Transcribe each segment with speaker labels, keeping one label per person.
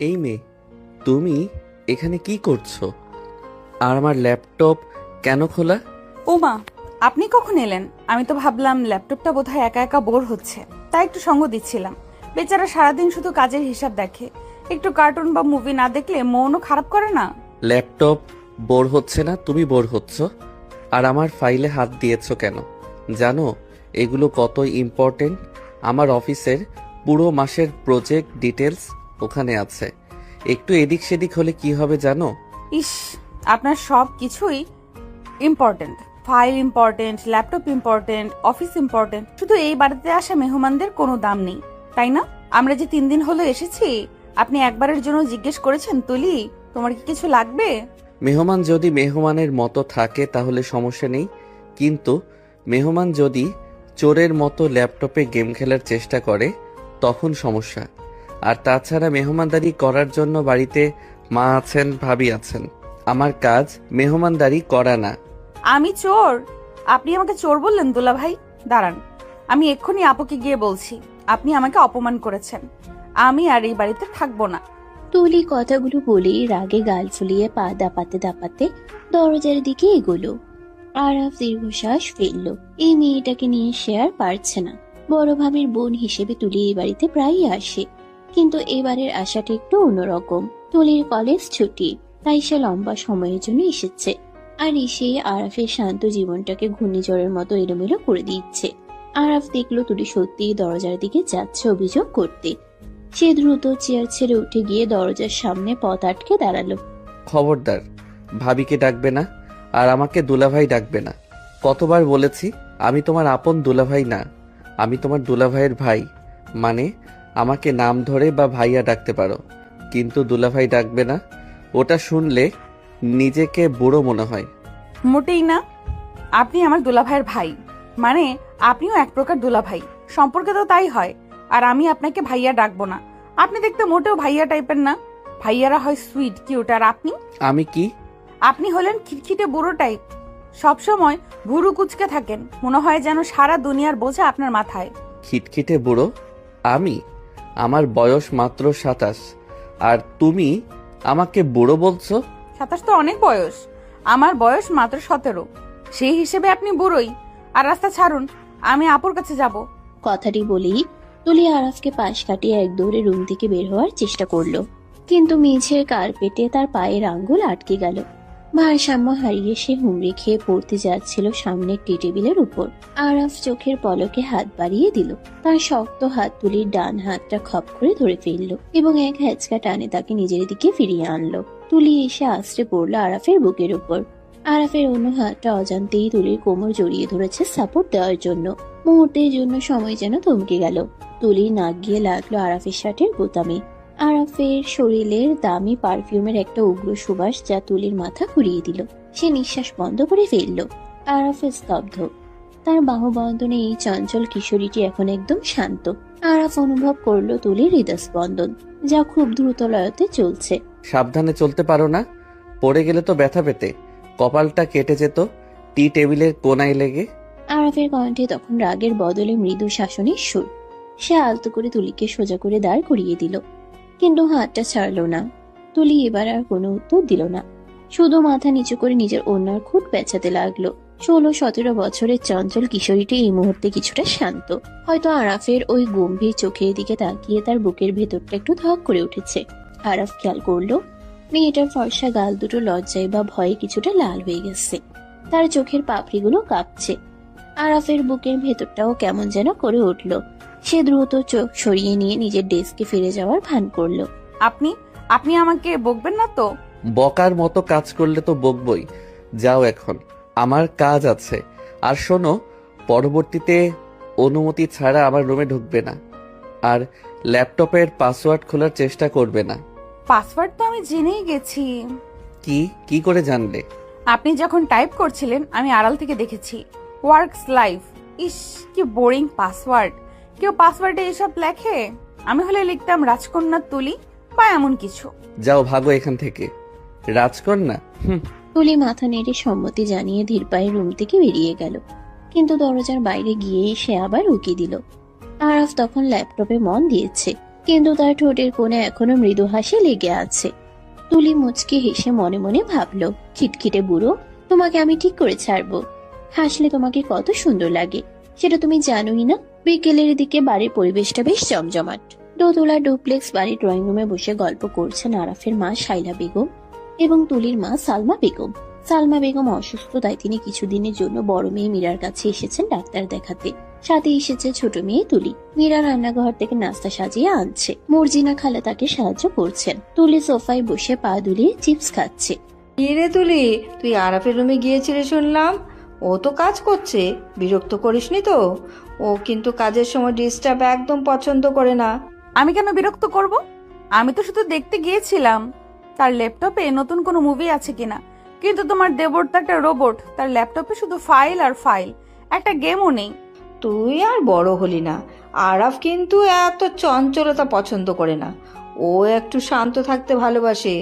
Speaker 1: এই মেয়ে, তুমি এখানে কি করছো? আর আমার ল্যাপটপ কেন খোলা?
Speaker 2: ওমা, আপনি কখন এলেন? আমি তো ভাবলাম ল্যাপটপটা বোধহয় একা একা বোর হচ্ছে, তাই একটু সঙ্গ দিচ্ছিলাম। বেচারা সারাদিন শুধু কাজের হিসাব দেখে, একটু কার্টুন বা মুভি না দেখলে মনও খারাপ করে না।
Speaker 1: ল্যাপটপ বোর হচ্ছে না, তুমি বোর হচ্ছ। আর আমার ফাইলে হাত দিয়েছো কেন? জানো এগুলো কত ইম্পর্টেন্ট? আমার অফিসের পুরো মাসের প্রজেক্ট ডিটেলস ওখানে আছে। একটু এদিক সেদিক হলে কি হবে জানো?
Speaker 2: ইস, আপনার সব কিছুই important. File important, laptop important, office important, শুধু এই বাড়িতে আসা মেহমানদের কোনো দাম নেই, তাই না? আমরা যে 3 দিন হলো এসেছি, আপনি একবারের জন্য জিজ্ঞেস করেছেন তুলি তোমার কি কিছু লাগবে?
Speaker 1: মেহমান যদি মেহমানের মতো থাকে তাহলে সমস্যা নেই, কিন্তু মেহমান যদি চোরের মতো ল্যাপটপে গেম খেলার চেষ্টা করে তখন সমস্যা। আর তাছাড়া মেহমানদারি করার জন্য বাড়িতে মা আছেন, ভাবি আছেন। আমার কাজ মেহমানদারি করা না।
Speaker 2: আমি চোর? আপনি আমাকে চোর বললেন দুলা ভাই? দাঁড়ান, আমি এক্ষুনি আপুকে গিয়ে বলছি আপনি আমাকে অপমান করেছেন। আমি আর এই বাড়িতে থাকবো না।
Speaker 3: তুলি কথাগুলো বলেই রাগে গাল ফুলিয়ে পা দাপাতে দাপাতে দরজার দিকে এগোলো। আরাফ দীর্ঘশ্বাস ফেললো। এই মেয়েটাকে নিয়ে সে আর পারছে না। বড় ভাবির বোন হিসেবে তুলি এই বাড়িতে প্রায়ই আসে, কিন্তু এবারের আশাটা একটু অন্যরকম। তুলির কলেজ ছুটি, তাই সে লম্বা সময়ের জন্য এসেছে। আর এসে আরাফের শান্ত জীবনটাকে ঘূর্ণিঝড়ের মতো এলোমেলো করে দিচ্ছে। আরাফ দেখলো তুলি সত্যিই দরজার দিকে যাচ্ছে অভিযোগ করতে। সে দ্রুত চেয়ার ছেড়ে উঠে গিয়ে দরজার সামনে পথ আটকে দাঁড়ালো।
Speaker 1: খবরদার, ভাবিকে ডাকবে না, আর আমাকে দুলাভাই ডাকবে না। কতবার বলেছি আমি তোমার আপন দুলাভাই না, আমি তোমার দুলাভাইয়ের ভাই। মানে আমাকে নাম ধরে বা ভাইয়া ডাকতে পারো, কিন্তু দুলাভাই ডাকবে না। ওটা শুনলে নিজেকে বুড়ো মনে হয়।
Speaker 2: মোটেই না, আপনি আমার দুলাভাইয়ের ভাই, মানে আপনিও এক প্রকার দুলাভাই। সম্পর্কে তো তাই হয়। আর আমি আপনাকে ভাইয়া ডাকবো না। আপনি দেখতে মোটেও ভাইয়া টাইপের না। ভাইয়ারা হয় সুইট কিউট, আর আপনি?
Speaker 1: আমি কি?
Speaker 2: আপনি হলেন খিটখিটে বুড়ো টাইপ। সবসময় ভুরু কুচকে থাকেন, মনে হয় যেন সারা দুনিয়ার বোঝা আপনার মাথায়।
Speaker 1: খিটখিটে বুড়ো আমি? আমার বয়স মাত্র 27, আর তুমি আমাকে বুড়ো বলছো?
Speaker 2: 27 তো অনেক বয়স। আমার বয়স মাত্র 17। সেই হিসেবে আপনি বুড়োই। আর রাস্তা ছাড়ুন, আমি আপুর কাছে যাব।
Speaker 3: কথাটি বলেই তুলি আরাফকে পাশ কাটিয়ে এক দৌড়ে রুম থেকে বের হওয়ার চেষ্টা করলো, কিন্তু মেঝের কার্পেটে তার পায়ের আঙ্গুল আটকে গেল। ভারসাম্য হারিয়ে সে হুমড়ি খেয়ে পড়তে যাচ্ছিল সামনের টি টেবিলের উপর। আরাফ চোখের পলকে হাত বাড়িয়ে দিল। তার শক্ত হাত তুলির ডান হাতটা খপ করে ধরে ফেললো এবং এক হ্যাচকা টানে তাকে নিজের দিকে ফিরিয়ে আনলো। তুলি এসে আশ্রে পড়লো আরাফের বুকের উপর। আরাফের অন্য হাতটা অজান্তেই তুলির কোমর জড়িয়ে ধরেছে সাপোর্ট দেওয়ার জন্য। মুহূর্তের জন্য সময় যেন থমকে গেল। তুলি নাক গিয়ে লাগলো আরাফের শার্টের বোতামে। আরাফের শরীরের দামি পারফিউমের একটা উগ্র সুবাস যা তুলির মাথা ঘুরিয়ে দিল। সে নিঃশ্বাস বন্ধ করে ফেলল। আরাফের স্তব্ধ। তার বাহুবন্ধনে এই চঞ্চল কিশোরীটি এখন একদম শান্ত। আরাফ অনুভব করলো তুলির হৃদস্পন্দন, যা খুব দ্রুত লয়তে চলছে।
Speaker 1: সাবধানে চলতে পারো না? পড়ে গেলে তো ব্যথা পেতে, কপালটা কেটে যেত টি টেবিলের কোনায় লেগে।
Speaker 3: আরাফের কণ্ঠে তখন রাগের বদলে মৃদু শাসনের সুর। সে আলতো করে তুলিকে সোজা করে দাঁড় করিয়ে দিল, কিন্তু হাতটা ছাড়লো না। তুলি এবার আর কোনো উত্তর দিল না, শুধু মাথা নিচু করে নিজের ওড়নার খুঁট পেঁচাতে লাগলো। 16-17 বছরের চঞ্চল কিশোরীটি এই মুহূর্তে কিছুটা শান্ত। হয়তো আরাফের ওই গম্ভীর চোখের দিকে তাকিয়ে তার বুকের ভেতরটা একটু ধক করে উঠেছে। আরাফ খেয়াল করলো মেয়েটার ফর্সা গাল দুটো লজ্জায় বা ভয়ে কিছুটা লাল হয়ে গেছে। তার চোখের পাপড়িগুলো কাঁপছে। আরাফের বুকের ভেতরটাও কেমন যেন করে উঠল। সে দ্রুত চোখ সরিয়ে নিয়ে নিজের ডেস্কে ফিরে যাওয়ার ভান করলো।
Speaker 2: আপনি আপনি আমাকে বকবেন না তো?
Speaker 1: বকার মতো কাজ করলে তো বকবই। যাও এখন, আমার কাজ আছে। আর শোনো, পরবর্তীতে অনুমতি ছাড়া আমার রুমে ঢুকবে না, আর ল্যাপটপের পাসওয়ার্ড খোলার চেষ্টা করবে না।
Speaker 2: পাসওয়ার্ড তো আমি জেনেই গেছি।
Speaker 1: কি করে জানলে?
Speaker 2: আপনি যখন টাইপ করছিলেন আমি আড়াল থেকে দেখেছি। Works life. ইস, কি বোরিং পাসওয়ার্ড। কেউ পাসওয়ার্ডে এসব লেখে? আমি হলে লিখতাম রাজকন্যা তুলি বা এমন কিছু।
Speaker 1: যাও, ভাগো এখান থেকে। রাজকন্যা?
Speaker 3: তুলি মাথা নেড়ে সম্মতি জানিয়ে ধীর পায়ে রুম থেকে বেরিয়ে গেল, কিন্তু দরজার বাইরে গিয়ে সে আবার উকি দিল। আরাফ তখন ল্যাপটপে মন দিয়েছে। কিন্তু তার ঠোঁটের কোণে এখনো মৃদু হাসি লেগে আছে। তুলি মুচকি হেসে মনে মনে ভাবলো, খিটখিটে বুড়ো, তোমাকে আমি ঠিক করে ছাড়বো। হাসলে তোমাকে কত সুন্দর লাগে সেটা তুমি জানোই না। বিকেলের দিকে বাড়ির পরিবেশটা বেশ জমজমাট। দোতলা ডুপ্লেক্স বাড়ির ড্রয়িং রুমে বসে গল্প করছেন আরাফের মা শাইলা বেগম এবং তুলির মা সালমা বেগম। সালমা বেগম অসুস্থ, তাই তিনি কিছুদিনের জন্য বড় মেয়ে মীরার কাছে এসেছেন ডাক্তার দেখাতে। সাথে এসেছে ছোট মেয়ে তুলি। মীরা রান্নাঘর থেকে নাস্তা সাজিয়ে আনছে, মর্জিনা খালা তাকে সাহায্য করছেন। তুলি সোফায় বসে পা দুলিয়ে চিপস খাচ্ছে।
Speaker 4: কি রে তুলি, তুই আরাফের রুমে গিয়েছিলি শুনলাম। ও তো কাজ করছে, বিরক্ত করিসনি তো? ও কিন্তু কাজের সময় ডিস্টার্ব একদম পছন্দ করে না।
Speaker 2: আমি কেন বিরক্ত করব? আমি তো শুধু দেখতে গিয়েছিলাম তার ল্যাপটপে নতুন কোনো মুভি আছে কিনা। কিন্তু তোমার দেবর তো একটা রোবট, তার ল্যাপটপে শুধু ফাইল আর ফাইল, একটা গেমও নেই।
Speaker 4: তুই আর বড় হলি না। আরাফ কিন্তু এত চঞ্চলতা পছন্দ করে না। ও একটু শান্ত থাকতে ভালোবাসে।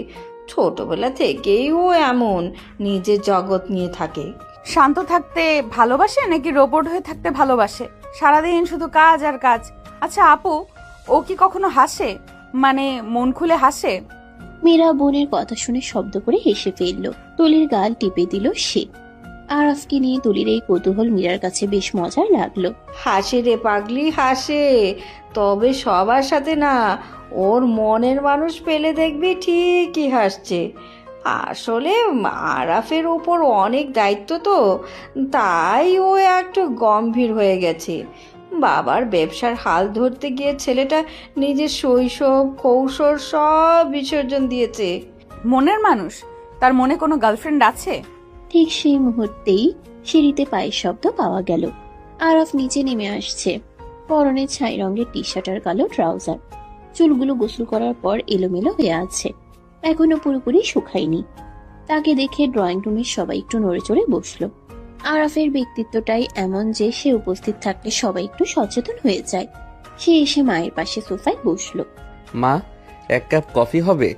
Speaker 4: ছোটবেলা থেকেই ও এমন, নিজের জগৎ নিয়ে থাকে।
Speaker 2: শান্ত থাকতে ভালোবাসে নাকি রোবট হয়ে থাকতে ভালোবাসে? সারাদিন শুধু কাজ আর কাজ। আচ্ছা আপু, ও কি কখনো হাসে? মানে মন খুলে হাসে?
Speaker 3: মীরা বোনের কথা শুনে শব্দ করে হেসে ফেলল। তুলির গাল টিপে দিল সে। আরাফকে নিয়ে তুলির এই কৌতূহল মীরার কাছে বেশ মজার লাগলো।
Speaker 4: হাসে রে পাগলি, হাসে, তবে সবার সাথে না। ওর মনের মানুষ পেলে দেখবি ঠিকই হাসছে। আসলে আরাফের উপর অনেক দায়িত্ব তো, তাই ও একটু গম্ভীর হয়ে গেছে। বাবার ব্যবসার হাল ধরতে গিয়ে ছেলেটা নিজের শৈশব কৌশল সব বিসর্জন দিয়েছে।
Speaker 2: মনের মানুষ? তার মনে কোনো গার্লফ্রেন্ড আছে?
Speaker 3: ঠিক সেই মুহূর্তেই সিঁড়িতে পায়ের শব্দ পাওয়া গেল। আরাফ নিচে নেমে আসছে। পরনে ছাই রঙের টি শার্ট আর কালো ট্রাউজার। চুলগুলো গোসল করার পর এলোমেলো হয়ে আছে, এখনো পুরোপুরি শুকায়নি। তাকে দেখে ড্রয়িং রুমের সবাই একটু নড়ে চড়ে বসলো। আরাফের ব্যক্তিত্বটাই এমন যে সে উপস্থিত থাকলে সবাই একটু সচেতন হয়ে যায়। সে এসে মায়ের পাশে সোফায় বসলো।
Speaker 1: মা, এক কাপ কফি হবে?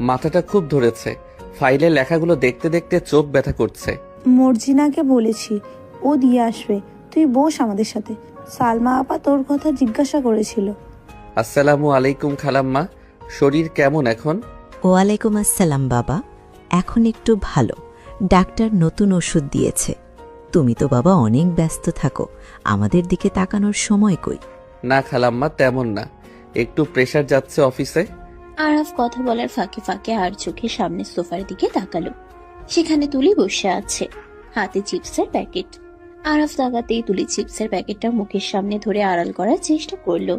Speaker 1: মাথাটা খুব ধরেছে, ফাইলের লেখাগুলো দেখতে দেখতে চোখ ব্যথা করছে।
Speaker 5: মর্জিনাকে বলেছি, ও দিয়ে আসবে। তুই বস আমাদের সাথে। সালমা আপা তোর কথা জিজ্ঞাসা করেছিল।
Speaker 1: আসসালামু আলাইকুম খালাম্মা, শরীর কেমন এখন?
Speaker 6: ওয়ালাইকুম আসসালাম বাবা, এখন একটু ভালো। ডাক্তার নতুন ওষুধ দিয়েছে। তুমি তো বাবা অনেক ব্যস্ত থাকো, আমাদের দিকে তাকানোর সময় কই?
Speaker 1: না খালাম্মা, তেমন না, একটু প্রেশার যাচ্ছে অফিসে।
Speaker 3: আরাফ কথা বলার ফাঁকে ফাঁকে আর চোখে সামনে সোফার দিকে তাকালো। সেখানে তুলি বসে আছে, হাতে চিপসের প্যাকেট। আরাফ তাকাতেই তুলি চিপসের প্যাকেটটা মুখের সামনে ধরে আড়াল করার চেষ্টা করলো।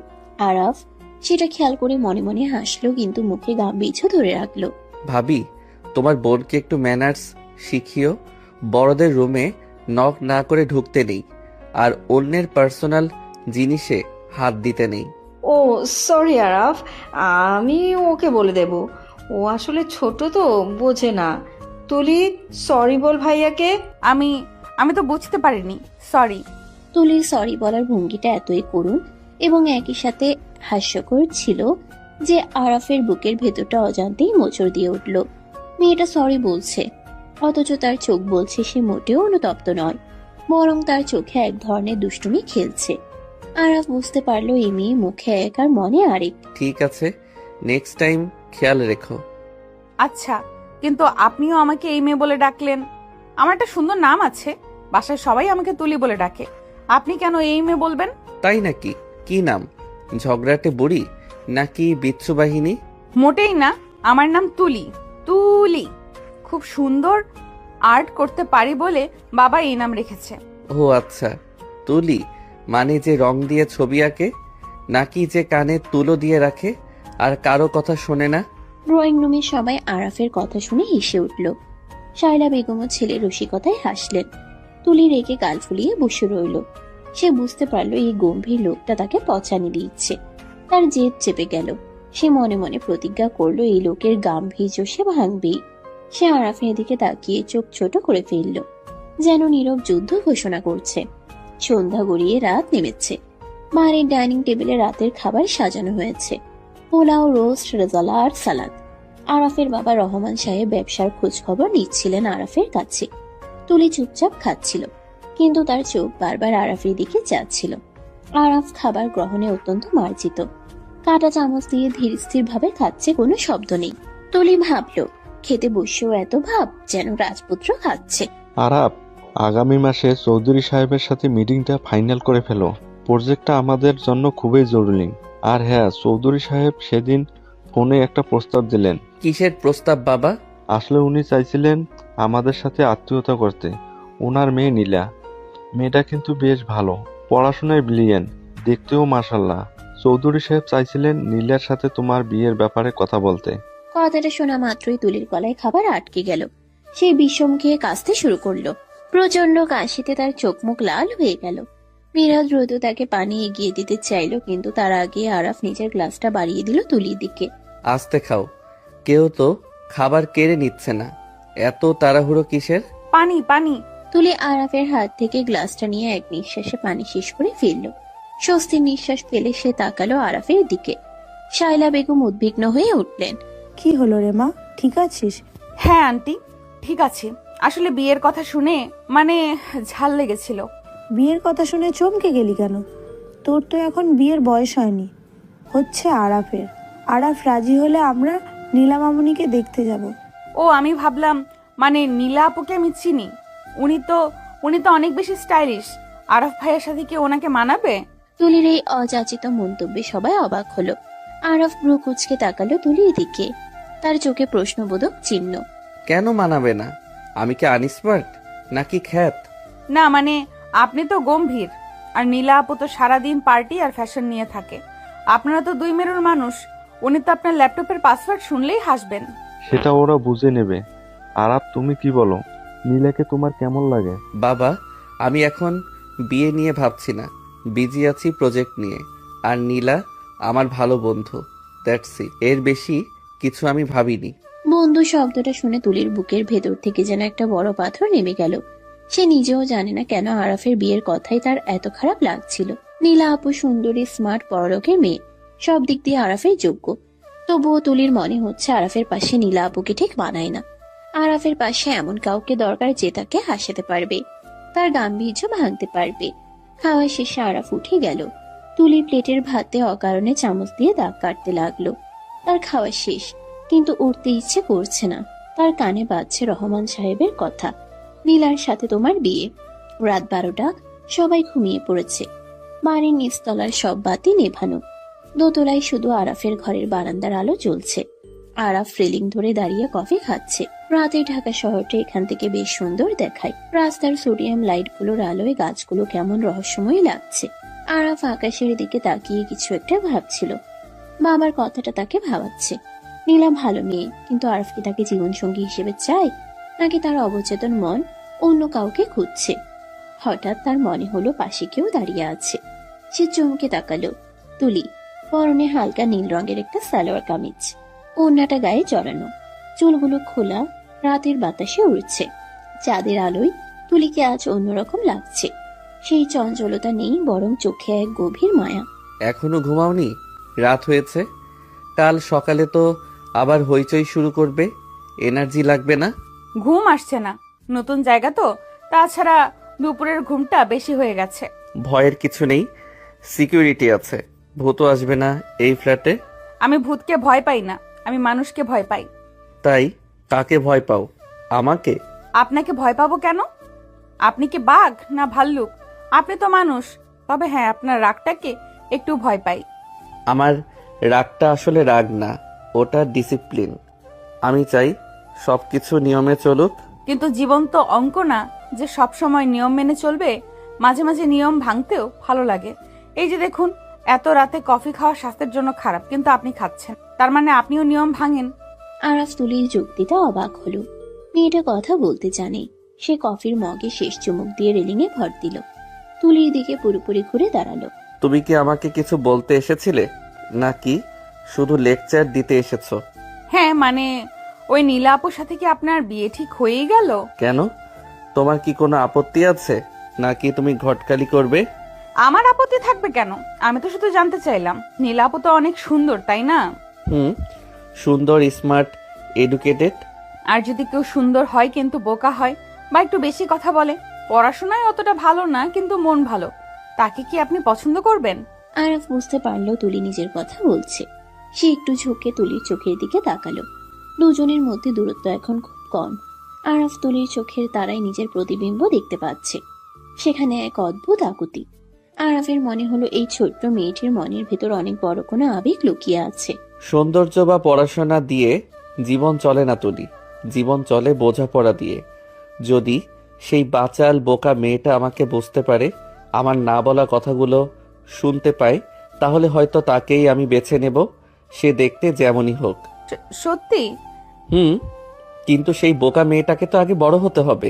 Speaker 3: আরাফ সেটা খেয়াল করে মনে মনে হাসলো, কিন্তু মুখে গাম্ভীর্য ধরে রাখলো।
Speaker 1: ভাবি, তোমার বোনকে একটু ম্যানার্স শিখিও। বড়দের রুমে নক না করে ঢুকতে নেই, আর অন্যের পার্সোনাল জিনিসে হাত দিতে নেই।
Speaker 4: ও সরি আরাফ, আমি ওকে বলে দেব। ও আসলে ছোট তো, বোঝে না। তুলি, সরি বল ভাইয়াকে।
Speaker 2: আমি তো বুঝতে পারিনি, সরি।
Speaker 3: তুলির সরি বলার ভঙ্গিটা এতই করুণ এবং একই সাথে হাস্যকর ছিল যে আরাফের বুকের ভেতরটা অজান্তেই মোচড় দিয়ে উঠল। মেয়েটা সরি বলছে, অথচ তার চোখ বলছে সে মোটেও অনুতপ্ত নয়, বরং তার চোখে এক ধরনের দুষ্টুমি খেলছে। আরাফ বুঝতে পারলো এই মেয়ে মুখে এক আর মনে আরেক।
Speaker 1: ঠিক আছে, নেক্সট টাইম খেয়াল রেখো।
Speaker 2: আচ্ছা, কিন্তু আপনিও আমাকে এই মেয়ে বলে ডাকলেন। আমার একটা সুন্দর নাম আছে, বাসায় সবাই আমাকে তুলি বলে ডাকে। আপনি কেন এই মেয়ে বলবেন?
Speaker 1: তাই নাকি? কি নাম? ঝগড়াটে বুড়ি নাকি বিচ্ছু বাহিনী?
Speaker 2: মোটেই না, আমার নাম তুলি। তুলি খুব সুন্দর আর্ট করতে পারি বলে বাবা এই নাম রেখেছে।
Speaker 1: ও আচ্ছা, তুলি মানে যে রং দিয়ে ছবি আঁকে, নাকি যে কানে তুলো দিয়ে রাখে আর কারো কথা শোনে না?
Speaker 3: ড্রয়িং রুমে সবাই আরাফের কথা শুনে হেসে উঠল। শায়লা বেগমও ছেলে রসিকতায় হাসলেন। তুলি রেগে গাল ফুলিয়ে বসে রইল। সে বুঝতে পারলো এই গম্ভীর লোকটা তাকে পচানি দিচ্ছে। তার জেদ চেপে গেল। সে মনে মনে প্রতিজ্ঞা করলো এই লোকের গাম্ভীর্য সে ভাঙবেই। সে আরাফের দিকে তাকিয়ে চোখ ছোট করে ফেলল, যেন নীরব যুদ্ধ ঘোষণা করছে। সন্ধ্যা গড়িয়ে রাত নেমেছে। বাড়ির ডাইনিং টেবিলে রাতের খাবার সাজানো হয়েছে, পোলাও, রোস্ট, রেজালা আর সালাদ। আরাফের বাবা রহমান সাহেব ব্যবসার খোঁজ খবর নিচ্ছিলেন আরাফের কাছে। তুলি চুপচাপ খাচ্ছিল, কিন্তু তার চোখ বারবার আরাফের দিকে যাচ্ছিল। আরাফ খাবার গ্রহণে অত্যন্ত মার্জিত। কাঁটা চামচ দিয়ে ধীর স্থির ভাবে খাচ্ছে, কোনো শব্দ নেই। তুলি ভাবলো, খেতে বসেও এত ভাব, যেন রাজপুত্র খাচ্ছে।
Speaker 7: আরাপ, আগামী মাসে চৌধুরী সাহেবের সাথে মিটিংটা ফাইনাল করে ফেলো। প্রজেক্টটা আমাদের জন্য খুবই জরুরি। আর হ্যাঁ, চৌধুরী সাহেব সেদিন ফোনে একটা প্রস্তাব দিলেন।
Speaker 1: কিসের প্রস্তাব বাবা?
Speaker 7: আসলে উনি চাইছিলেন আমাদের সাথে আত্মীয়তা করতে। ওনার মেয়ে নীলা, মেয়েটা কিন্তু বেশ ভালো, পড়াশোনায় ব্রিলিয়ান্ট, দেখতেও মাশাল্লাহ। চৌধুরী সাহেব চাইছিলেন নীলার সাথে তোমার বিয়ের ব্যাপারে কথা বলতে।
Speaker 3: কথাটা শোনা মাত্রই তুলির গলায় খাবার আটকে গেল। সে বিষম খেয়ে কাশতে শুরু করলো। প্রচন্ড কাশিতে তার চোখ মুখ লাল হয়ে গেল। মীরা দ্রুত তাকে পানি এগিয়ে দিতে চাইলো, কিন্তু তার আগে আরাফ নিজের গ্লাসটা বাড়িয়ে দিল তুলির দিকে।
Speaker 1: আস্তে খাও, কেউ তো খাবার কেড়ে নিচ্ছে না, এত তাড়াহুড়ো কিসের?
Speaker 2: পানি পানি।
Speaker 3: তুলি আরাফের হাত থেকে গ্লাসটা নিয়ে এক নিঃশ্বাসে পানি শেষ করে ফেললো। স্বস্তির নিঃশ্বাস ফেলে সে তাকালো আরাফের দিকে। শায়লা বেগম উদ্বিগ্ন হয়ে উঠলেন।
Speaker 5: কি হলো রে মা, ঠিক আছিস?
Speaker 2: হ্যাঁ আন্টি, ঠিক আছে। আসলে বিয়ের কথা শুনে ঝাল লেগেছিল।
Speaker 5: বিয়ের কথা শুনে চমকে গেলি কেন? তোর তো এখন বিয়ের বয়স হয়নি, হচ্ছে আরাফের। আরাফ রাজি হলে আমরা নীলা মামুনিকে দেখতে যাব।
Speaker 2: ও, আমি ভাবলাম নীলা আপুকে আমি চিনি। উনি তো অনেক বেশি স্টাইলিশ। আরাফ ভাইয়ের সাথে কি ওনাকে মানাবে?
Speaker 3: তুলির এই অযাচিত মন্তব্যে সবাই অবাক হলো। আরাফ ভ্রু কুঁচকে তাকালো তুলির দিকে, তার চোখে প্রশ্নবোধক চিহ্ন।
Speaker 1: কেন মানাবে না? আমি কি আনস্মার্ট নাকি খ্যাত?
Speaker 2: না আপনি তো গম্ভীর, আর নীলা আপু তো সারাদিন পার্টি আর ফ্যাশন নিয়ে থাকে। আপনারা তো দুই মেরুর মানুষ। উনি তো আপনার ল্যাপটপের পাসওয়ার্ড শুনলেই হাসবেন।
Speaker 7: সেটা ওরা বুঝে নেবে। আরাপ, তুমি কি বলো? নীলাকে তোমার কেমন লাগে?
Speaker 1: বাবা, আমি এখন বিয়ে নিয়ে ভাবছি না, বিজি আছি প্রজেক্ট নিয়ে। আর নীলা আমার ভালো বন্ধু, দ্যাটস ইট। এর বেশি কিছু আমি ভাবিনি।
Speaker 3: বন্ধু শব্দটা শুনে তুলির বুকের ভেতর থেকে যেন একটা বড় পাথর নেমে গেল। সে নিজেও জানে না কেন আরাফের বিয়ের কথাই তার এত খারাপ লাগছিল। নীলা আপু সুন্দরী, স্মার্ট, পরলোকের মেয়ে, সব দিক দিয়ে আরাফের যোগ্য। তবুও তুলির মনে হচ্ছে আরাফের পাশে নীলা আপুকে ঠিক মানায় না। আরাফের পাশে এমন কাউকে দরকার যে তাকে হাসাতে পারবে, তার গাম্ভীর্য ভাঙতে পারবে। খাওয়া শেষে আরাফ উঠে গেল। তুলি প্লেটের ভাতে অকারণে চামচ দিয়ে দাগ কাটতে লাগলো। তার খাওয়া শেষ, কিন্তু উঠতে ইচ্ছে করছে না। তার কানে বাজছে রহমান সাহেবের কথা, নীলার সাথে তোমার বিয়ে। রাত 12টা, সবাই ঘুমিয়ে পড়েছে। বাড়ির নিচতলার সব বাতি নেভানো। দোতলায় শুধু আরাফের ঘরের বারান্দার আলো জ্বলছে। আরাফ রেলিং ধরে দাঁড়িয়ে কফি খাচ্ছে। রাতের ঢাকা শহরটা এখান থেকে বেশ সুন্দর দেখায়। রাস্তার সোডিয়াম লাইটগুলোর আলোয় গাছগুলো কেমন রহস্যময় লাগছে। আরাফ আকাশের দিকে তাকিয়ে কিছু একটা ভাবছিল। বাবার কথাটা তাকে ভাবাচ্ছে। নীলা ভালো মেয়ে, কিন্তু আরাফ কি তাকে জীবনসঙ্গী হিসেবে চায়, নাকি তার অবচেতন মন অন্য কাউকে খুঁজছে? হঠাৎ তার মনে হলো পাশে কেউ দাঁড়িয়ে আছে। সে চমকে তাকালো। তুলি, পরনে হালকা নীল রঙের একটা সালোয়ার কামিজ, ওড়নাটা গায়ে জড়ানো, চুলগুলো খোলা, রাতের বাতাসে উড়ছে। চাঁদের আলোয় তুলিকে আজ অন্যরকম লাগছে। সেই চঞ্চলতা নেই, বরং চোখে এক গভীর মায়া।
Speaker 1: এখনো ঘুমাওনি? রাত হয়েছে। কাল সকালে তো আবার হইচই শুরু করবে, এনার্জি লাগবে না?
Speaker 2: ঘুম আসছে না, নতুন জায়গা তো। তাছাড়া দুপুরের ঘুমটা বেশি হয়ে গেছে।
Speaker 1: ভয়ের কিছু নেই, সিকিউরিটি আছে। ভূতও আসবে না এই ফ্ল্যাটে।
Speaker 2: আমি ভূতকে ভয় পাই না, আমি মানুষকে ভয় পাই।
Speaker 1: তাই কাকে ভয় পাও? আমাকে?
Speaker 2: আপনাকে ভয় পাবো কেন? আপনি কি বাঘ না ভাল্লুক? আপনি তো মানুষ। তবে হ্যাঁ, আপনার রাগটাকে একটু ভয় পাই।
Speaker 1: আমার রাগটা আসলে রাগ না, ওটা ডিসিপ্লিন। আমি চাই সবকিছু নিয়মে চলুক।
Speaker 2: কিন্তু জীবন তো অঙ্ক না যে সব সময় নিয়ম মেনে চলবে। মাঝে মাঝে নিয়ম ভাঙতেও ভালো লাগে। এই যে দেখুন, এত রাতে কফি খাওয়া স্বাস্থ্যের জন্য খারাপ, কিন্তু আপনি খাচ্ছেন, তার মানে আপনিও নিয়ম ভাঙেন।
Speaker 3: আরাফ তুলির যুক্তিটা অবাক হলো। মেয়েটা কথা বলতে জানে। সে কফির মগে শেষ চুমুক দিয়ে রেলিং এ ভর দিল। তুলির দিকে পুরোপুরি ঘুরে দাঁড়ালো।
Speaker 1: তুমি কি আমাকে কিছু বলতে এসেছিলে, নাকি শুধু লেকচার দিতে এসেছো?
Speaker 2: হ্যাঁ, ওই নীলা আপুর সাথে কি আপনার বিয়ে ঠিক হয়েই গেল?
Speaker 1: কেন? তোমার কি কোনো আপত্তি আছে, নাকি তুমি ঘটকালি করবে?
Speaker 2: আমার আপত্তি থাকবে কেন? আমি তো শুধু জানতে চাইলাম। নীলা আপু তো অনেক সুন্দর, তাই না?
Speaker 1: সুন্দর, স্মার্ট, এডুকেটেড।
Speaker 2: আর যদি কেউ সুন্দর হয় কিন্তু বোকা হয়, বা একটু বেশি কথা বলে, পড়াশোনায় অতটা ভালো না কিন্তু মন ভালো, তাকে কি আপনি পছন্দ করবেন?
Speaker 3: আরাফ বুঝতে পারলো তুলি নিজের কথা বলছে। সে একটু ঝুঁকে তুলির চোখের দিকে তাকালো। দুজনের মধ্যে দূরত্ব এখন খুব কম। আরাফ তুলির চোখের তারায় নিজের প্রতিবিম্ব দেখতে পাচ্ছে। সেখানে এক অদ্ভুত আকুতি। আরাফের মনে হলো এই ছোট্ট মেয়েটির মনের ভেতর অনেক বড় কোনো আবেগ লুকিয়ে আছে।
Speaker 1: সৌন্দর্য বা পড়াশোনা দিয়ে জীবন চলে না তুলি, জীবন চলে বোঝাপড়া দিয়ে। যদি সেই বাচাল বোকা মেয়েটা আমাকে বুঝতে পারে, আমার না বলা কথাগুলো শুনতে পায়, তাহলে হয়তো তাকেই আমি বেছে নেব, সে দেখতে যেমনই হোক।
Speaker 2: সত্যি?
Speaker 1: কিন্তু সেই বোকা মেয়েটাকে তো আগে বড় হতে হবে।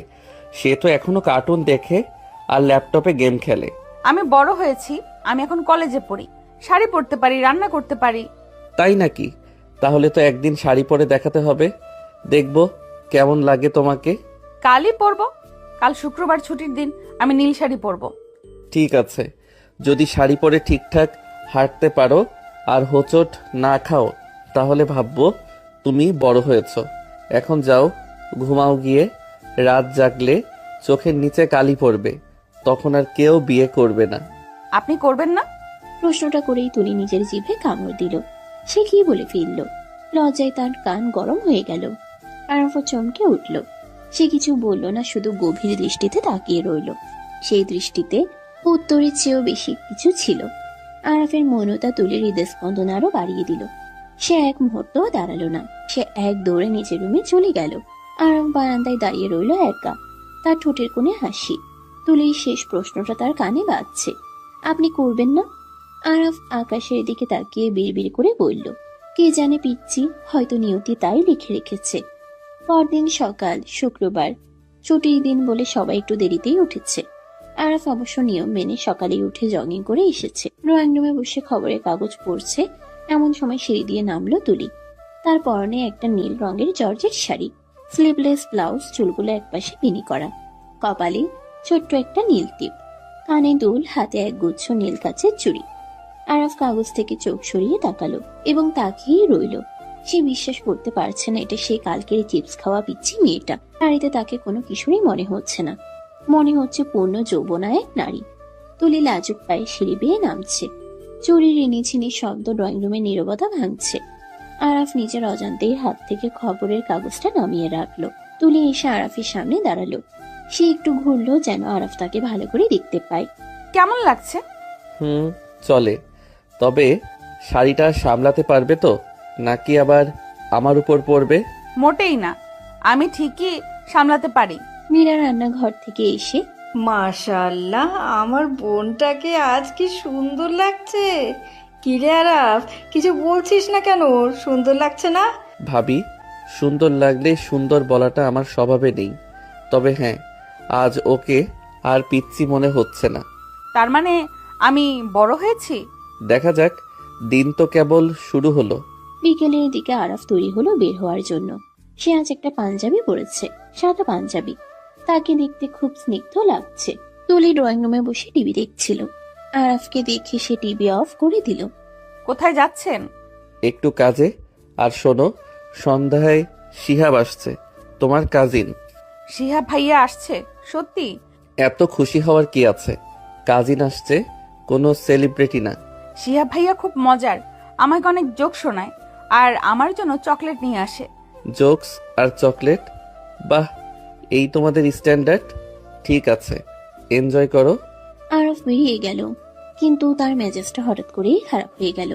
Speaker 1: সে তো এখনো কার্টুন দেখে আর ল্যাপটপে গেম খেলে।
Speaker 2: আমি বড় হয়েছি, আমি এখন কলেজে পড়ি, শাড়ি পরতে পারি, রান্না করতে পারি।
Speaker 1: তাই নাকি? তাহলে তো একদিন শাড়ি পরে দেখাতে হবে, দেখব কেমন লাগে তোমাকে।
Speaker 2: কালই পরবো, কাল শুক্রবার ছুটির দিন, আমি নীল শাড়ি পরবো।
Speaker 1: ঠিক আছে, যদি শাড়ি পরে ঠিকঠাক হাঁটতে পারো আর হোঁচট না খাও, তাহলে ভাববো তুমি বড় হয়েছো। এখন যাও, ঘুমাও গিয়ে। রাত জাগলে চোখের নিচে কালি পড়বে, তখন আর কেউ বিয়ে করবে না।
Speaker 2: আপনি করবেন না?
Speaker 3: প্রশ্নটা করেই তুলি নিজের জিভে কামড় দিল। সে কি বলে ফেলল? লজ্জায় তার কান গরম হয়ে গেল। আরাফও চমকে উঠল। সে কিছু বলল না, শুধু গভীর দৃষ্টিতে তাকিয়ে রইল। সেই দৃষ্টিতে উত্তরের চেয়েও বেশি কিছু ছিল। আরাফের মনতা তুলির হৃদস্পন্দন আরো বাড়িয়ে দিল। সে এক মুহূর্তও দাঁড়ালো না। সে এক দৌড়ে নিজের রুমে চলে গেল। আরাফ বারান্দায় দাঁড়িয়ে রইল একা। তার ঠোঁটের কোণে হাসি। তুলির শেষ প্রশ্নটা তার কানে বাজছে। আপনি করবেন না? আরাফ আকাশের দিকে তাকিয়ে বিড়বিড় করে বলল, কে জানে পিচ্চি, হয়তো নিয়তি তাই লিখে রেখেছে। পরদিন সকাল, শুক্রবার, ছুটির দিন বলে সবাই একটু দেরিতেই উঠেছে। আরাফ অবশ্য নিয়ম মেনে সকালেই উঠে জগিং করে এসেছে। ড্রয়িং রুমে বসে খবরের কাগজ পড়ছে। এমন সময় সিঁড়ি দিয়ে নামলো তুলি। তার পরনে একটা নীল রঙের জর্জেট শাড়ি, স্লিভলেস ব্লাউজ, চুলগুলো একপাশে পিনি করা, কপালে ছোট্ট একটা নীল টিপ, কানে দুল, হাতে এক গুচ্ছ নীল কাচের চুড়ি। আরাফ কাগজ থেকে চোখ সরিয়ে তাকালো এবং তাকিয়েই রইল। সে বিশ্বাস করতে পারছে না এটা সে কালকের চিপস খাওয়া পিচ্ছি মেয়েটা। নারীতে তাকে কোনো কিছুরই মনে হচ্ছে না, মনে হচ্ছে পূর্ণ যৌবনা এক নারী। তুলি লাজুক পায়ে সিঁড়ি বেয়ে নামছে। চুরির রিনিঝিনি শব্দ ড্রয়িং রুমে নীরবতা ভাঙছে। আরাফ নিজের অজান্তেই হাত থেকে খবরের কাগজটা নামিয়ে রাখলো। তুলি এসে আরাফের সামনে দাঁড়ালো। সে একটু ঘুরলো যেন আরাফ তাকে ভালো করে দেখতে পায়।
Speaker 2: কেমন লাগছে?
Speaker 1: চলে, তবে শাড়িটা সামলাতে পারবে তো, নাকি আবার আমার উপর পড়বে?
Speaker 2: মোটেই না, আমি ঠিকই সামলাতে পারি।
Speaker 3: মীরা রান্নাঘর থেকে এসে,
Speaker 4: মাশাআল্লাহ, আমার বোনটাকে আজ কি সুন্দর লাগছে। কিরে আরাফ, কিছু বলছিস না কেন? সুন্দর লাগছে না?
Speaker 1: ভাবি, সুন্দর লাগলে সুন্দর বলাটা আমার স্বভাবে নেই, তবে হ্যাঁ, আজ ওকে আর পিচ্চি মনে হচ্ছে না।
Speaker 2: তার মানে আমি বড় হয়েছি?
Speaker 1: দেখা যাক, দিন তো কেবল শুরু হলো।
Speaker 3: বিকেলের দিকে আরাফ তৈরি হলো বের হওয়ার জন্য। সে আজ একটা পাঞ্জাবি পরেছে, সাদা পাঞ্জাবি। তাকে দেখতে খুব স্নিগ্ধ লাগছে। তুলি ড্রয়িং রুমে বসে টিভি দেখছিল। আরাফকে দেখে সে টিভি অফ করে দিল।
Speaker 2: কোথায় যাচ্ছেন?
Speaker 1: একটু কাজে। আর শোনো, সন্ধ্যায় শিহাব আসছে, তোমার কাজিন।
Speaker 2: শিহাব ভাইয়া আসছে? সত্যি?
Speaker 1: এত খুশি হওয়ার কি আছে? কাজিন আসছে, কোনো সেলিব্রিটি না।
Speaker 2: শিহাব ভাইয়া খুব মজার, আমাকে অনেক জোক শোনায় আর আমার জন্য চকলেট নিয়ে আসে।
Speaker 1: জোকস আর চকলেট? বাহ, এই তোমাদের স্ট্যান্ডার্ড। ঠিক আছে, এনজয় করো।
Speaker 3: আরাফ বেরিয়ে গেল, কিন্তু তার মেজাজটা হঠাৎ করেই খারাপ হয়ে গেল।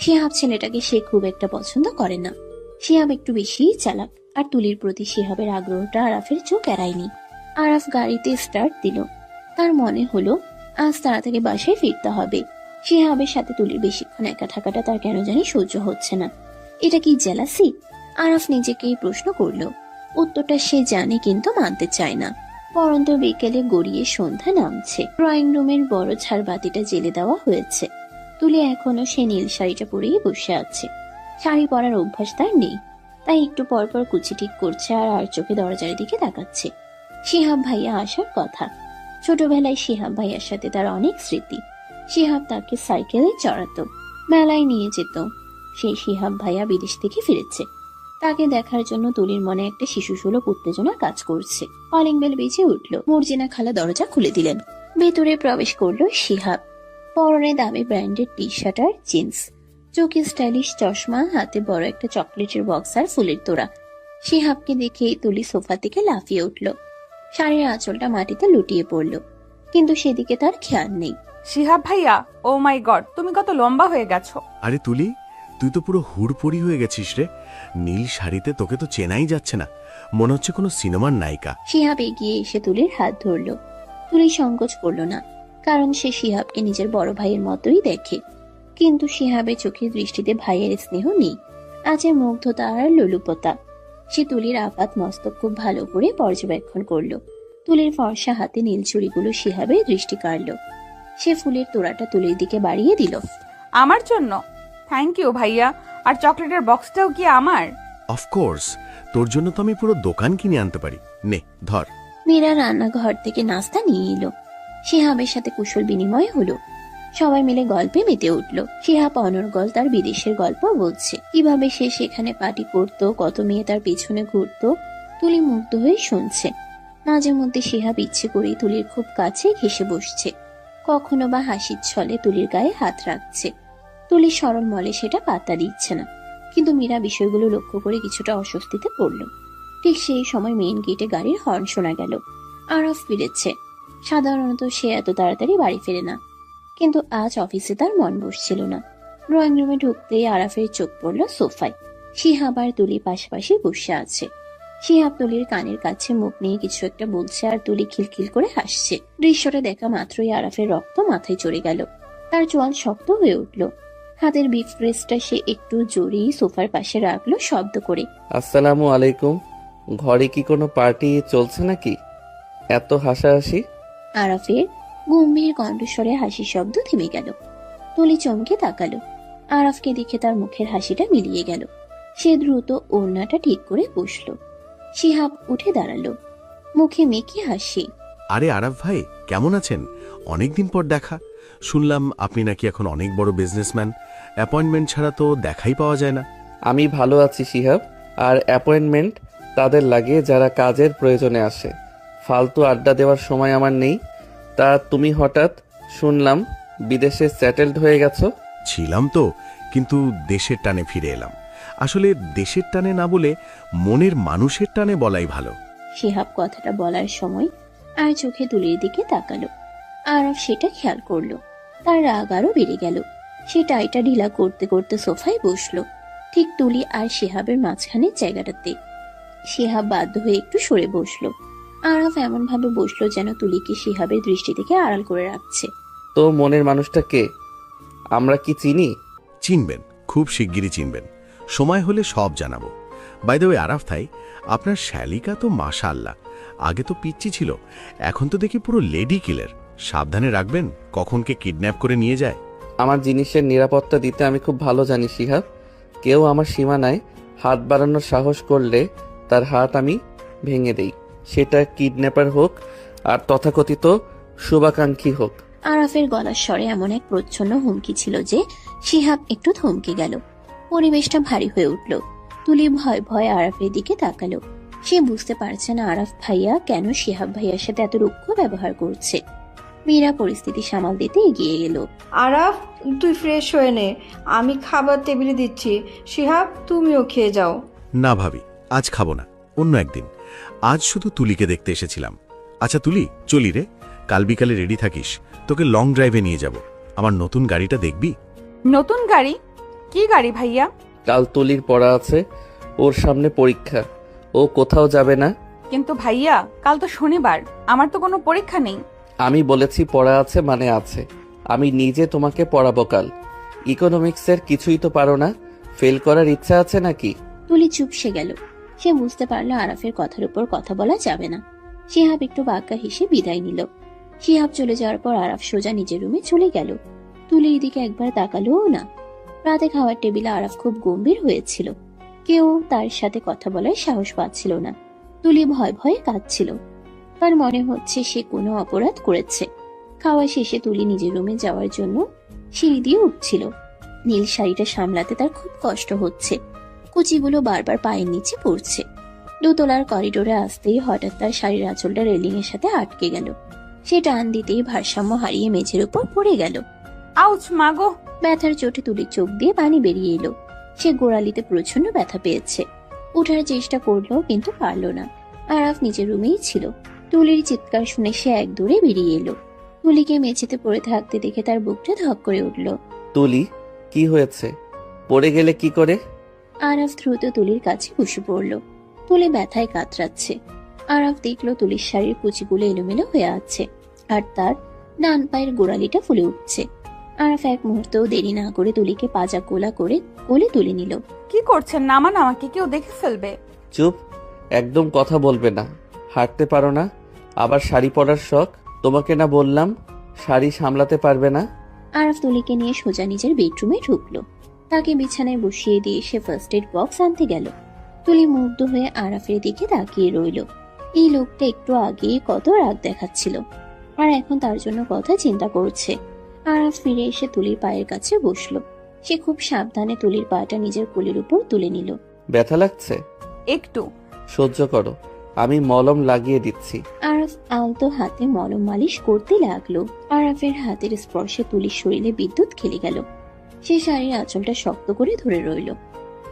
Speaker 3: শিহাব ছেলেটাকে সে খুব একটা পছন্দ করে না। শিহাব একটু বেশিই চালাক, আর তুলির প্রতি শিহাবের আগ্রহটা আরাফের চোখ এড়ায়নি। আরাফ গাড়িতে স্টার্ট দিল। তার মনে হলো আজ তাড়াতাড়ি বাসায় ফিরতে হবে। শিহাবের সাথে তুলির বেশিক্ষণ একা থাকাটা তার কেন জানি সহ্য হচ্ছে না। এটা কি জেলাসি? আরাফ নিজেকেই প্রশ্ন করলো। উত্তরটা সে জানে, কিন্তু মানতে চায় না। পরন্ত বিকেলে গড়িয়ে সন্ধ্যা নামছে। ড্রয়িং রুমের বড় ঝাড়বাতিটা জেলে দেওয়া হয়েছে। তুলি এখনো সে নীল শাড়িটা পরেই বসে আছে। শাড়ি পরার অভ্যাস তার নেই, তাই একটু পরপর কুচি ঠিক করছে আর চোখে দরজার দিকে তাকাচ্ছে। শিহাব ভাইয়া আসার কথা। ছোটবেলায় শিহাব ভাইয়ার সাথে তার অনেক স্মৃতি। শিহাব তাকে সাইকেলে চড়াতো, মেলায় নিয়ে যেত। সেই শিহাব ভাইয়া বিদেশ থেকে ফিরেছে। তাকে দেখার জন্য তুলির মনে একটা শিশুসুলভ উত্তেজনা কাজ করছে। কলিং বেল বেজে উঠল। মর্জিনা খালা দরজা খুলে দিলেন। ভেতরে প্রবেশ করলো শিহাব। পরনে দামি ব্র্যান্ডের টি শার্ট আর জিন্স, চোখে স্টাইলিশ চশমা, হাতে বড় একটা চকলেটের বক্স আর ফুলের তোড়া। শিহাবকে দেখেই তুলি সোফা থেকে লাফিয়ে উঠল। শাড়ির আঁচলটা মাটিতে লুটিয়ে পড়ল, কিন্তু সেদিকে তার খেয়াল নেই।
Speaker 2: শিহাব ভাইয়া, ও মাই গড, তুমি কত লম্বা হয়ে গেছো।
Speaker 8: আরে তুলি, তুই তো পুরো হুড়পড়ি হয়ে গেছিস রে। নীল শাড়িতে তোকে তো চেনাই যাচ্ছে না, মনে হচ্ছে কোনো সিনেমার নায়িকা।
Speaker 3: শিহাব এগিয়ে এসে তুলির হাত ধরল। তুলি সংকোচ করল না, কারণ সে শিহাবকে নিজের বড় ভাইয়ের মতোই দেখে। কিন্তু শিহাবের চোখের দৃষ্টিতে ভাইয়ের স্নেহ নেই, আছে মুগ্ধতা আর লোলুপতা। সে তুলির আপাত মস্তক খুব ভালো করে পর্যবেক্ষণ করল। তুলির ফর্সা হাতে নীল চুড়িগুলো শিহাবের দৃষ্টি কাড়ল। সে ফুলের তোড়াটা তুলির দিকে বাড়িয়ে দিল।
Speaker 2: আমার জন্য? থ্যাংক ইউ ভাইয়া। আর চকলেটের বক্সটাও কি আমার?
Speaker 8: অফকোর্স, তোর জন্য তো আমি পুরো দোকান কিনে আনতে পারি। নে ধর।
Speaker 3: মীরা রান্নাঘর থেকে নাস্তা নিয়ে এলো। শিহাবের সাথে কুশল বিনিময় হলো। সবাই মিলে গল্পে মেতে উঠল। শিহাব অনর্গল তার বিদেশের গল্প বলছে, কিভাবে সে সেখানে পার্টি করত, কত মেয়ে তার পেছনে ঘুরতো। তুলি মুগ্ধ হয়ে শুনছে। মাঝে মধ্যে শিহাব ইচ্ছে করেই তুলির খুব কাছে ঘেসে বসছে, কখনো বা হাসির ছলে তুলির গায়ে হাত রাখছে। তুলির সরল মলে সেটা পাত্তা দিচ্ছে না, কিন্তু মীরা বিষয়গুলো লক্ষ্য করে কিছুটা অস্বস্তিতে পড়ল। ঠিক সেই সময় মেইন গেটে গাড়ির হর্ন শোনা গেল। আরফ ফিরেছে। সাধারণত সে এত তাড়াতাড়ি বাড়ি ফেরে না, কিন্তু আজ অফিসে তার মন বসছিল না। ড্রয়িং রুমে ঢুকতেই আরাফের চোখ পড়ল সোফায়। শিহাব আর তুলি পাশাপাশি বসে আছে। শিহাব তুলির কানের কাছে মুখ নিয়ে কিছু একটা বলছে, আর তুলি খিলখিল করে হাসছে। দৃশ্যটা দেখা মাত্রই আরাফের রক্ত মাথায় চড়ে গেল। তার চোয়াল শক্ত হয়ে উঠল। হাতের বিফ রেসটা সে একটু জোরেই সোফার পাশে রাখলো শব্দ করে।
Speaker 1: আসসালামু আলাইকুম। ঘরে কি কোনো পার্টি চলছে নাকি? এত হাসাহাসি।
Speaker 3: আরাফের গম্ভীর কণ্ঠস্বরে হাসির শব্দ থেমে গেল। তুলি চমকে তাকালো। আরাফকে দেখে তার মুখের হাসিটা মিলিয়ে গেল। সে দ্রুত ওড়নাটা ঠিক করে বসলো। শিহাব উঠে দাঁড়ালো, মুখে মেকি হাসি।
Speaker 8: আরে আরাফ ভাই, কেমন আছেন? অনেকদিন পর দেখা। শুনলাম আপনি নাকি এখন অনেক বড় বিজনেসম্যান। অ্যাপয়েন্টমেন্ট ছাড়া তো দেখাই পাওয়া যায় না।
Speaker 1: আমি ভালো আছি শিহাব। আর অ্যাপয়েন্টমেন্ট তাদের লাগে যারা কাজের প্রয়োজনে আসে। ফালতু আড্ডা দেওয়ার সময় আমার নেই। তা তুমি হঠাৎ শুনলাম বিদেশে সেটেলড হয়ে গেছো।
Speaker 8: ছিলাম তো, কিন্তু দেশের টানে ফিরে এলাম। আসলে দেশের টানে না বলে মনের মানুষের টানে বলাই ভালো।
Speaker 3: শিহাব কথাটা বলার সময় আর চোখে তুলির দিকে তাকালো। আরফ সেটা খেয়াল করলো। তার রাগ আরো বেড়ে গেল। সে টাইটা ঢিলা করতে করতে সোফায় বসলো, ঠিক তুলি আর শিহাবের মাঝখানে জায়গাটাতে। শিহাব বাধ্য হয়ে একটু সরে বসলো। আরফ এমন ভাবে বসলো যেন তুলিকে শিহাবের দৃষ্টি থেকে আড়াল করে রাখছে।
Speaker 1: তো মনের মানুষটা কে? আমরা কি চিনি?
Speaker 8: চিনবেন, খুব শিগগিরই চিনবেন। সময় হলে সব জানাবো। বাই দ্য ওয়ে আরাফ ভাই, আপনার শ্যালিকা তো মাশাআল্লাহ। আগে তো পিচ্চি ছিল, এখন তো দেখি পুরো লেডি কিলার। সাবধানে রাখবেন, কখন কে কিডন্যাপ করে নিয়ে যায়।
Speaker 1: আমার জিনিসের নিরাপত্তা দিতে আমি খুব ভালো জানি শিহাব। কেউ আমার সীমানায় হাত বাড়ানোর সাহস করলে তার হাত আমি ভেঙে দেই, সেটা কিডন্যাপার হোক আর তথাকথিত শুভাকাঙ্ক্ষী হোক।
Speaker 3: আরাফের গলার স্বরে এমন এক প্রচ্ছন্ন হুমকি ছিল যে শিহাব একটু থমকে গেল। পরিবেশটা ভারী হয়ে উঠল। তুলি ভয় ভয় আরাফের দিকে তাকালো। সে বুঝতে পারছে না আরাফ ভাইয়া কেন শিহাব ভাইয়ার সাথে এত রুক্ষ ব্যবহার করছে। মীরা পরিস্থিতি সামাল দিতে এগিয়ে গেল।
Speaker 4: আরাফ, তুই ফ্রেশ হয়ে নে, আমি খাবার টেবিলে দিচ্ছি। শিহাব, তুমিও খেয়ে যাও।
Speaker 8: না ভাবি, আজ খাবো না, অন্য একদিন। আজ শুধু তুলিকে দেখতে এসেছিলাম। আচ্ছা তুলি, চলি রে। কাল বিকালে রেডি থাকিস, তোকে লং ড্রাইভে নিয়ে যাব। আমার নতুন গাড়িটা দেখবি?
Speaker 2: নতুন গাড়ি? কি গাড়ি ভাইয়া?
Speaker 1: কাল তুলির পড়া আছে, ওর সামনে পরীক্ষা, ও কোথাও যাবে না।
Speaker 2: কিন্তু ভাইয়া, কাল তো শনিবার, আমার তো কোনো পরীক্ষা নেই।
Speaker 1: আমি বলেছি পড়া আছে মানে আছে। আমি নিজে তোমাকে পড়াবো কাল। ইকোনমিক্সের কিছুই তো পারো না, ফেল করার ইচ্ছা আছে নাকি?
Speaker 3: তুলি চুপসে গেল। সে বুঝতে পারলো আরাফের কথার উপর কথা বলা যাবে না। শিহাব একটু বাঁকা হেসে বিদায় নিল। শিহাব চলে যাওয়ার পর আরাফ সোজা নিজের রুমে চলে গেল। তুলির দিকে একবার তাকালোও না। রাতে খাওয়ার টেবিলে আরাফ খুব গম্ভীর হয়েছিল। কেউ তার সাথে কথা বলার সাহস পাচ্ছিল না। তুলি ভয় ভয়ে কাঁদছিল। তার মনে হচ্ছে সে কোনো অপরাধ করেছে। খাওয়া শেষে তুলি নিজের রুমে যাওয়ার জন্য সিঁড়ি দিয়ে উঠছিল। নীল শাড়িটা সামলাতে তার খুব কষ্ট হচ্ছে। কুচিগুলো বারবার পায়ের নিচে পড়ছে। দোতলার করিডোরে আসতেই হঠাৎ তার শাড়ির আঁচলটা রেলিং এর সাথে আটকে গেল। সে টান দিতেই ভারসাম্য হারিয়ে মেঝের উপর পড়ে গেল।
Speaker 2: আউচ মাগো।
Speaker 3: ব্যথার চোটে তুলির চোখ দিয়ে পানি বেরিয়ে এলো। সে গোড়ালিতে প্রচন্ড ব্যথা পেয়েছে। ওঠার চেষ্টা করলো কিন্তু পারলো না। আরাফ নিজের রুমেই ছিল। তুলির চিৎকার শুনে সে এক দৌড়ে বেরিয়ে এলো। তুলিকে মেঝেতে পড়ে থাকতে দেখে তার বুকটা ধক করে উঠল।
Speaker 1: তুলি, কি হয়েছে? পড়ে গেলে কি করে?
Speaker 3: আরাফ দ্রুত তুলির কাছে বসে পড়ল। তুলি ব্যথায় কাতরাচ্ছে। আরাফ দেখলো তুলির শাড়ির কুচিগুলো এলোমেলো হয়ে আছে, আর তার ডান পায়ের গোড়ালিটা ফুলে উঠছে। আরাফ এক মুহূর্তেও দেরি না করে তুলিকে পাজা কোলা করে কোলে তুলে নিল।
Speaker 2: কি করছেন? নামান আমাকে, কেউ দেখে ফেলবে।
Speaker 1: চুপ, একদম কথা বলবে না। হাঁটতে পারো না, আবার শাড়ি পরার শখ। তোমাকে না বললাম শাড়ি সামলাতে পারবে না?
Speaker 3: আরাফ তুলিকে নিয়ে সোজা নিজের বেডরুমে ঢুকলো। তাকে বিছানায় বসিয়ে দিয়ে সে ফার্স্ট এড বক্স আনতে গেল। তুলি মুগ্ধ হয়ে আরাফের দিকে তাকিয়ে রইল। এই লোকটা একটু আগে কত রাগ দেখাচ্ছিল, আর এখন তার জন্য কথা চিন্তা করছে। আরাফ ফিরে এসে তুলির পায়ের কাছে বসলো। সে খুব সাবধানে তুলির পাটা নিজের কোলের উপর তুলে নিল।
Speaker 1: ব্যথা লাগছে?
Speaker 2: একটু।
Speaker 1: সহ্য করো, আমি মলম লাগিয়ে দিচ্ছি।
Speaker 3: আরাফ আলতো হাতে মলম মালিশ করতে লাগলো। আরাফের হাতের স্পর্শে তুলির শরীরে বিদ্যুৎ খেলে গেল। সে শাড়ির আঁচলটা শক্ত করে ধরে রইল।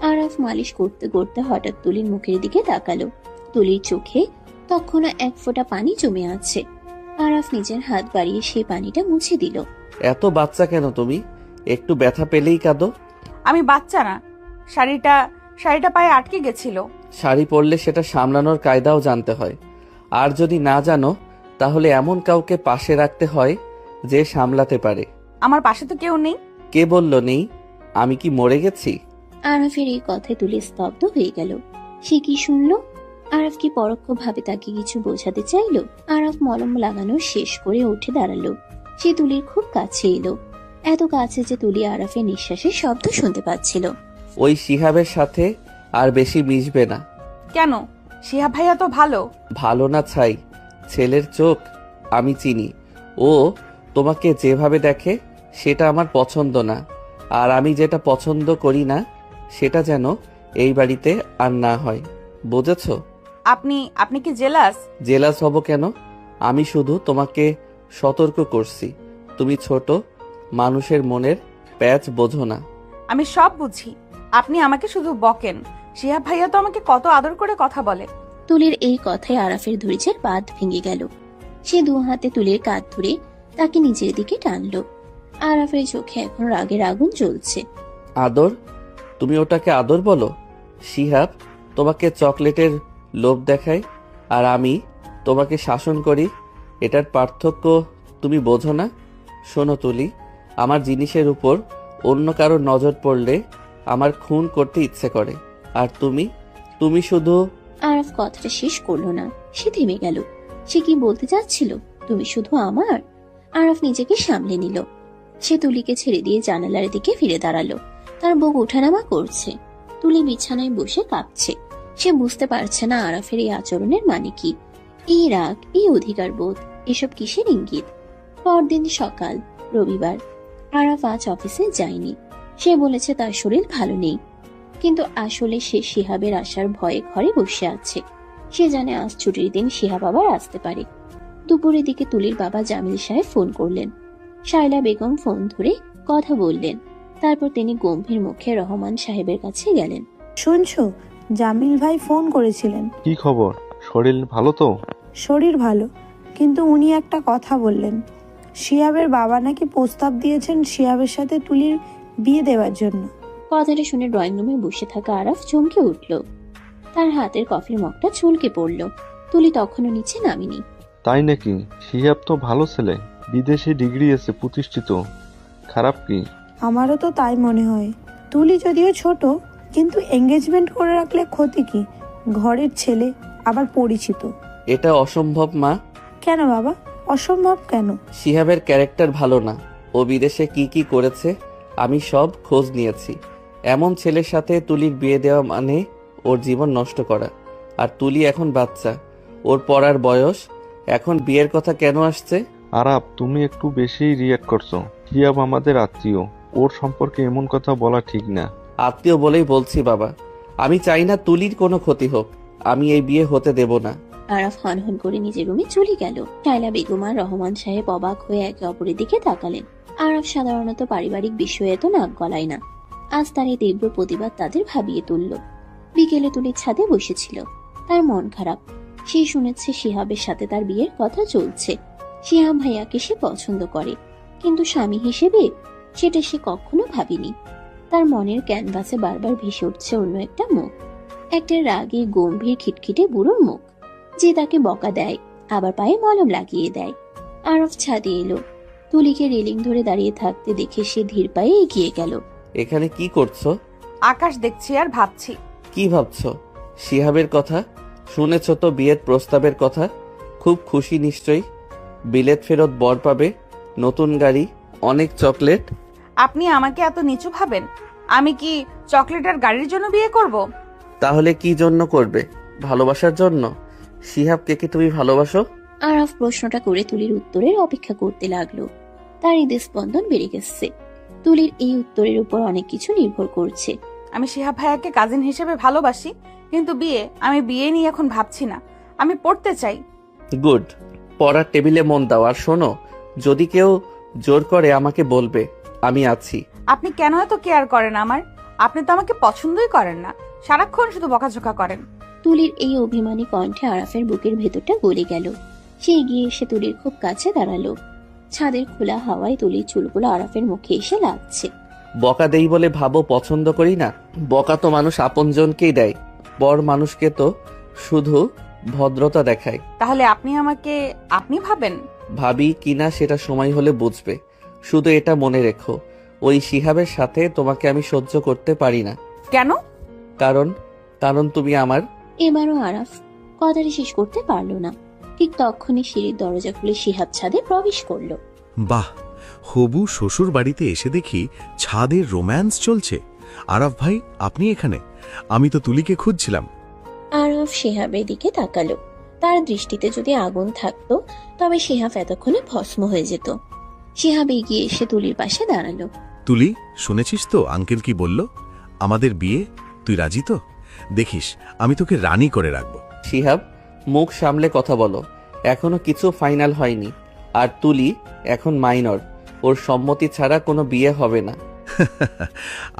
Speaker 3: আরাফ মালিশ করতে করতে হঠাৎ তুলির মুখের দিকে তাকালো। তুলির চোখে তখনও এক ফোঁটা পানি জমে আছে। আরাফ নিজের হাত বাড়িয়ে সেই পানিটা মুছে দিল।
Speaker 1: এত বাচ্চা কেন তুমি? একটু ব্যথা পেলেই কাঁদো।
Speaker 2: আমি বাচ্চা না, শাড়িটা পায়ে আটকে গেছিল।
Speaker 1: শাড়ি পরলে সেটা সামলানোর কায়দাও জানতে হয়, আর যদি না জানো তাহলে এমন কাউকে পাশে রাখতে হয় যে সামলাতে পারে।
Speaker 2: আমার পাশে তো কেউ নেই।
Speaker 1: কে বলল নেই? আমি কি মরে গেছি?
Speaker 3: আরাফের এই কথায় তুলি স্তব্ধ হয়ে গেল। সে কি শুনলো? আরাফ কি পরোক্ষভাবে তাকে কিছু বোঝাতে চাইলো? আরাফ মলম লাগানো শেষ করে উঠে দাঁড়ালো। সে তুলির খুব কাছে এলো, এত কাছে যে তুলি আরাফের নিঃশ্বাসের শব্দ শুনতে পাচ্ছিল।
Speaker 1: ওই শিহাবের সাথে আর বেশি মিশবে না।
Speaker 2: কেন? শিহাব ভাইয়া তো ভালো।
Speaker 1: ভালো না ছাই, ছেলের চোখ আমি চিনি। ও তোমাকে যেভাবে দেখে সেটা আমার পছন্দ না, আর আমি যেটা পছন্দ করি না সেটা যেন এই বাড়িতে আর না হয়, বুঝেছো?
Speaker 2: আপনি কি জেলাস?
Speaker 1: জেলাস হব কেন? আমি শুধু তোমাকে সতর্ক করছি, তুমি ছোট, মানুষের মনের প্যাচ বোঝো না।
Speaker 2: আমি সব বুঝি, আপনি আমাকে শুধু বকেন। শিহাব ভাইয়া তো আমাকে কত আদর করে কথা বলে।
Speaker 3: তুলির এই কথায় আরাফের ধৈর্যের বাঁধ ভেঙে গেল। সে দু হাতে তুলির কাঁধ ধরে তাকে নিজের দিকে টানলো। আরাফের চোখে এখন রাগের আগুন জ্বলছে।
Speaker 1: আদর? তুমি ওটাকে আদর বলো? শিহাব তোমাকে চকলেটের লোভ দেখায়, আর আমি তোমাকে শাসন করি। এটার পার্থক্য তুমি বোঝো না? শোনো তুলি, আমার জিনিসের উপর অন্য কারোর নজর পড়লে আমার খুন করতে ইচ্ছে করে, আর তুমি শুধু।
Speaker 3: আরাফ কথাটা শেষ করলো না, সে থেমে গেল। সে কি বলতে চাচ্ছিল? তুমি শুধু আমার? আরাফ নিজেকে সামলে নিল। সে তুলিকে ছেড়ে দিয়ে জানালার দিকে ফিরে দাঁড়ালো। তার বুক ওঠানামা করছে। তুলি বিছানায় বসে কাঁপছে। সে বুঝতে পারছে না আরাফের এই আচরণের মানে কি। এই রাগ, এই অধিকার বোধ, এসব কিসের ইঙ্গিত? পরদিন সকাল, রবিবার। আরাফ আজ অফিসে যায়নি। সে বলেছে তার শরীর ভালো নেই, কিন্তু আসলে সে শিহাবের আসার ভয়ে ঘরে বসে আছে। সে জানে আজ ছুটির দিন শিহাব আবার আসতে পারে। দুপুরের দিকে তুলির বাবা জামিল সাহেব ফোন করলেন। শায়লা বেগম ফোন ধরে কথা বললেন। তারপর তিনি গম্ভীর মুখে রহমান সাহেবের কাছে গেলেন।
Speaker 5: শুনছো, জামিল ভাই ফোন করেছিলেন।
Speaker 7: কি খবর? শরীর ভালো তো?
Speaker 5: শরীর ভালো, কিন্তু উনি একটা কথা বললেন। শিহাবের বাবা নাকি প্রস্তাব দিয়েছেন শিহাবের সাথে তুলির বিয়ে দেওয়ার জন্য।
Speaker 3: কথাটা শুনে ড্রয়িং রুমে বসে থাকা আরাফ চমকে উঠল। তার হাতের কফির মগটা চুলকে পড়ল। তুলি তখনও নিচে নামিনি।
Speaker 7: তাই নাকি? শিহাব তো ভালো ছেলে, বিদেশে ডিগ্রি আছে, প্রতিষ্ঠিত। খারাপ কি?
Speaker 5: আমারও তো তাই মনে হয়। তুলি যদিও ছোট, কিন্তু এঙ্গেজমেন্ট করে রাখলে ক্ষতি কি? ঘরের ছেলে, আবার পরিচিত।
Speaker 1: এটা অসম্ভব মা।
Speaker 5: কেন বাবা, অসম্ভব কেন?
Speaker 1: শিহাবের ক্যারেক্টার ভালো না। ও বিদেশে কি কি করেছে আমি সব খোঁজ নিয়েছি। এমন ছেলের সাথে তুলির বিয়ে দেওয়া মানে ওর জীবন নষ্ট করা। আর তুলি এখন বাচ্চা, ওর পড়ার বয়স। এখন বিয়ের কথা কেন আসছে?
Speaker 7: আরাপ, তুমি একটু বেশি রিয়াক্ট করছো। শিহাব আমাদের আত্মীয়, ওর সম্পর্কে এমন কথা বলা ঠিক না।
Speaker 1: আত্মীয় বলেই বলছি বাবা। আমি চাই না তুলির কোনো ক্ষতি হোক। আমি এই বিয়ে হতে দেব না।
Speaker 3: আরাফ হনহন করে নিজের রুমে চলে গেল। শায়লা বেগম আর রহমান সাহেব অবাক হয়ে একে অপরের দিকে তাকালেন। আরাফ সাধারণত পারিবারিক বিষয়ে এত নাক গলায় না, আজ তার এই তীব্র প্রতিবাদ তাদের ভাবিয়ে তুলল। বিকেলে তুলির ছাদে বসেছিল, তার মন খারাপ। সে শুনেছে শিহাবের সাথে তার বিয়ের কথা চলছে। শিহাব ভাইয়াকে সে পছন্দ করে, কিন্তু স্বামী হিসেবে সেটা সে কখনো ভাবেনি। তার মনের ক্যানভাসে বারবার ভেসে উঠছে অন্য একটা মুখ, একটা রাগী গম্ভীর খিটখিটে বুড়োর মুখ, যে তাকে বকা দেয় আবার পায়ে মলম লাগিয়ে দেয়। আরফ ছাদে এলো। তুলিকে রেলিং ধরে দাঁড়িয়ে থাকতে দেখে সে ধীর পায়ে এগিয়ে গেল।
Speaker 1: এখানে কি করছো?
Speaker 2: আকাশ দেখছি আর ভাবছি।
Speaker 1: কি ভাবছো? শিহাবের কথা শুনেছ তো? বিয়ের প্রস্তাবের কথা। খুব খুশি নিশ্চয়ই। বিলেত ফেরত বর পাবে, নতুন গাড়ি, অনেক চকলেট।
Speaker 2: আপনি আমাকে এত নিচু ভাবেন? আমি কি চকলেট আর গাড়ির জন্য বিয়ে করব?
Speaker 1: তাহলে কি জন্য করবে? ভালোবাসার জন্য? শিহাবকে কি তুমি ভালোবাসো?
Speaker 3: আরফ প্রশ্নটা করে তুলির উত্তরের অপেক্ষা করতে লাগলো। তার হৃদয় স্পন্দন বেড়ে গেছে। তুলির এই উত্তরের উপর অনেক কিছু নির্ভর করছে।
Speaker 2: আমি শিহাব ভাইয়াকে কাজিন হিসেবে ভালোবাসি, কিন্তু আমি বিয়ে নিয়ে এখন ভাবছি না। আমি পড়তে চাই।
Speaker 1: গুড। পড়ার টেবিলে মন দাও। আর শোনো, যদি কেউ জোর করে আমাকে বলবে, আমি আছি।
Speaker 2: আপনি কেন এত কেয়ার করেন আমার? আপনি তো আমাকে পছন্দই করেন না, সারাক্ষণ শুধু বকাঝকা করেন।
Speaker 3: তুলির এই অভিমানী কণ্ঠে আরাফের বুকের ভেতরটা গলে গেল। সে এগিয়ে এসে তুলির খুব কাছে দাঁড়ালো। ছাদের খোলা হাওয়ায় তুলির চুলগুলো আরাফের মুখে এসে লাগছে।
Speaker 1: বকা দেই বলে ভাবো পছন্দ করি না? বকা তো মানুষ আপনজনকেই দেয়, বড় মানুষকে তো শুধু ভদ্রতা দেখায়।
Speaker 2: তাহলে আপনি আমাকে আপনি ভাবেন?
Speaker 1: ভাবি কিনা সেটা সময় হলে বুঝবে। শুধু এটা মনে রেখো, ওই শিহাবের সাথে তোমাকে আমি সহ্য করতে পারি না।
Speaker 2: কেন?
Speaker 1: কারণ তুমি আমার।
Speaker 3: এবারও আরাফ কথাটি শেষ করতে পারলো না। ঠিক তখনই সিঁড়ির দরজা খুলে শিহাব ছাদে প্রবেশ করলো।
Speaker 8: বাহ, হবু শ্বশুর বাড়িতে এসে দেখি ছাদের রোম্যান্স চলছে। আরাফ ভাই, আপনি এখানে? আমি তো তুলিকে খুঁজছিলাম।
Speaker 3: আরাফ শিহাবের দিকে তাকালো। তার দৃষ্টিতে যদি আগুন থাকতো তবে শিহাব এতক্ষণে ভস্ম হয়ে যেত। শিহাব এগিয়ে এসে তুলির পাশে দাঁড়ালো।
Speaker 8: তুলি, শুনেছিস তো আঙ্কেল কি বলল? আমাদের বিয়ে, তুই রাজি তো? দেখিস আমি তোকে রানী করে রাখবো।
Speaker 1: শিহাব, মুখ সামলে কথা বলো। এখনো কিছু ফাইনাল হয়নি। আর তুলি এখন মাইনর, ওর সম্মতি ছাড়া কোনো বিয়ে হবে না।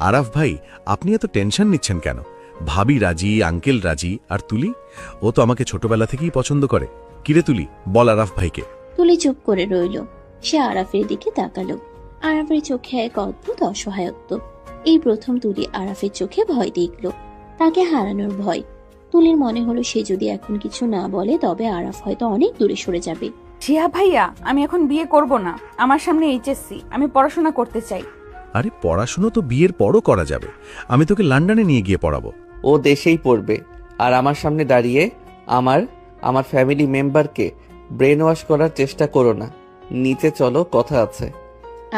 Speaker 8: আরাফ ভাই, আপনি এত টেনশন নিচ্ছেন কেন? ভাবি রাজি, আঙ্কেল রাজি, আর তুলি? ও তো আমাকে ছোটবেলা থেকেই পছন্দ করে। কিরে তুলি, বল আরাফ ভাইকে।
Speaker 3: তুলি চুপ করে রইল। সে আরাফের দিকে তাকালো। আরাফের চোখে এক অদ্ভুত অসহায়ত্ব। এই প্রথম তুলি আরাফের চোখে ভয় দেখল, তাকে হারানোর ভয়। তুলির মনে হলো সে যদি এখন কিছু না বলে তবে আরাফ হয়তো অনেক দূরে সরে যাবে।
Speaker 2: শিহাব ভাইয়া, আমি এখন বিয়ে করব না। আমার সামনে এইচএসসি, আমি পড়াশোনা করতে চাই।
Speaker 8: আরে পড়াশুনো তো বিয়ের পরও করা যাবে। আমি তোকে লন্ডনে নিয়ে গিয়ে পড়াবো।
Speaker 1: ও দেশেই পড়বে, আর আমার সামনে দাঁড়িয়ে আমার ফ্যামিলি মেম্বারকে ব্রেন ওয়াশ করার চেষ্টা করো না। নিচে চলো, কথা আছে।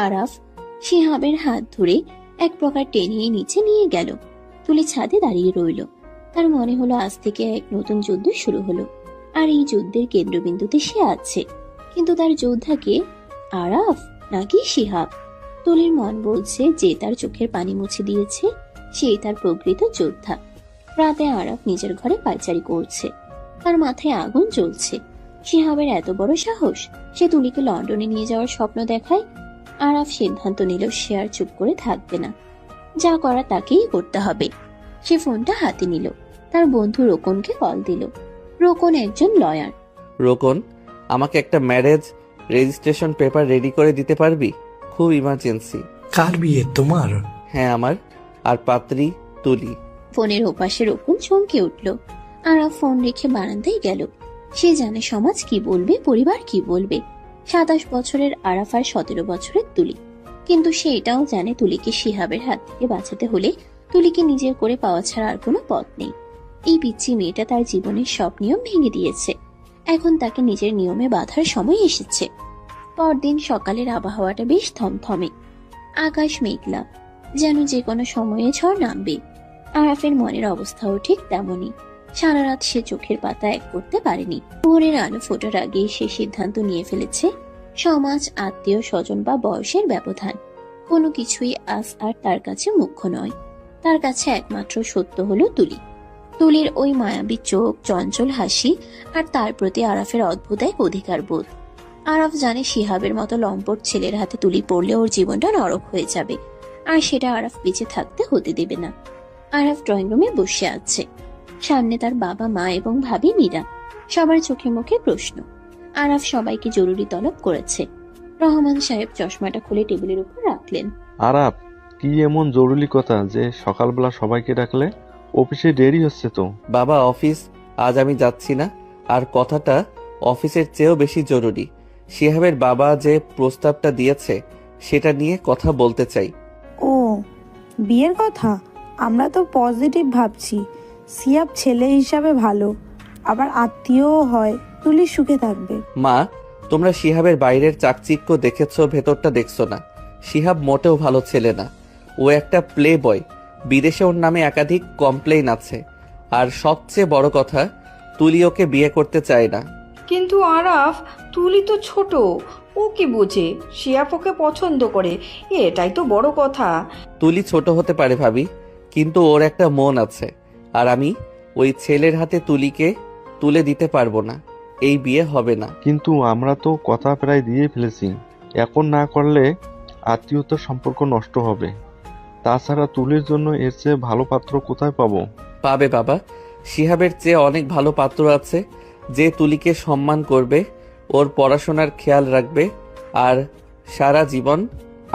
Speaker 3: আরাফ শিহাবের হাত ধরে এক প্রকার টেনে নিচে নিয়ে গেল। তুলি ছাদে দাঁড়িয়ে রইল। তার মনে হলো আজ থেকে এক নতুন যুদ্ধ শুরু হলো, আর এই যুদ্ধের কেন্দ্রবিন্দুতে সে আছে। কিন্তু তার যোদ্ধাকে আরাফ নাকি শিহাব? তুলির মন বলছে যে তার চোখের পানি মুছে দিয়েছে সেই তার প্রকৃত যোদ্ধা। রাতে আরাফ নিজের ঘরে পায়চারি করছে, তার মাথায় আগুন জ্বলছে। শিহাবের এত বড় সাহস, সে তুলিকে লন্ডনে নিয়ে যাওয়ার স্বপ্ন দেখায়। আরাফ সিদ্ধান্ত নিল সে আর চুপ করে থাকবে না, যা করা তাকেই করতে হবে। সে ফোনটা হাতে নিল, তার বন্ধু রোকনকে কল দিল। রোকন একজন লয়ার।
Speaker 1: রোকন, আমাকে একটা ম্যারেজ রেজিস্ট্রেশন পেপার রেডি করে দিতে পারবি? খুব ইমার্জেন্সি।
Speaker 9: কার বিয়ে, তোমার?
Speaker 1: হ্যাঁ আমার। আর পাত্রী তুলি।
Speaker 3: ফোনের ওপাশে রোকন চমকে উঠল। আরাফ ফোন রেখে বারান্দায় গেল। সে জানে সমাজ কি বলবে, পরিবার কি বলবে। 27 বছরের আরাফ আর 17 বছরের তুলি। কিন্তু সে এটাও জানে তুলিকে শিহাবের হাত থেকে বাঁচাতে হলে তুলিকে নিজের করে পাওয়া ছাড়া আর কোনো পথ নেই। এই পিচ্চি মেয়েটা তার জীবনের সব নিয়ম ভেঙে দিয়েছে। এখন তাকে নিজের নিয়মে বাঁধার সময় এসেছে। পরদিন সকালের আবহাওয়াটা বেশ থমথমে। আকাশ মেঘলা, যেন যে কোনো সময়ে ঝড় নামবে। আরাফের মনের অবস্থাও ঠিক তেমনই। সারা রাত সে চোখের পাতা এক করতে পারেনি। ভোরের আলো ফোটার আগেই সে সিদ্ধান্ত নিয়ে ফেলেছে সমাজ, আত্মীয় স্বজন বা বয়সের ব্যবধান কোনো কিছুই আজ আর তার কাছে মুখ্য নয়। তার কাছে একমাত্র সত্য হলো তুলি। তুলির ওই মায়াবী চোখ, চঞ্চল হাসি আর তার প্রতি আরাফের অদ্ভুত এক অধিকার বোধ। আরাফ জানে শিহাবের মতো লম্পট ছেলের হাতে তুলি পড়লে ওর জীবনটা নরক হয়ে যাবে, আর সেটা আরাফ বেঁচে থাকতে হতে দেবে না। আরাফ ড্রয়িং রুমে বসে আছে। সামনে তার বাবা, মা এবং ভাবি মীরা। সবার চোখে মুখে প্রশ্ন। আরাফ সবাইকে জরুরি তলব করেছে। রহমান সাহেব চশমাটা খুলে টেবিলের উপর রাখলেন।
Speaker 7: আরাফ, কি এমন জরুরি কথা যে সকালবেলা সবাইকে ডাকলে? অফিসে দেরি হচ্ছে তো।
Speaker 1: বাবা, অফিস আজ আমি যাচ্ছি না। আর কথাটা অফিসের চেয়েও বেশি জরুরি। শিহাবের বাবা যে প্রস্তাবটা দিয়েছে সেটা নিয়ে কথা বলতে চাই।
Speaker 5: ও, বিয়ের কথা? আমরা তো পজিটিভ ভাবছি। সিয়াব ছেলে হিসাবে ভালো, আবার আত্মীয়ও হয়। তুলি সুখে থাকবে।
Speaker 1: মা, তোমরা শিহাবের বাইরের চাকচিক্য দেখেছো, ভেতরটা দেখছো না। শিহাব মোটেও ভালো ছেলে না। ও একটা প্লে বয়। বিদেশে ওর নামে একাধিক কমপ্লেইন আছে। আর সবচেয়ে বড় কথা, তুলি ওকে বিয়ে করতে চায় না।
Speaker 4: কিন্তু আরাফ, তুলি তো ছোট, ও কি বোঝে? শিহাব ওকে পছন্দ করে, এটাই তো বড় কথা।
Speaker 1: তুলি ছোট হতে পারে ভাবি, কিন্তু ওর একটা মন আছে। আর আমি ওই ছেলের হাতে তুলিকে তুলে দিতে পারবো না। এই বিয়ে হবে না।
Speaker 7: কিন্তু আমরা তো কথা প্রায় দিয়ে ফেলেছি। এখন না করলে আত্মীয়তার সম্পর্ক নষ্ট হবে। তাছাড়া তুলির জন্য এর চেয়ে ভালো পাত্র কোথায় পাবো?
Speaker 1: পাবে বাবা, শিহাবের চেয়ে অনেক ভালো পাত্র আছে, যে তুলিকে সম্মান করবে, ওর পড়াশোনার খেয়াল রাখবে আর সারা জীবন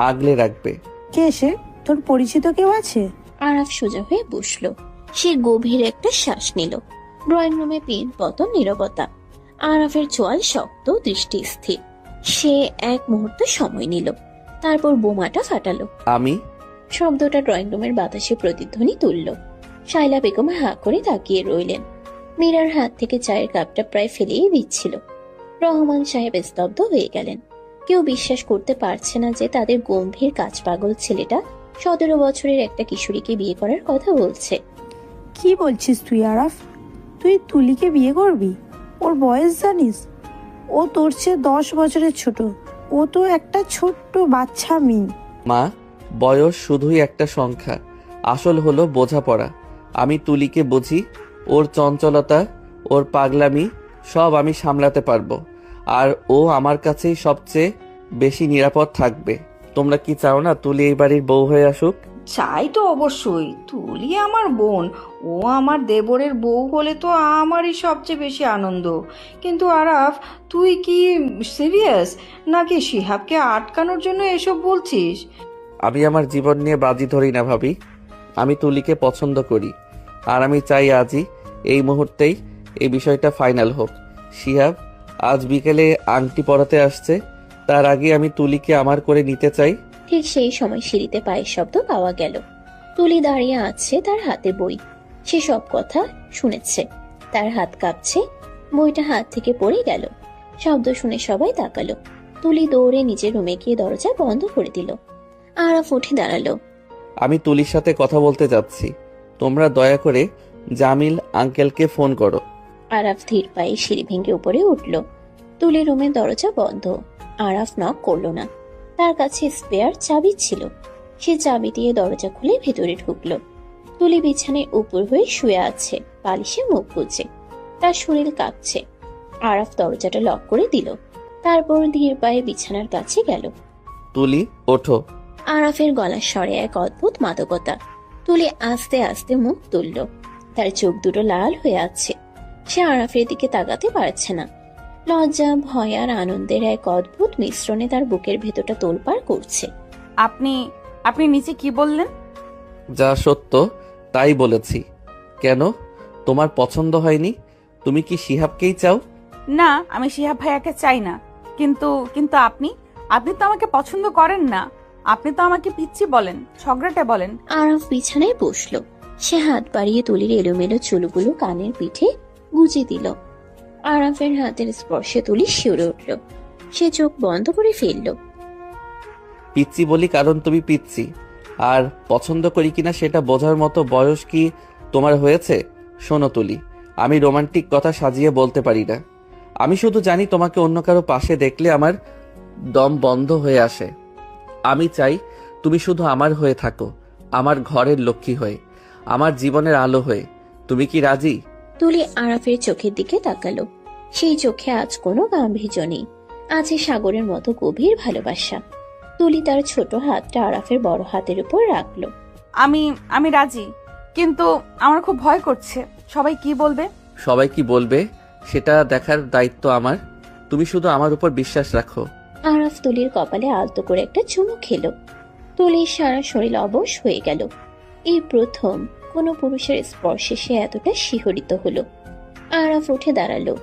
Speaker 1: আগলে রাখবে।
Speaker 5: কে সে? তোর পরিচিত কেউ আছে?
Speaker 3: আরাফ সোজা হয়ে বসলো। সে গভীর একটা শ্বাস নিল। ড্রয়িং রুমে পিন পতন, নীরবতা। আরাফের চোয়াল শক্ত, দৃষ্টি স্থির। সে এক মুহূর্ত সময় নিল, তারপর বোমাটা ফাটালো।
Speaker 1: আমি
Speaker 3: শব্দটা ড্রয়িং রুমের বাতাসে প্রতিধ্বনি তুলল। শাইলা বেগম হাঁ করে তাকিয়ে রইলেন। মীরার হাত থেকে চায়ের কাপটা প্রায় ফেলেই দিচ্ছিল। রহমান সাহেব স্তব্ধ হয়ে গেলেন। কেউ বিশ্বাস করতে পারছে না যে তাদের গম্ভীর কাজ পাগল ছেলেটা 17 বছরের একটা কিশোরীকে বিয়ে করার কথা বলছে।
Speaker 5: কি বলছিস তুই আরাফ? তুই তুলিকে বিয়ে করবি? ওর বয়স জানিস? ও তোর চেয়ে 10 বছরের ছোট। ও তো একটা ছোট্ট বাচ্চা মেয়ে।
Speaker 1: মা, বয়স শুধুই একটা সংখ্যা, আসল হলো বোঝাপড়া। আমি তুলিকে বুঝি, ওর চঞ্চলতা, ওর পাগলামি সব আমি সামলাতে পারবো। আর ও আমার কাছেই সবচেয়ে বেশি নিরাপদ থাকবে। তোমরা কি চাও না তুলি এই বাড়ির বউ হয়ে আসুক?
Speaker 4: চাই তো অবশ্যই। তুলি আমার বোন, ও আমার দেবরের বউ হলে তো আমারই সবচেয়ে বেশি আনন্দ। কিন্তু আরাফ, তুই কি সিরিয়াস নাকি শিহাবকে আটকানোর জন্য এসব বলছিস?
Speaker 1: আমি আমার জীবন নিয়ে বাজি ধরি না ভাবি। আমি তুলিকে পছন্দ করি, আর আমি চাই আজই, এই মুহূর্তেই এই বিষয়টা ফাইনাল হোক। শিহাব আজ বিকেলে আংটি পরাতে আসছে, তার আগে আমি তুলিকে আমার করে নিতে চাই।
Speaker 3: ঠিক সেই সময় সিঁড়িতে পায়ের শব্দ পাওয়া গেল। তুলি দাঁড়িয়ে আছে, তার হাতে বই। সে সব কথা শুনেছে। তার হাত কাঁপছে। বইটা হাত থেকে পড়ে গেল। শব্দ শুনে সবাই তাকালো। তুলি দৌড়ে নিজের রুমে গিয়ে দরজা বন্ধ করে দিল। আরাফ উঠে দাঁড়ালো।
Speaker 1: আমি তুলির সাথে কথা বলতে যাচ্ছি। তোমরা দয়া করে জামিল আঙ্কেলকে ফোন করো।
Speaker 3: আরাফ ধীর পায়ে সিঁড়ি ভেঙে উপরে উঠল। তুলি রুমের দরজা বন্ধ। আরাফ নক করলো না। তার কাছে স্পেয়ার চাবি ছিল। সে চাবি দিয়ে দরজা খুলে ভেতরে ঢুকলো। তুলি বিছানায় উপর হয়ে শুয়ে আছে, বালিশে মুখ গুজে। তার শরীর কাঁপছে। আরাফ দরজাটা লক করে দিল। তারপর ধীর পায়ে বিছানার কাছে গেল।
Speaker 1: তুলি, ওঠো।
Speaker 3: আরাফের গলার স্বরে এক অদ্ভুত মাদকতা। তুলি আস্তে আস্তে মুখ তুলল। তার চোখ দুটো লাল হয়ে আছে। সে আরাফের দিকে তাকাতে পারছে না। লজ্জা, ভয় আর আনন্দের এক অদ্ভুত মিশ্রণে তার বুকের ভেতরটা তোলপাড় করছে।
Speaker 2: আপনি নিচে কি বললেন?
Speaker 1: যা সত্য তাই বলেছি। কেন, তোমার পছন্দ হয়নি? তুমি কি শিহাবকেই চাও?
Speaker 2: না, আমি শিহাব ভাইয়াকে চাই না। কিন্তু কিন্তু আপনি তো আমাকে পছন্দ করেন না। আপনি তো আমাকে পিচ্ছি বলেন, ঝগড়াটে বলেন।
Speaker 3: আরাফ বিছানায় বসলো। সে হাত বাড়িয়ে তুলির এলোমেলো চুলগুলো কানের পিঠে গুজে দিল। আরাফের হাতের স্পর্শে তুলি শিউরে উঠল। সে চোখ বন্ধ করে ফেলল।
Speaker 1: পিচ্ছি বলি কারণ তুমি পিচ্ছি, আর পছন্দ করি কিনা সেটা বোঝার মতো বয়স কি তোমার হয়েছে? শোনো তুলি, আমি রোমান্টিক কথা সাজিয়ে বলতে পারি না। আমি শুধু জানি তোমাকে অন্য কারো পাশে দেখলে আমার দম বন্ধ হয়ে আসে। আমি চাই তুমি শুধু আমার হয়ে থাকো, আমার ঘরের লক্ষ্মী হয়ে, আমার জীবনের আলো হয়ে। তুমি কি রাজি?
Speaker 3: তুলি আরাফের চোখের দিকে তাকালো। সেই চোখে আজ কোনো গাম্ভীর্য নেই, আছে সাগরের মতো গভীর ভালোবাসা। তুলি তার ছোট হাতটা আরাফের বড় হাতের উপর রাখলো।
Speaker 2: আমি আমি রাজি, কিন্তু আমার খুব ভয় করছে। সবাই কি বলবে?
Speaker 1: সবাই কি বলবে সেটা দেখার দায়িত্ব আমার। তুমি শুধু আমার উপর বিশ্বাস রাখো।
Speaker 3: আরাফ তুলির কপালে আলতো করে একটা চুমু খেলো। তুলির সারা শরীর অবশ হয়ে গেল। এই প্রথম কোনো পুরুষের স্পর্শে সে এতটা শিহরিত হলো। আরাফ উঠে দাঁড়ালো।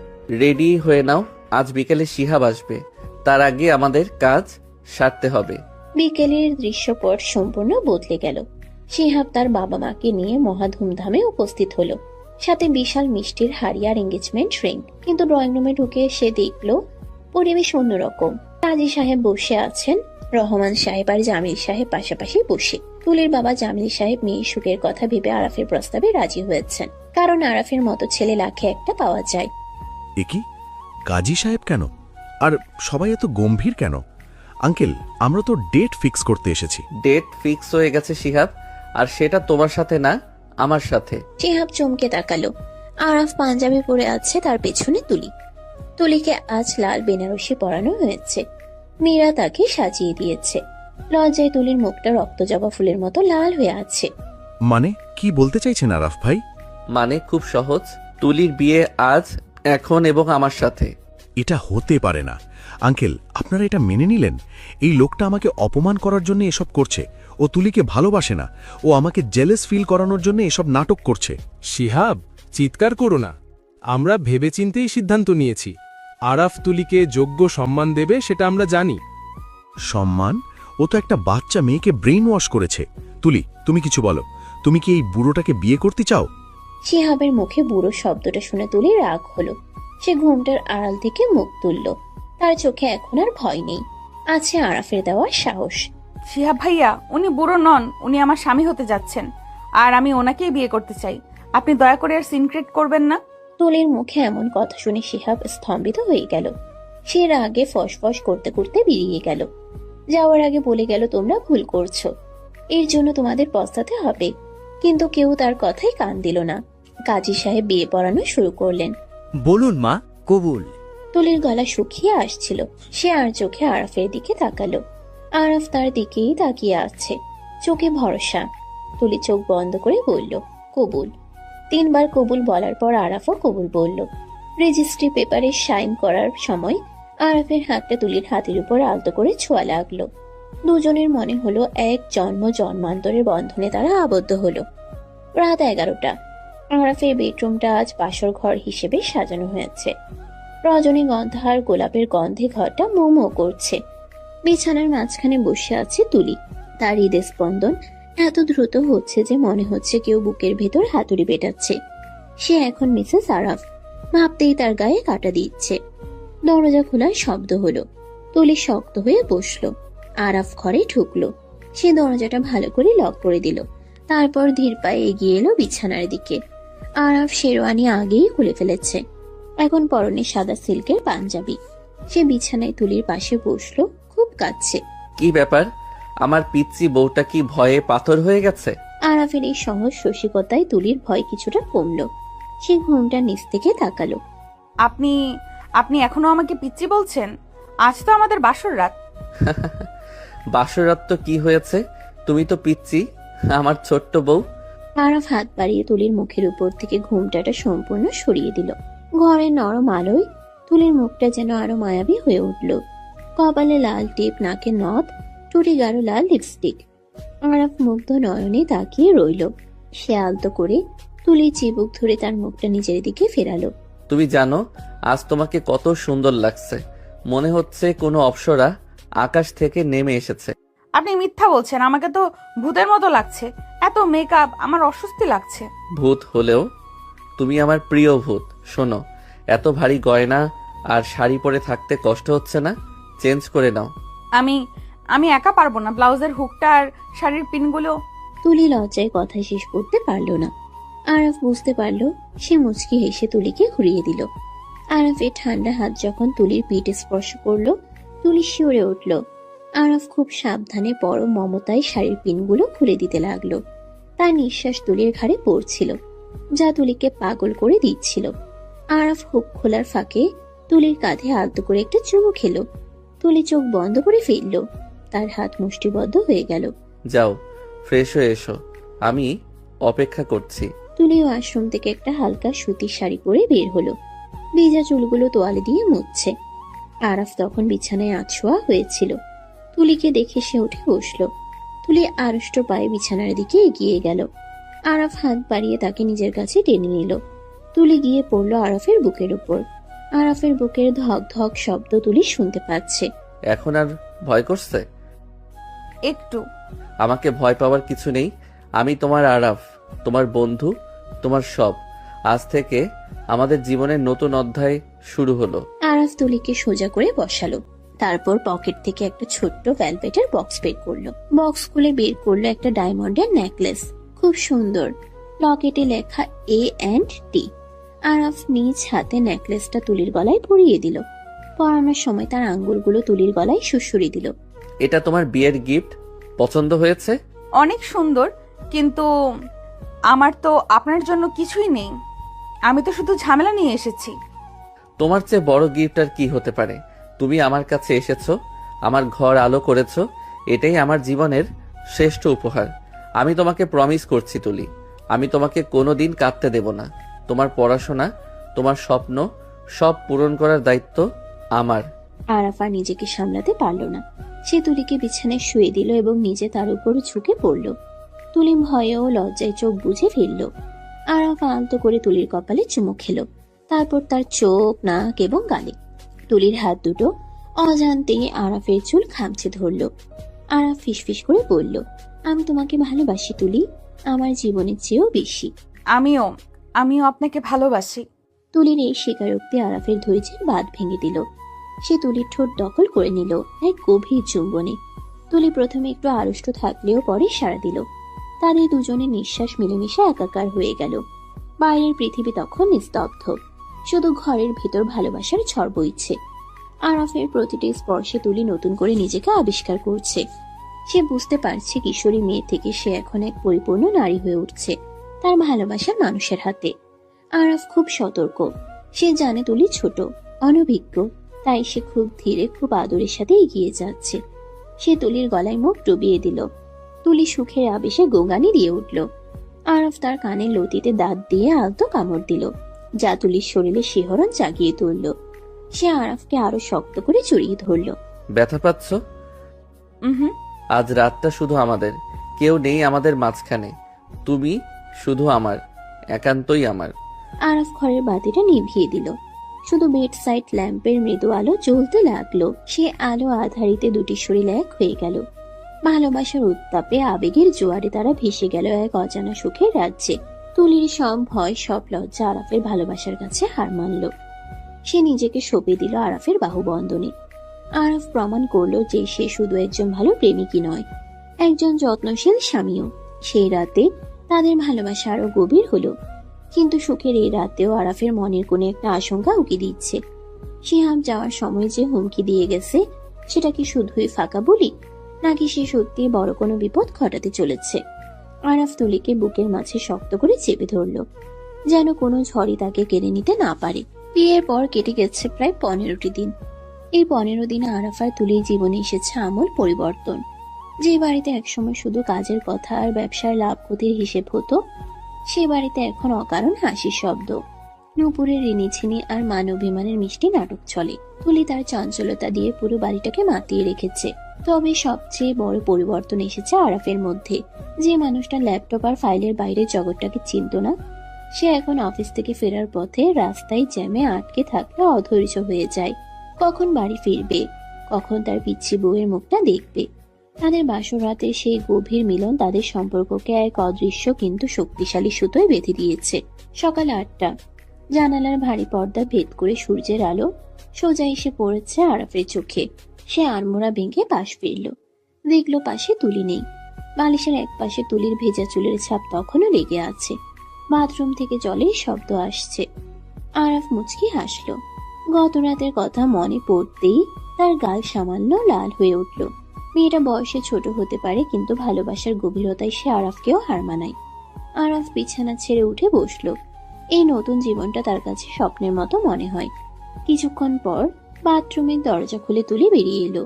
Speaker 1: রেডি হয়ে নাও, আজ বিকেলে শিহাব আসবে। তার আগে আমাদের কাজ সারতে হবে।
Speaker 3: বিকেলের দৃশ্যপট সম্পূর্ণ বদলে গেল। শিহাব তার বাবা মাকে নিয়ে মহা ধুমধামে উপস্থিত হলো, সাথে বিশাল মিষ্টির হাড়ি আর এঙ্গেজমেন্ট রিং। কিন্তু ড্রয়িং রুমে ঢুকে সে দেখলো পরিবেশ অন্যরকম। কাজী সাহেব বসে আছেন, রহমান সাহেব আর জামিল সাহেব পাশাপাশি বসে। তুলির বাবা জামিল সাহেব মেয়ের সুখের কথা ভেবে আরাফের প্রস্তাবে রাজি হয়েছেন, কারণ আরাফের মতো ছেলে লাখে একটা পাওয়া যায়।
Speaker 8: এ কি, কাজী সাহেব কেন? আর সবাই এত গম্ভীর কেন? আঙ্কেল, আমরা তো ডেট ফিক্স করতে এসেছি।
Speaker 1: ডেট ফিক্স হয়ে গেছে শিহাব, আর সেটা তোমার সাথে না, আমার সাথে।
Speaker 3: শিহাব চমকে তাকালো। আরাফ পাঞ্জাবি পরে আছে, তার পেছনে তুলি। তুলিকে আজ লাল বেনারসি পরানো হয়েছে। মীরা তাকে সাজিয়ে দিয়েছে। লজ্জায় তুলির মুখটা রক্তজবা ফুলের মতো লাল হয়ে আছে।
Speaker 8: মানে কি বলতে চাইছেন আরাফ ভাই?
Speaker 1: মানে খুব সহজ, তুলির বিয়ে আজ, এখন এবং আমার সাথে।
Speaker 8: এটা হতে পারে না আঙ্কেল, আপনারা এটা মেনে নিলেন? এই লোকটা আমাকে অপমান করার জন্য এসব করছে। ও তুলিকে ভালোবাসে না, ও আমাকে জেলাস ফিল করানোর জন্য এসব নাটক করছে।
Speaker 9: শিহাব, চিৎকার করো না। আমরা ভেবেচিন্তেই সিদ্ধান্ত নিয়েছি। আরাফ তুলিকে যোগ্য সম্মান দেবে, সেটা আমরা জানি।
Speaker 8: সম্মান? ও তো একটা বাচ্চা মেয়েকে ব্রেইন ওয়াশ করেছে। তুলি, তুমি কিছু বলো। তুমি কি এই বুড়োটাকে বিয়ে করতে চাও?
Speaker 3: শিহাবের মুখে বুড়ো শব্দটা শুনে তুলি রাগ হলো। সে ঘুমটার আড়াল থেকে মুখ তুলল। তার চোখে এখন আর ভয় নেই, আছে আরাফের দেওয়া সাহস।
Speaker 2: শিহাব ভাইয়া, উনি বুড়ো নন, উনি আমার স্বামী হতে যাচ্ছেন, আর আমি ওনাকেই বিয়ে করতে চাই। আপনি দয়া করে আর সিন ক্রিয়েট করবেন না।
Speaker 3: তুলির মুখে এমন কথা শুনে শিহাব স্তম্ভিত হয়ে গেল। সে রাগে ফসফস করতে করতে বেরিয়ে গেল। যাওয়ার আগে বলে গেল, তোমরা ভুল করছো, এর জন্য তোমাদের পস্তাতে হবে। কিন্তু কেউ তার কথাই কান দিল না। কাজী সাহেব বিয়ে পড়ানো শুরু করলেন।
Speaker 10: বলুন মা, কবুল।
Speaker 3: তুলির গলা শুকিয়ে আসছিল। সে আর চোখে আরাফের দিকে তাকালো। আরাফ তার দিকেই তাকিয়ে আছে, চোখে ভরসা। তুলি চোখ বন্ধ করে বলল, কবুল। 3 বার কবুল বলার পর আরাফও কবুল বলল। রেজিস্ট্রি পেপারে সাইন করার সময় আরাফের হাতটা তুলির হাতের উপর আলতো করে ছোঁয়া লাগলো। দুজনের মনে হলো এক জন্ম জন্মান্তরের বন্ধনে তারা আবদ্ধ হলো। রাত 11টা। আরাফের বেডরুমটা আজ বাসর ঘর হিসেবে সাজানো হয়েছে। রজনীগন্ধা আর গোলাপের গন্ধে ঘরটা মো মো করছে। বিছানার মাঝখানে বসে আছে তুলি। তার হৃদয় স্পন্দন এত দ্রুত হচ্ছে যে মনে হচ্ছে কেউ বুকের ভেতর হাতুড়ি পেটাচ্ছে। সে এখন মিসেস আরাফ, ভাবতেই তার গায়ে কাটা দিচ্ছে। দরজা খোলার শব্দ হলো। তুলি শক্ত হয়ে বসলো। আরাফ ঘরে ঢুকলো। সে দরজাটা ভালো করে লক করে দিল। তারপর ধীর পায়ে এগিয়ে এলো বিছানার দিকে। আরাফ শেরওয়ানি আগেই খুলে ফেলেছে, এখন পরনে সাদা সিল্কের পাঞ্জাবি। সে বিছানায় তুলির পাশে বসলো, খুব কাঁদছে।
Speaker 1: কি ব্যাপার, আমার পিচ্চি বউটা কি ভয়ে পাথর হয়ে গেছে?
Speaker 3: আরাফের এই সহজ রসিকতায় তুলির ভয় কিছুটা কমলো। সে ঘুমটা নিচ থেকে তাকালো।
Speaker 2: আপনি আপনি এখনো আমাকে পিচ্চি বলছেন? আজ তো আমাদের বাসর রাত।
Speaker 1: বাসরাত তো কি হয়েছে, তুমি তো পিচ্চি, আমার ছোট্ট বউ।
Speaker 3: আরাফ হাত বাড়িয়ে তুলির মুখের উপর থেকে ঘুমটাটা সম্পূর্ণ সরিয়ে দিল। ঘরের নরম আলোয় তুলির মুখটা যেন আরো মায়াবী হয়ে উঠল। কপালে লাল টিপ, নাকে নথ, টুটি গাঢ় লাল লিপস্টিক। আরাফ মুগ্ধ নয়নে তাকিয়ে রইল। সে আলতো করে তুলির চিবুক ধরে তার মুখটা নিজের দিকে ফেরালো।
Speaker 1: তুমি জানো আজ তোমাকে কত সুন্দর লাগছে, মনে হচ্ছে কোনো অপ্সরা আকাশ থেকে নেমে এসেছে।
Speaker 2: আপনি মিথ্যা বলছেন, আমাকে তো ভূতের মতো লাগছে। এত মেকআপ, আমার অস্বস্তি লাগছে।
Speaker 1: ভূত হলেও তুমি আমার প্রিয় ভূত। শোনো, এত ভারী গয়না আর শাড়ি পরে থাকতে কষ্ট হচ্ছে না? চেঞ্জ করে নাও।
Speaker 2: আমি আমি একা পারবো না, ব্লাউজের হুকটা আর শাড়ির পিনগুলো।
Speaker 3: তুলি লজ্জায় কথা শেষ করতে পারলো না। আরাফ বুঝতে পারলো। সে মুচকি হেসে তুলিকে ঘুরিয়ে দিল। আরাফের ঠান্ডা হাত যখন তুলির পিঠ স্পর্শ করলো, তুলি শিউরে উঠল। আরাফ খুব সাবধানে পরম মমতায় শাড়ির পিনগুলো খুলে দিতে লাগলো। তার নিঃশ্বাস তুলির ঘাড়ে পড়ছিল। যা তুলিকে পাগল করে দিচ্ছিল। আরাফ হুক খোলার ফাঁকে তুলির কাঁধে আলতো করে একটা চুমু খেলো। তুলি চোখ বন্ধ করে ফেলল, তার হাত মুষ্টিবদ্ধ হয়ে গেল।
Speaker 1: যাও, ফ্রেশ হয়ে এসো, আমি অপেক্ষা করছি।
Speaker 3: তুলি ওয়াশরুম থেকে একটা হালকা সুতির শাড়ি পরে বের হলো, ভেজা চুলগুলো তোয়ালে দিয়ে মুছছে। আরাফ তখন বিছানায় আছোয়া হয়েছিল। তুলিকে দেখে সে উঠে বসলো। তুলি আড়ষ্ট পায়ে বিছানার দিকে এগিয়ে গেল। আরাফ হাত বাড়িয়ে তাকে নিজের কাছে টেনে নিল। তুলি গিয়ে পড়লো আরাফের বুকের উপর। আরাফের বুকের ধক ধক শব্দ তুলি শুনতে পাচ্ছে।
Speaker 1: এখন আর ভয় করছে?
Speaker 2: একটু।
Speaker 1: আমাকে ভয় পাওয়ার কিছু নেই। আমি তোমার আরাফ, তোমার বন্ধু, তোমার সব। আজ থেকে আমাদের জীবনের নতুন অধ্যায় শুরু হলো।
Speaker 3: আরাফ তুলিকে সোজা করে বসালো, তারপর পকেট থেকে একটা ছোট্ট ভ্যালভেটের বক্স বের করলো। বক্স খুলে বের করলো একটা ডায়মন্ডের নেকলেস, খুব সুন্দর, লকেটে লেখা A&D। আরাফ নিজ হাতে নেকলেসটা তুলির গলায় পরিয়ে দিল। পরানোর সময় তার আঙ্গুলগুলো তুলির গলায় সুড়সুড়ি দিল।
Speaker 1: এটা তোমার বিয়ের গিফট, পছন্দ হয়েছে?
Speaker 2: অনেক সুন্দর, কিন্তু আমার তো আপনার জন্য কিছুই নেই। আমি তো শুধু ঝামেলা নিয়ে এসেছি।
Speaker 1: তোমার চেয়ে বড় গিফট আর কি হতে পারে? তুমি আমার কাছে এসেছো, আমার ঘর আলো করেছো, এটাই আমার জীবনের শ্রেষ্ঠ উপহার। আমি তোমাকে প্রমিস করছি তুলি, আমি তোমাকে কোনোদিন কাঁদতে দেব না। তোমার পড়াশোনা, তোমার স্বপ্ন সব পূরণ করার দায়িত্ব আমার।
Speaker 3: আরাফা নিজেকে সামলাতে পারল না। সে তুলিকে বিছানায় শুয়ে দিল এবং নিজে তার উপর ঝুঁকে পড়ল। তুলি ভয়ে ও লজ্জায় চোখ বুজে ফেলল। আরাফা আলতো করে তুলির কপালে চুমু খেলো, তারপর তার চোখ, নাক এবং গালে। তুলির হাত দুটো অজান্তেই আরাফের চুল খামচে ধরল। আরাফ ফিসফিস করে বলল, আমি তোমাকে ভালোবাসি তুলি, আমার জীবনের চেয়েও বেশি।
Speaker 2: আমিও আপনাকে ভালোবাসি।
Speaker 3: তুলির এই স্বীকারোক্তি আরাফের ধৈর্যের বাঁধ ভেঙে দিল। সে তুলির ঠোঁট দখল করে নিল এক গভীর চুম্বনে। তুলি প্রথমে একটু আড়ষ্ট থাকলেও পরে সাড়া দিল। তাদের দুজনের নিঃশ্বাস মিলেমিশে একাকার হয়ে গেল। বাইরের পৃথিবী তখন নিস্তব্ধ, শুধু ঘরের ভেতর ভালোবাসার ঝড় বইছে। আরাফের প্রতিটি স্পর্শে তুলি নতুন করে নিজেকে আবিষ্কার করছে। সে বুঝতে পারছে কিশোরী মেয়ে থেকে সে এখন এক পরিপূর্ণ নারী হয়ে উঠছে তার ভালোবাসার মানুষের হাতে। আরাফ খুব সতর্ক, সে জানে তুলি ছোট, অনভিজ্ঞ, তাই সে খুব ধীরে, খুব আদরের সাথে এগিয়ে যাচ্ছে। সে তুলির গলায় মুখ ডুবিয়ে দিল। তুলি সুখের আবেশে গোঙানি দিয়ে উঠল। আরাফ তার কানের লতিতে দাঁত দিয়ে আলতো কামড় দিল, যা তুলির শরীরে শিহরণ জাগিয়ে তুলল। সে আরাফকে আরো শক্ত করে জড়িয়ে ধরল।
Speaker 1: ব্যথা পাচ্ছ?
Speaker 2: হুম।
Speaker 1: আজ রাতটা শুধু আমাদের, কেউ নেই আমাদের মাঝখানে। তুমি শুধু আমার, একান্তই আমার।
Speaker 3: আরাফ ঘরের বাতিটা নিভিয়ে দিল। শুধু বেড সাইড ল্যাম্পের মৃদু আলো জ্বলতে লাগলো। সে আলো আধারিতে দুটি শরীর এক হয়ে গেল। ভালোবাসার উত্তাপে, আবেগের জোয়ারে তারা ভেসে গেল এক অজানা সুখের রাজ্যে। তুলির সব ভয়, সব লজ্জা আরাফের ভালোবাসার কাছে হার মানল। সে নিজেকে সঁপে দিল আরাফের বাহুবন্ধনে। আরাফ প্রমাণ করলো যে সে শুধু একজন ভালো প্রেমিকই নয়, একজন যত্নশীল স্বামীও। সেই রাতে তাদের ভালোবাসা আরো গভীর হলো। কিন্তু সুখের এই রাতেও আরাফের মনের কোণে একটা আশঙ্কা উকি দিচ্ছে। শিহাব যাওয়ার সময় যে হুমকি দিয়ে গেছে, সেটা কি শুধুই ফাঁকা বলি, নাকি সে সত্যি বড় কোনো বিপদ ঘটাতে চলেছে? আরাফ তুলিকে বুকের মাঝে শক্ত করে চেপে ধরল, যেন কোনো ঝড়ই তাকে কেড়ে নিতে না পারে। বিয়ের পর কেটে গেছে প্রায় 15টি দিন। এই 15 দিনে আরাফার তুলির জীবনে এসেছে আমূল পরিবর্তন। যে বাড়িতে একসময় শুধু কাজের কথা আর ব্যবসার লাভ ক্ষতির হিসেব হতো, সে বাড়িতে এখন অকারণ হাসির শব্দ, নূপুরের ঋণিছিনি আর মান অভিমানের মিষ্টি নাটক চলে। তুলি তার চঞ্চলতা দিয়ে পুরো বাড়িটাকে মাতিয়ে রেখেছে। তবে সবচেয়ে বড় পরিবর্তন এসেছে আরাফের মধ্যে। যে মানুষটা ল্যাপটপ আর ফাইলের বাইরের জগৎটাকে চিনত না, সে এখন অফিস থেকে ফেরার পথে রাস্তায় জ্যামে আটকে থাকলে অধৈর্য হয়ে যায়। কখন বাড়ি ফিরবে, কখন তার পিচ্ছি বউয়ের মুখটা দেখবে। তাদের বাসর রাতের সেই গভীর মিলন তাদের সম্পর্ককে এক অদৃশ্য কিন্তু শক্তিশালী সুতোয় বেঁধে দিয়েছে। সকাল 8টা, জানালার ভারী পর্দা ভেদ করে সূর্যের আলো সোজা এসে পড়েছে আরাফের চোখে। সে আড়মোড়া ভেঙে পাশ ফিরল, দেখলো পাশে তুলি নেই। বালিশের এক পাশে তুলির ভেজা চুলের ছাপ তখনও লেগে আছে। বাথরুম থেকে জলের শব্দ আসছে। আরাফ মুচকি হাসলো। গত রাতের কথা মনে পড়তেই তার গাল সামান্য লাল হয়ে উঠল। মেয়েটা বয়সে ছোট হতে পারে, কিন্তু ভালোবাসার গভীরতায় সে আরাফকেও হার মানায়। আরাফ বিছানা ছেড়ে উঠে বসলো। এই নতুন জীবনটা তার কাছে স্বপ্নের মতো মনে হয়। কিছুক্ষণ পর বাথরুমের দরজা খুলে তুলি বেরিয়ে এলো।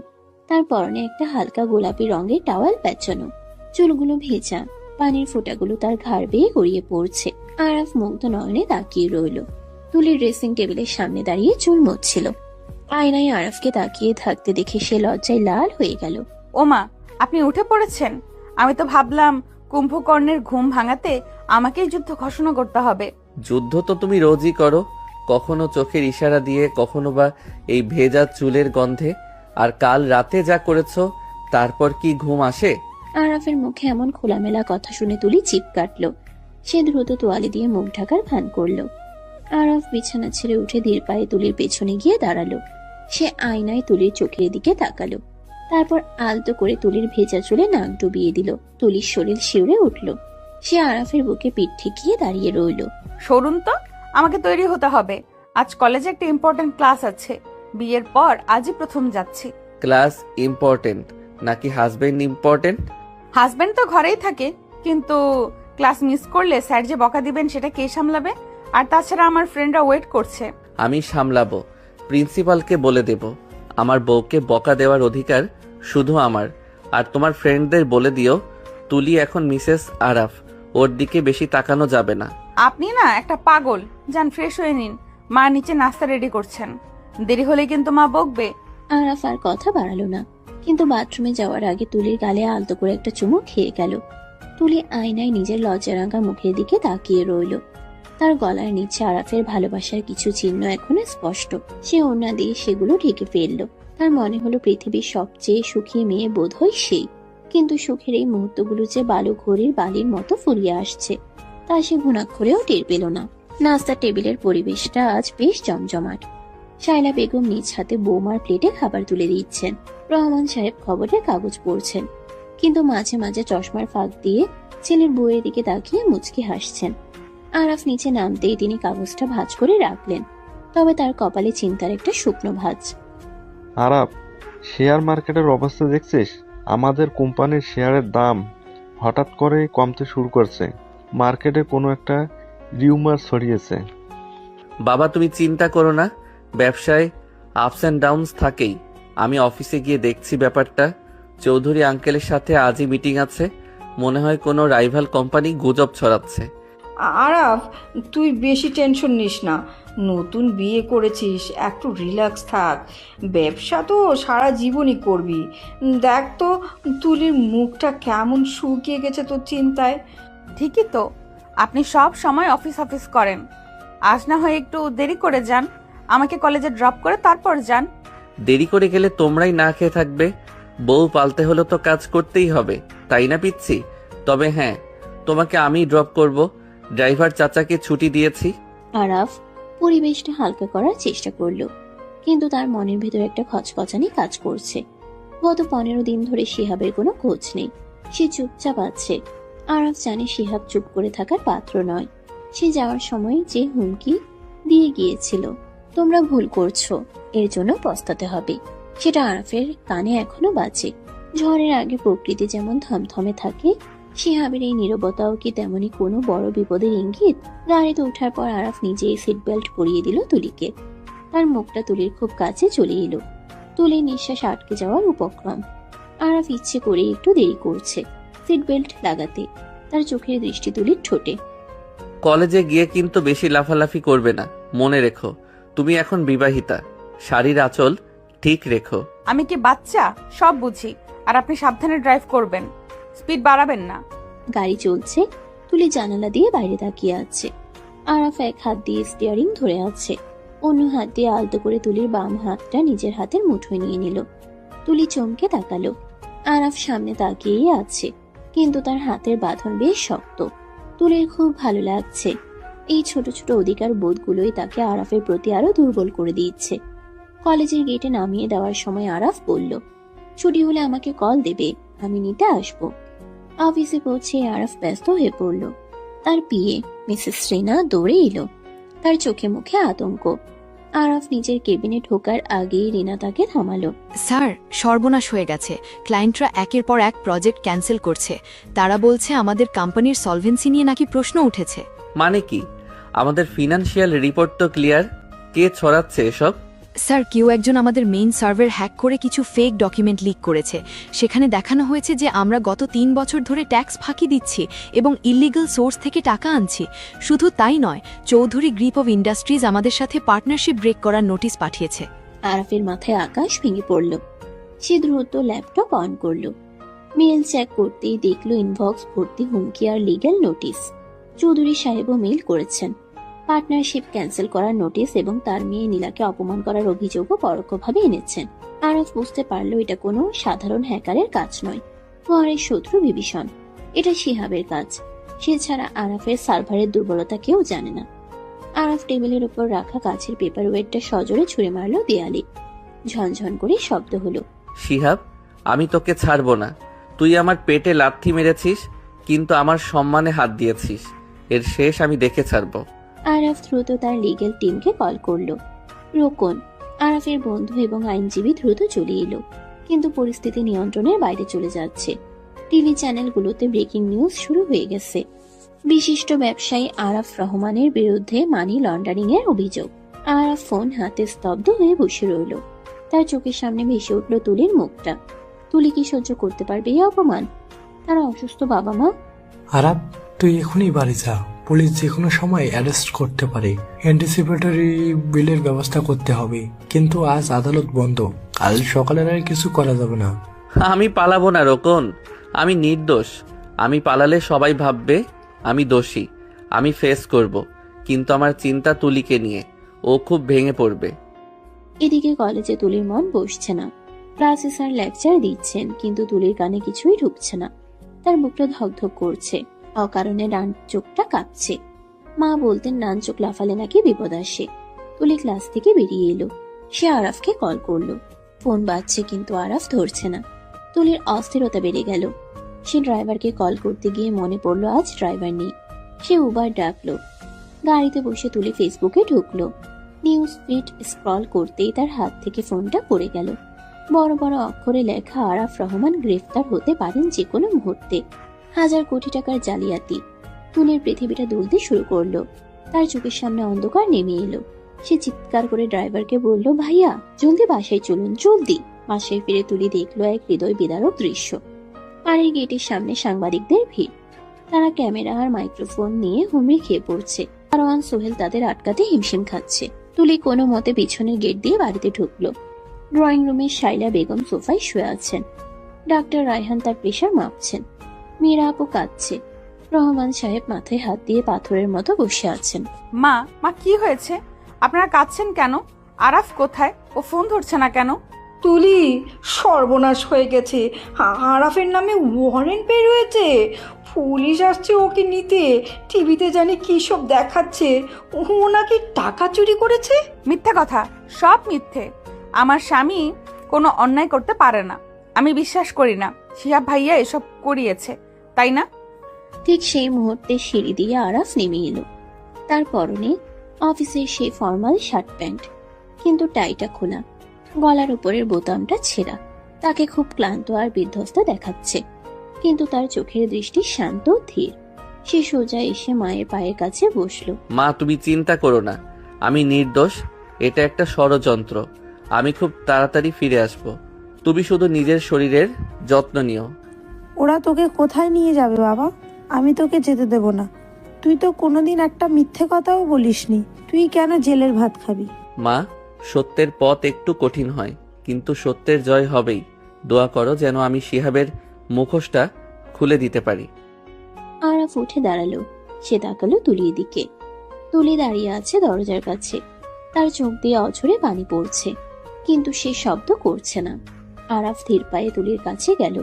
Speaker 3: তার পরনে একটা হালকা গোলাপি রঙের টাওয়াল প্যাঁচানো, চুলগুলো ভেজা, পানির ফোঁটাগুলো তার ঘাড় বেয়ে গড়িয়ে পড়ছে। আরাফ মুগ্ধ নয়নে তাকিয়ে রইল। তুলির ড্রেসিং টেবিলের সামনে দাঁড়িয়ে চুল মুছছিল। আয়নায় আরাফকে তাকিয়ে থাকতে দেখে সে লজ্জায় লাল হয়ে গেল।
Speaker 2: ওমা, আপনি উঠে পড়েছেন? আমি তো ভাবলাম কুম্ভকর্ণের ঘুম ভাঙাতে আমাকেই যুদ্ধ ঘোষণা করতে হবে।
Speaker 1: যুদ্ধ তো তুমি রোজই করো, কখনো চোখের ইশারা দিয়ে, কখনো বা এই ভেজা চুলের গন্ধে। আর কাল রাতে যা করেছো, তারপর কি ঘুম আসে?
Speaker 3: আরাফের মুখে এমন খোলামেলা কথা শুনে তুলি চিপ কাটলো। সে দ্রুত তোয়ালে দিয়ে মুখ ঢাকার ভান করলো। আরাফ বিছানা ছেড়ে উঠে ধীর পায়ে তুলির পেছনে গিয়ে দাঁড়ালো। সে আয়নায় তুলির চোখের দিকে তাকালো। তারপর আলতো করে তুলির ভেজা চুলে নাক ডুবিয়ে দিল। তুলির শরীর শিউরে উঠল। সে আরাফের বুকে পিঠ ঠেকিয়ে দাঁড়িয়ে রইল।
Speaker 2: সরুন তো, আমাকে তৈরি হতে হবে। আজ কলেজে একটা ইম্পর্টেন্ট ক্লাস আছে। বিয়ের পর আজই প্রথম যাচ্ছি।
Speaker 1: ক্লাস ইম্পর্টেন্ট নাকি হাজবেন্ড ইম্পর্টেন্ট?
Speaker 2: হাজবেন্ড তো ঘরেই থাকে, কিন্তু ক্লাস মিস করলে স্যার যে বকা দিবেন সেটা কে সামলাবে? আর তাছাড়া আমার ফ্রেন্ডরা ওয়েট করছে।
Speaker 1: আমি সামলাবো, প্রিন্সিপালকে বলে দেব। আমার বউকে বকা দেওয়ার অধিকার শুধু আমার। আর তোমার ফ্রেন্ডদের বলে দিও, তুলি এখন মিসেস আরাফ, ওর দিকে বেশি তাকানো যাবে না।
Speaker 2: আপনি না একটা পাগল। যান, ফ্রেশ হয়ে নিন। মা নিচে নাস্তা রেডি করছেন, দেরি হলে কিন্তু মা বকবে।
Speaker 3: আরাফ আর কথা বাড়ালো না, কিন্তু বাথরুমে যাওয়ার আগে তুলির গালে আলতো করে একটা চুমু খেয়ে গেল। তুলি আয়নায় নিজের লজ্জারাঙা মুখের দিকে তাকিয়ে রইল। তার গলার নিচে আরাফের ভালোবাসার কিছু চিহ্ন এখনো স্পষ্ট। সে ওড়না দিয়ে সেগুলো ঢেকে ফেলল। তার মনে হলো পৃথিবীর সবচেয়ে সুখী মেয়ে বোধহয় সেই। কিন্তু সুখের এই মুহূর্তগুলো যে বালু ঘড়ির বালির মতো ফুরিয়ে আসছে, তা সে ঘুণাক্ষরেও টের পেল না। নাস্তার টেবিলের পরিবেশটা আজ বেশ জমজমাট। শায়লা বেগম নিজ হাতে বৌমার প্লেটে খাবার তুলে দিচ্ছেন। রহমান সাহেব খবরের কাগজ পড়ছেন, কিন্তু মাঝে মাঝে চশমার ফাঁক দিয়ে ছেলের বউয়ের দিকে তাকিয়ে মুচকি হাসছেন। আরাফ নিচে নামতেই তিনি কাগজটা ভাঁজ করে রাখলেন, তবে তার কপালে চিন্তার একটা শুকনো ভাঁজ।
Speaker 7: আরাফ, শেয়ার মার্কেটের অবস্থা দেখছিস? আমাদের কোম্পানির শেয়ারের দাম হঠাৎ করে কমতে শুরু করছে। মার্কেটে কোনো একটা রিউমার ছড়িয়েছে।
Speaker 1: বাবা তুমি চিন্তা করো না, ব্যবসায় আপস অ্যান্ড ডাউনস থাকেই। আমি অফিসে গিয়ে দেখছি ব্যাপারটা। চৌধুরী আঙ্কেলের সাথে আজই মিটিং আছে। মনে হয় কোনো রাইভাল কোম্পানি গুজব ছড়াচ্ছে।
Speaker 4: আরাফ, তুই বেশি টেনশন নিস না। নতুন বিয়ে করেছিস, একটু রিল্যাক্স থাক। ব্যবসা তো সারা জীবনই করবি। দেখ তো, তুলির মুখটা কেমন শুকিয়ে গেছে তোর চিন্তায়।
Speaker 2: ঠিকই তো, আপনি সব সময় অফিস অফিস করেন। আজ না হয় একটু দেরি করে যান, আমাকে কলেজে ড্রপ করে তারপর যান।
Speaker 1: দেরি করে গেলে তোমরাই না খেয়ে থাকবে। বউ পালতে হলে তো কাজ করতেই হবে, তাই না পিচ্ছি? তবে হ্যাঁ, তোমাকে আমি ড্রপ করব। ড্রাইভার চাচাকে ছুটি দিয়েছি।
Speaker 3: আরাফ পরিবেশটা হালকা করার চেষ্টা করলো, কিন্তু তার মনের ভেতর একটা খচখচানি কাজ করছে। গত 15 দিন ধরে শিহাবের কোনো খোঁজ নেই। সে চুপচাপ আছে। আরাফ জানে শিহাব চুপ করে থাকার পাত্র নয়। সে যাওয়ার সময় যে হুমকি দিয়ে গিয়েছিল, তোমরা ভুল করছো, এর জন্য পস্তাতে হবে, সেটা আরাফের কানে এখনো বাজে। ঝড়ের আগে প্রকৃতি যেমন থমথমে থাকে, শিহাবের এই নীরবতাও কি তেমনি কোনো বড় বিপদের ইঙ্গিত? গাড়িতে ওঠার পর আরাফ নিজেই সিট বেল্ট পরিয়ে দিল তুলিকে। তার মুখটা তুলির খুব কাছে চলে এলো। তুলির নিঃশ্বাস আটকে যাওয়ার উপক্রম। আরাফ ইচ্ছে করে একটু দেরি করছে সিট বেল্ট লাগাতে। তার চোখের দৃষ্টি তুলির ঠোঁটে।
Speaker 1: কলেজে গিয়ে কিন্তু বেশি লাফালাফি করবে না, মনে রেখো। তুমি এখন বিবাহিতা। শাড়ির আঁচল ঠিক রেখো।
Speaker 2: আমি কি বাচ্চা? সব বুঝি। আর আপনি সাবধানে ড্রাইভ করবেন, স্পিড বাড়াবেন না।
Speaker 3: গাড়ি চলছে। তুলি জানালা দিয়ে বাইরে তাকিয়ে আছে। আরাফ এক হাত দিয়ে স্টিয়ারিং ধরে আছে, অন্য হাত দিয়ে আলতো করে তুলির বাম হাতটা নিজের হাতের মুঠোয় নিয়ে নিল। তুলি চমকে তাকালো। আরাফ সামনে তাকিয়েই আছে, কিন্তু তার হাতের বাঁধন বেশ শক্ত। তুলির খুব ভালো লাগছে। এই ছোট ছোট অধিকার বোধগুলোই তাকে আরাফের প্রতি আরো দুর্বল করে দিচ্ছে। কলেজের গেটে নামিয়ে দেওয়ার সময় আরাফ বলল, ছুটি হলে আমাকে কল দেবে, আমি নিতে আসবো। অফিসে পৌঁছে আরাফ ব্যস্ত হয়ে পড়ল। তার পিএ মিসেস রিনা দৌড়ে এলো। তার চোখে মুখে আতঙ্ক। আরাফ নিজের কেবিনে ঢোকার আগেই রিনা তাকে থামালো।
Speaker 11: স্যার, সর্বনাশ হয়ে গেছে। ক্লায়েন্টরা একের পর এক প্রজেক্ট ক্যান্সেল করছে। তারা বলছে আমাদের কোম্পানির সলভেন্সি নিয়ে নাকি প্রশ্ন উঠেছে।
Speaker 1: মানে কি? আমাদের ফিনান্সিয়াল রিপোর্ট তো ক্লিয়ার। কে ছড়াচ্ছে এসব?
Speaker 11: স্যার, কেউ একজন আমাদের মেইন সার্ভার হ্যাক করে কিছু ফেক ডকুমেন্ট লিক করেছে। সেখানে দেখানো হয়েছে যে আমরা গত 3 বছর ধরে ট্যাক্স ফাঁকি দিচ্ছি এবং ইলিগাল সোর্স থেকে টাকা আনছি। শুধু তাই নয়, চৌধুরী গ্রুপ অফ ইন্ডাস্ট্রিজ আমাদের সাথে পার্টনারশিপ ব্রেক করার নোটিশ পাঠিয়েছে।
Speaker 3: আরাফের মাথায় আকাশ ভেঙে পড়ল। সে দ্রুত ল্যাপটপ অন করলো। মেল চেক করতেই দেখলো ইনবক্স ভর্তি হুমকি আর লিগ্যাল নোটিশ। চৌধুরী সাহেবও মেল করেছেন। পার্টনারশিপ ক্যান্সেল করার নোটিশ এবং তার মেয়ে নীলাকে অপমান করার অভিযোগও পরোক্ষভাবে এনেছেন। আরাফ বুঝতে পারল এটা কোনো সাধারণ হ্যাকারের কাজ নয়, ওয়ারের শত্রু বিভীষণ। এটা শিহাবের কাজ। সে ছাড়া আরাফের সার্ভারের দুর্বলতা কেউ জানে না। আরাফ টেবিলের উপর রাখা কাছের পেপার ওয়েটটা সজোরে ছুঁড়ে মারল দেয়ালে। ঝনঝন করে শব্দ হলো।
Speaker 1: শিহাব, আমি তোকে ছাড়বো না। তুই আমার পেটে লাথি মেরেছিস, কিন্তু আমার সম্মানে হাত দিয়েছিস। এর শেষ আমি দেখে ছাড়বো।
Speaker 3: আরাফ দ্রুত তার লিগ্যাল টিমকে কল করলো। রোকন, আরাফের বন্ধু এবং আইনজীবী দ্রুত চলে এলো, কিন্তু পরিস্থিতি নিয়ন্ত্রণের বাইরে চলে যাচ্ছে। টিভি চ্যানেলগুলোতে ব্রেকিং নিউজ শুরু হয়ে গেছে। বিশিষ্ট ব্যবসায়ী আরাফ রহমানের বিরুদ্ধে মানি লন্ডারিং এর অভিযোগ। আরাফ ফোন হাতে স্তব্ধ হয়ে বসে রইল। তার চোখের সামনে ভেসে উঠল তুলির মুখটা। তুলি কি সহ্য করতে পারবে এই অপমান? তারা অসুস্থ বাবা মা।
Speaker 12: আরাফ, তুই এখনই বাড়ি যা। পুলিশ যে কোনো সময় অ্যারেস্ট করতে পারে। অ্যান্টিসিপেটরি বিলের ব্যবস্থা করতে হবে, কিন্তু আজ আদালত বন্ধ। কাল সকালের আর কিছু করা যাবে না।
Speaker 1: আমি পালাবো না রোকন। আমি নির্দোষ। আমি পালালে সবাই ভাববে আমি দোষী। আমি ফেস করব, কিন্তু আমার চিন্তা তুলিকে নিয়ে। ও খুব ভেঙে পড়বে।
Speaker 3: এদিকে কলেজে তুলির মন বসছে না। ক্লাসে স্যার লেকচার দিচ্ছেন, কিন্তু তুলির কানে কিছুই ঢুকছে না। তার বুকটা ধকধক করছে। অকারণে ডান চোখটা কাঁপছে। মা বলতেন ডান চোখ লাফালে নাকি বিপদ আসে। তুলি ক্লাস থেকে বেরিয়ে এলো। সে আরাফকে কল করলো। ফোন বাজছে, কিন্তু আরাফ ধরছে না। তুলির অস্থিরতা বেড়ে গেল। সে ড্রাইভারকে কল করতে গিয়ে মনে পড়লো আজ ড্রাইভার নেই। সে উবার ডাকলো। গাড়িতে বসে তুলি ফেসবুকে ঢুকলো। নিউজ ফিড স্ক্রল করতেই তার হাত থেকে ফোনটা পড়ে গেল। বড় বড় অক্ষরে লেখা, আরাফ রহমান গ্রেফতার হতে পারেন যে কোনো মুহূর্তে। 1000 কোটি টাকার জালিয়াতি। তুলির পৃথিবীটা দুলতে শুরু করলো। তার চোখের সামনে অন্ধকার নেমে এলো। সে চিৎকার করে ড্রাইভারকে বলল, ভাইয়া জলদি বাসায় চলুন, জলদি। বাসায় ফিরে তুলি দেখলো এক হৃদয় বিদারক দৃশ্য। বাড়ির গেটের সামনে সাংবাদিকদের ভিড়। তারা ক্যামেরা আর মাইক্রোফোন নিয়ে হুমড়ি খেয়ে পড়ছে। দারোয়ান সোহেল তাদের আটকাতে হিমশিম খাচ্ছে। তুলি কোনো মতে পিছনের গেট দিয়ে বাড়িতে ঢুকলো। ড্রয়িং রুমে শাইলা বেগম সোফায় শুয়ে আছেন। ডাক্তার রায়হান তার প্রেশার মাপছেন। মীরা আপু কাঁদছে। রহমান সাহেব মাথায় হাত দিয়ে পাথরের মতো বসে আছেন।
Speaker 2: মা, কি হয়েছে? আপনারা কাঁদছেন কেন? আরাফ কোথায়? ও ফোন ধরছে না কেন?
Speaker 4: তুলি, সর্বনাশ হয়ে গেছে। আরাফের নামে ওয়ারেন্ট বের হয়েছে। পুলিশ আসছে ওকে নিতে। টিভিতে জানি কী সব দেখাচ্ছে। ও নাকি টাকা চুরি করেছে।
Speaker 2: মিথ্যে কথা, সব মিথ্যে। আমার স্বামী কোনো অন্যায় করতে পারে না। আমি বিশ্বাস করি না শিহাব ভাইয়া এসব করিয়েছে, তাই না?
Speaker 3: ঠিক সেই মুহূর্তে সিঁড়ি দিয়ে আরাফ নেমে এলো। তার পরনে অফিসের সেই ফর্মাল শার্ট প্যান্ট, কিন্তু টাইটা খোলা। গলার উপরের বোতামটা ছেঁড়া। তাকে খুব ক্লান্ত আর বিধ্বস্ত দেখাচ্ছে, কিন্তু তার চোখের দৃষ্টি শান্ত ধীর। সে সোজা এসে মায়ের পায়ের কাছে বসলো।
Speaker 1: মা, তুমি চিন্তা করো না। আমি নির্দোষ। এটা একটা ষড়যন্ত্র। আমি খুব তাড়াতাড়ি ফিরে আসব। তুমি শুধু নিজের শরীরের যত্ন নিও।
Speaker 5: ওরা তোকে কোথায় নিয়ে যাবে বাবা? আমি তোকে যেতে দেব না। তুই তো কোনোদিন একটা মিথ্যে কথাও বলিসনি। তুই কেন জেলের ভাত খাবি?
Speaker 1: মা, সত্যের পথ একটু কঠিন হয়, কিন্তু সত্যের জয় হবেই। দোয়া করো যেন আমি শিহাবের মুখোশটা খুলে দিতে পারি।
Speaker 3: আরাফ উঠে দাঁড়ালো। সে তাকালো তুলির দিকে। তুলি দাঁড়িয়ে আছে দরজার কাছে। তার চোখ দিয়ে অঝরে পানি পড়ছে, কিন্তু সে শব্দ করছে না। আরাফ ধীর পায়ে তুলির কাছে গেল।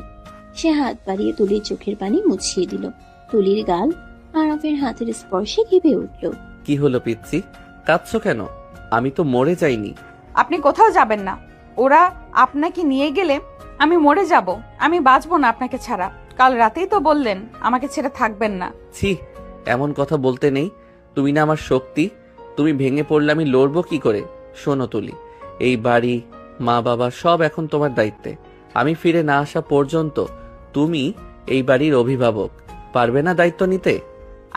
Speaker 3: সে হাত বাড়িয়ে তুলির চোখের পানি মুছিয়ে দিল। তুলির গাল আরাফের হাতের স্পর্শে কেঁপে উঠল।
Speaker 1: কি হলো পিচ্ছি? কাঁদছো কেন? আমি তো মরে যাইনি।
Speaker 2: আপনি কোথাও যাবেন না। ওরা আপনাকে নিয়ে গেলে আমি মরে যাব। আমি বাঁচবো না আপনাকে ছাড়া। কাল রাতেই তো বললেন আমাকে ছেড়ে থাকবেন না।
Speaker 1: ছি, এমন কথা বলতে নেই। তুমি না আমার শক্তি। তুমি ভেঙে পড়লে আমি লড়বো কি করে? শোনো তুলি, এই বাড়ি, মা বাবা সব এখন তোমার দায়িত্বে। আমি ফিরে না আসা পর্যন্ত তুমি এই বাড়ির অভিভাবক। পারবে না দায়িত্ব নিতে?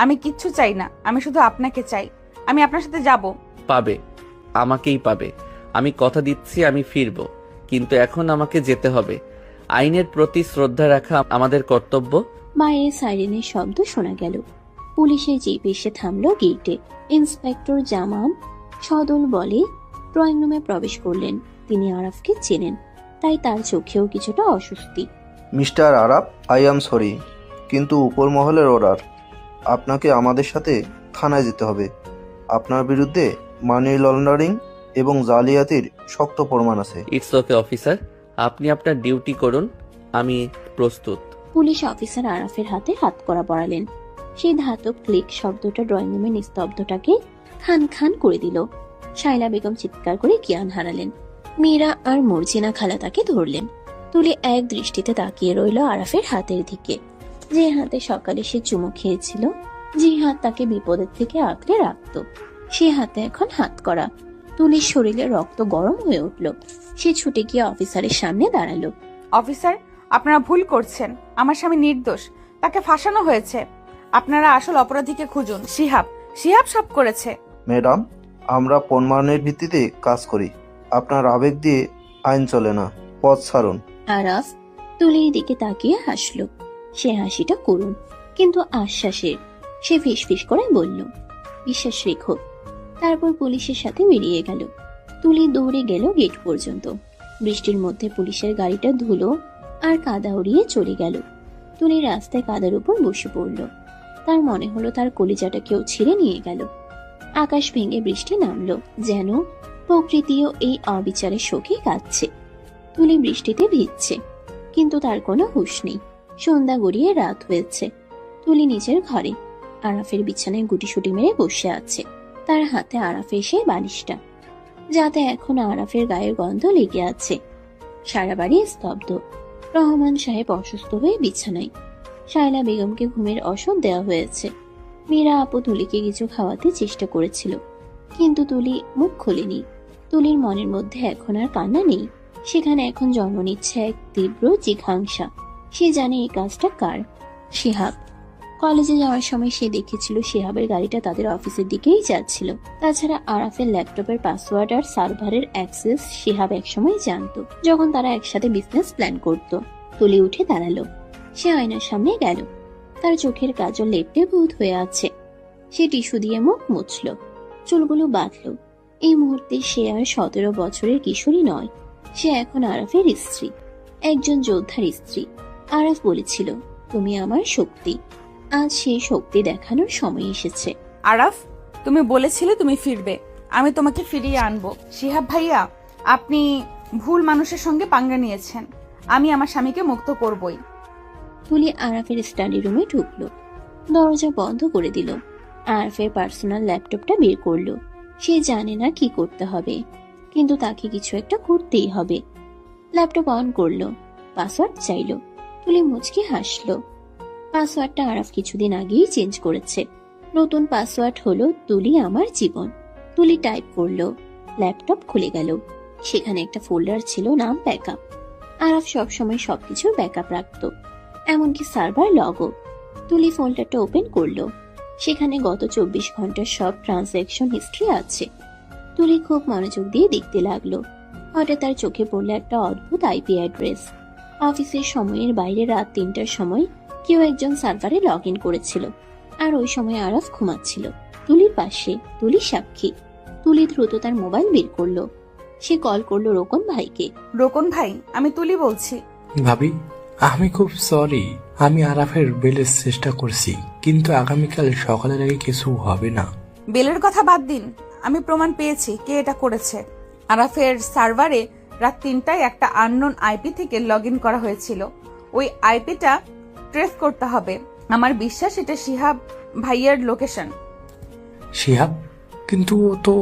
Speaker 2: আমি কিচ্ছু চাই না, আমি শুধু আপনাকে চাই। আমি আপনার সাথে যাব।
Speaker 1: পাবে, আমাকেই পাবে। আমি কথা দিচ্ছি আমি ফিরব, কিন্তু এখন আমাকে যেতে হবে। আইনের প্রতি শ্রদ্ধা রাখা আমাদের কর্তব্য।
Speaker 3: বাইরে সাইরেনের শব্দ শোনা গেল। পুলিশের জিপ এসে থামলো গেটে। ইন্সপেক্টর জামাম সদল বলে ড্রয়িং রুমে প্রবেশ করলেন। তিনি আরাফকে চেনেন, তাই তার চোখেও কিছুটা অস্বস্তি।
Speaker 13: Mister Araf, I am sorry, কিন্তু উপর মহলের অর্ডার, আপনাকে আমাদের সাথে থানায় যেতে হবে। আপনার বিরুদ্ধে মানি লন্ডারিং এবং জালিয়াতির শক্ত প্রমাণ আছে।
Speaker 1: ইটস ওকে অফিসার, আপনি আপনার ডিউটি করুন, আমি প্রস্তুত।
Speaker 3: পুলিশ অফিসার আরাফের হাতে হাত করা পড়ালেন। সেই ধাতব ক্লিক শব্দটা ড্রয়িং রুমের নিস্তব্ধটাকে খান খান করে দিল। শায়লা বেগম চিৎকার করে জ্ঞান হারালেন। মীরা আর মর্জিনা খালা তাকে ধরলেন। তুলি এক দৃষ্টিতে তাকিয়ে রইল আরাফের হাতের দিকে, যে হাতে সকালে সে চুমু খেয়েছিল, যে হাত তাকে বিপদের থেকে আঁকড়ে রাখত। সে হাতে এখন হাত করা। তুলির শরীরে রক্ত গরম হয়ে উঠল। সে ছুটে গিয়ে অফিসারের সামনে দাঁড়ালো।
Speaker 2: অফিসার, আপনারা ভুল করছেন। আমার স্বামী নির্দোষ, তাকে ফাঁসানো হয়েছে। আপনারা আসল অপরাধীকে খুঁজুন। শিহাব সব করেছে।
Speaker 13: ম্যাডাম, আমরা প্রমাণের ভিত্তিতে কাজ করি, আপনার আবেগ দিয়ে আইন চলে না। পথ ছাড়ুন।
Speaker 3: আরাফ তুলির দিকে তাকিয়ে হাসল। সে হাসিটা করুন কিন্তু আশ্বাসের। সে ফিসফিস করে বলল, বিশ্বাস রেখো। তারপর পুলিশের সাথে বেরিয়ে গেল। তুলি দৌড়ে গেল গেট পর্যন্ত। বৃষ্টির মধ্যে পুলিশের গাড়িটা ধুলো আর কাদা উড়িয়ে চলে গেল। তুলি রাস্তায় কাদার উপর বসে পড়ল। তার মনে হলো তার কলিজাটা কেউ ছিঁড়ে নিয়ে গেল। আকাশ ভেঙে বৃষ্টি নামলো, যেন প্রকৃতিও এই অবিচারের শোকে কাঁদছে। তুলি বৃষ্টিতে ভিজছে, কিন্তু তার কোনো হুঁশ নেই। সন্ধ্যা গড়িয়ে রাত হয়েছে। তুলি নিজের ঘরে আরাফের বিছানায় গুটিসুটি মেরে বসে আছে। তার হাতে আরাফের সেই বালিশটা, যাতে এখন আরাফের গায়ের গন্ধ লেগে আছে। সারা বাড়ি স্তব্ধ। রহমান সাহেব অসুস্থ হয়ে বিছানায়। শায়লা বেগমকে ঘুমের ওষুধ দেওয়া হয়েছে। মীরা আপু তুলিকে কিছু খাওয়াতে চেষ্টা করেছিল, কিন্তু তুলি মুখ খোলেনি। তুলির মনের মধ্যে এখন আর কান্না নেই। সেখানে এখন জন্ম নিচ্ছে এক তীব্র জিঘাংসা। সে জানে এই কাজটা কার। শিহাব। কলেজে যাওয়ার সময় সে দেখেছিল শিহাবের গাড়িটা তাদের অফিসের দিকেই যাচ্ছিল। তাছাড়া আরাফের ল্যাপটপের পাসওয়ার্ড আর সার্ভারের অ্যাক্সেস শিহাব একসময় জানতো, যখন তারা একসাথে বিজনেস প্ল্যান করত। তুলি উঠে দাঁড়ালো। সে আয়নার সামনে গেল। তার চোখের কাজল লেপটে ভূত হয়ে আছে। সে টিস্যু দিয়ে মুখ মুছল, চুলগুলো বাঁধল। এই মুহূর্তে সে আর 17 বছরের কিশোরী নয়। সে এখন আরাফের স্ত্রী, একজন যোদ্ধার স্ত্রী। আরাফ বলেছিল, তুমি আমার শক্তি। আজ সেই শক্তি দেখানোর সময় এসেছে।
Speaker 2: আরাফ, তুমি বলেছিলে তুমি ফিরবে, আমি তোমাকে ফিরিয়ে আনবো। শিহাব ভাইয়া, আপনি ভুল মানুষের সঙ্গে পাঙ্গা নিয়েছেন। আমি আমার স্বামীকে মুক্ত করবই।
Speaker 3: তুলি আরাফের স্টাডি রুমে ঢুকলো, দরজা বন্ধ করে দিল। আরাফের পার্সোনাল ল্যাপটপটা বের করলো। সে জানে না কি করতে হবে, কিন্তু তাকে কিছু একটা করতেই হবে। ল্যাপটপ অন করলো, পাসওয়ার্ড চাইলো। তুলি মুচকি হাসলো। পাসওয়ার্ডটা আরাফ কিছুদিন আগেই চেঞ্জ করেছে। নতুন পাসওয়ার্ড হলো তুলি আমার জীবন। তুলি টাইপ করলো, ল্যাপটপ খুলে গেল। সেখানে একটা ফোল্ডার ছিল, নাম ব্যাকআপ। আরাফ সবসময় সবকিছুর ব্যাকআপ রাখতো, এমনকি সার্ভার লগও। তুলি ফোল্ডারটা ওপেন করলো। সেখানে গত 24 ঘন্টার সব ট্রানজ্যাকশন হিস্ট্রি আছে। তুলি খুব মনোযোগ দিয়ে দেখতে লাগলো। হঠাৎ তার চোখে পড়লো একটা অদ্ভুত আইপি অ্যাড্রেস। অফিসের সময়ের বাইরে রাত 3টার সময় কেউ একজন সার্ভারে লগ ইন করেছিল, আর ওই সময় আরাফ ঘুমাচ্ছিল তুলির পাশে। তুলি সাক্ষী। তুলি দ্রুত তার মোবাইল বের করলো। সে কল করলো রোকন ভাইকে।
Speaker 2: রোকন ভাই, আমি তুলি বলছি।
Speaker 12: ভাবি, আমি খুব সরি। আমি আরাফের বেলের চেষ্টা করছি, কিন্তু আগামীকাল সকালের আগে কিছু হবে না।
Speaker 2: বেলের কথা বাদ দিন, আমি প্রমাণ পেয়েছি কে এটা করেছে। আরাফের সার্ভারে রাত 3টায় একটা আননোন আইপি থেকে লগ ইন করা হয়েছিল। ওই আইপিটা ট্রেস করতে হবে। আমার বিশ্বাস এটা শিহাব ভাইয়ার লোকেশন।
Speaker 12: শিহাব? কিন্তু ও তো,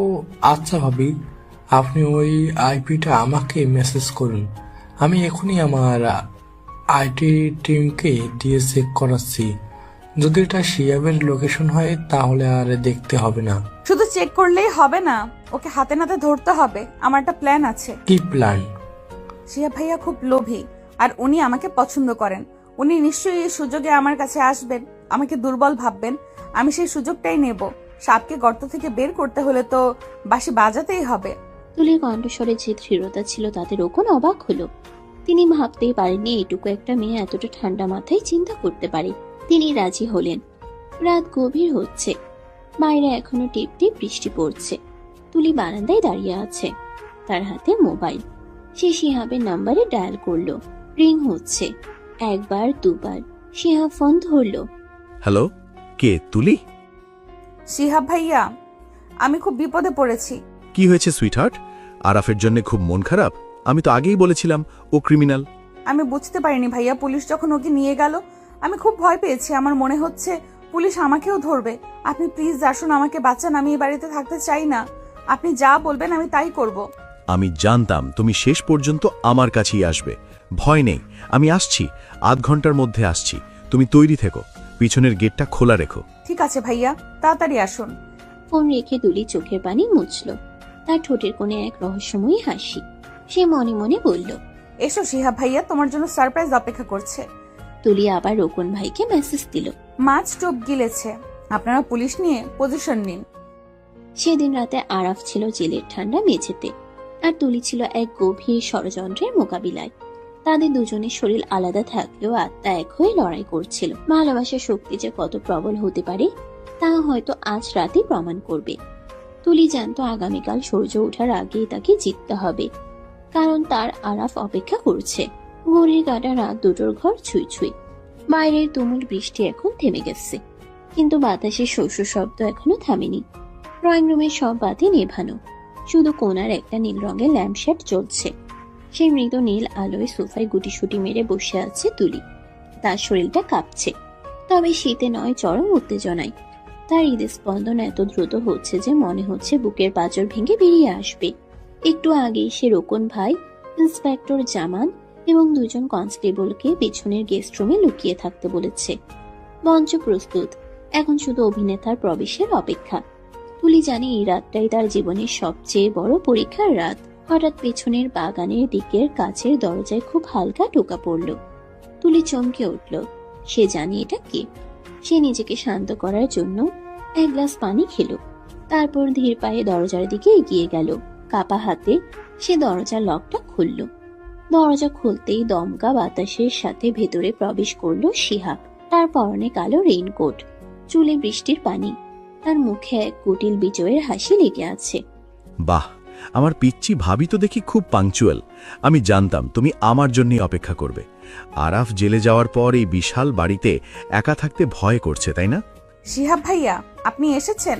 Speaker 12: আচ্ছা ভাবি, আপনি ওই আইপিটা আমাকে মেসেজ করুন। আমি এখনই আমার আইটি টিমকে দিয়ে চেক করাচ্ছি। যদি এটা শিয়াবের লোকেশন হয় তাহলে আর দেখতে হবে না।
Speaker 2: শুধু চেক করলেই হবে না, ওকে হাতে নাতে ধরতে হবে। আমার একটা প্ল্যান আছে।
Speaker 12: কি প্ল্যান?
Speaker 2: শিহাব ভাইয়া খুব লোভী আর উনি আমাকে পছন্দ করেন। উনি নিশ্চয়ই এই সুযোগে আমার কাছে আসবেন, আমাকে দুর্বল ভাববেন। আমি সেই সুযোগটাই নেব। সাপকে গর্ত থেকে বের করতে হলে তো বাঁশি বাজাতেই হবে।
Speaker 3: তুলির কণ্ঠস্বরে যে দৃঢ়তা ছিল তাতে রোকন অবাক হলো। তিনি ভাবতেই পারেননি এটুকু একটা মেয়ে এতটা ঠান্ডা মাথায় চিন্তা করতে পারে। তিনি রাজি হলেন। রাত গভীর হচ্ছে, বাইরে এখনো টিপ টিপ বৃষ্টি পড়ছে। তুলি বারান্দায় দাঁড়িয়ে আছে, তার হাতে মোবাইল। সে শিহাবের নাম্বারে ডায়াল করলো। রিং হচ্ছে, একবার দুবার। শিহাব ফোন ধরলো।
Speaker 8: হ্যালো, কে? তুলি?
Speaker 2: শিহাব ভাইয়া, আমি খুব বিপদে পড়েছি।
Speaker 8: কি হয়েছে সুইটহার্ট? আরাফের জন্য খুব মন খারাপ? আমি তো আগেই বলেছিলাম ও ক্রিমিনাল।
Speaker 2: আমি বুঝতে পারিনি ভাইয়া, পুলিশ যখন ওকে নিয়ে গেল আমি খুব ভয় পেয়েছি। আমার মনে হচ্ছে পুলিশ আমাকেও ধরবে। আপনি প্লিজ আসুন, আমাকে বাঁচান। আমি এই বাড়িতে থাকতে চাই না। আপনি যা বলবেন আমি তাই করব।
Speaker 8: আমি জানতাম তুমি শেষ পর্যন্ত আমার কাছেই আসবে। ভয় নেই, আমি আসছি। আধ ঘন্টার মধ্যে আসছি। তুমি তৈরি থেকো, পিছনের গেটটা খোলা রেখো।
Speaker 2: ঠিক আছে ভাইয়া, তাড়াতাড়ি আসুন।
Speaker 3: ফোন রেখে তুলি চোখের পানি মুছল। তার ঠোঁটের কোণে এক রহস্যময়ী হাসি। সে মনে মনে বলল,
Speaker 2: এসো শিহাব ভাইয়া, তোমার জন্য সারপ্রাইজ অপেক্ষা করছে।
Speaker 3: তুলি আবার রোকন ভাইকে মেসেজ দিল।
Speaker 2: মাছ টোপ গিলেছে, আপনারা পুলিশ নিয়ে পজিশন নিন।
Speaker 3: সেদিন রাতে আরাফ ছিল জেলের ঠান্ডা মেঝেতে, আর তুলি ছিল এক গভীর ষড়যন্ত্রের মোকাবিলায়। তাদের দুজনের শরীর আলাদা থাকলেও আত্মা এক হয়ে লড়াই করছিল। ভালোবাসার শক্তি যে কত প্রবল হতে পারে তা হয়তো আজ রাতে প্রমাণ করবে। তুলি জানতো আগামীকাল সূর্য ওঠার আগেই তাকে জিততে হবে, কারণ তার আরাফ অপেক্ষা করছে। ঘড়ির কাঁটা রাত দুটোর ঘর ছুঁই ছুঁই। বাইরের তুমুল বৃষ্টি এখন থেমে গেছে, কিন্তু বাতাসের শস্য শব্দ এখনো থামেনি। ড্রয়িং রুমের সব বাতি নেভানো, শুধু কোণার একটা নীল রঙের ল্যাম্পশেড জ্বলছে। সেই মৃদু নীল আলোয় সোফায় গুটিসুটি মেরে বসে আছে তুলি। তার শরীরটা কাঁপছে, তবে শীতে নয়, চরম উত্তেজনায়। তার হৃদস্পন্দন এত দ্রুত হচ্ছে যে মনে হচ্ছে বুকের পাঁজর ভেঙে বেরিয়ে আসবে। একটু আগেই সে রোকন ভাই, ইন্সপেক্টর জামান এবং দুজন কনস্টেবলকে পেছনের গেস্ট রুমে লুকিয়ে থাকতে বলেছে। মঞ্চ প্রস্তুত, এখন শুধু অভিনেতার প্রবেশের অপেক্ষা। তুলি জানে এই রাতটাই তার জীবনের সবচেয়ে বড় পরীক্ষার রাত। হঠাৎ পেছনের বাগানের দিকের কাছের দরজায় খুব হালকা টোকা পড়ল। তুলি চমকে উঠল। সে জানে এটা কে। সে নিজেকে শান্ত করার জন্য এক গ্লাস পানি খেল, তারপর ধীর পায়ে দরজার দিকে এগিয়ে গেল। কাপা হাতে সে দরজার লকটা খুলল। দরজা খুলতেই দমকা বাতাসের সাথে ভেতরে প্রবেশ করলো শিহাব। তার পরনে কালো রেইনকোট, চুলে বৃষ্টির পানি, তার মুখে এক কুটিল বিজয়ের হাসি লেগে আছে।
Speaker 8: বাহ, আমার পিচ্চি ভাবি তো দেখি খুব পাংচুয়াল। আমি জানতাম তুমি আমার জন্যই অপেক্ষা করবে। আরাফ জেলে যাওয়ার পর এই বিশাল বাড়িতে একা থাকতে ভয় করছে, তাই না?
Speaker 2: শিহাব ভাইয়া, আপনি এসেছেন।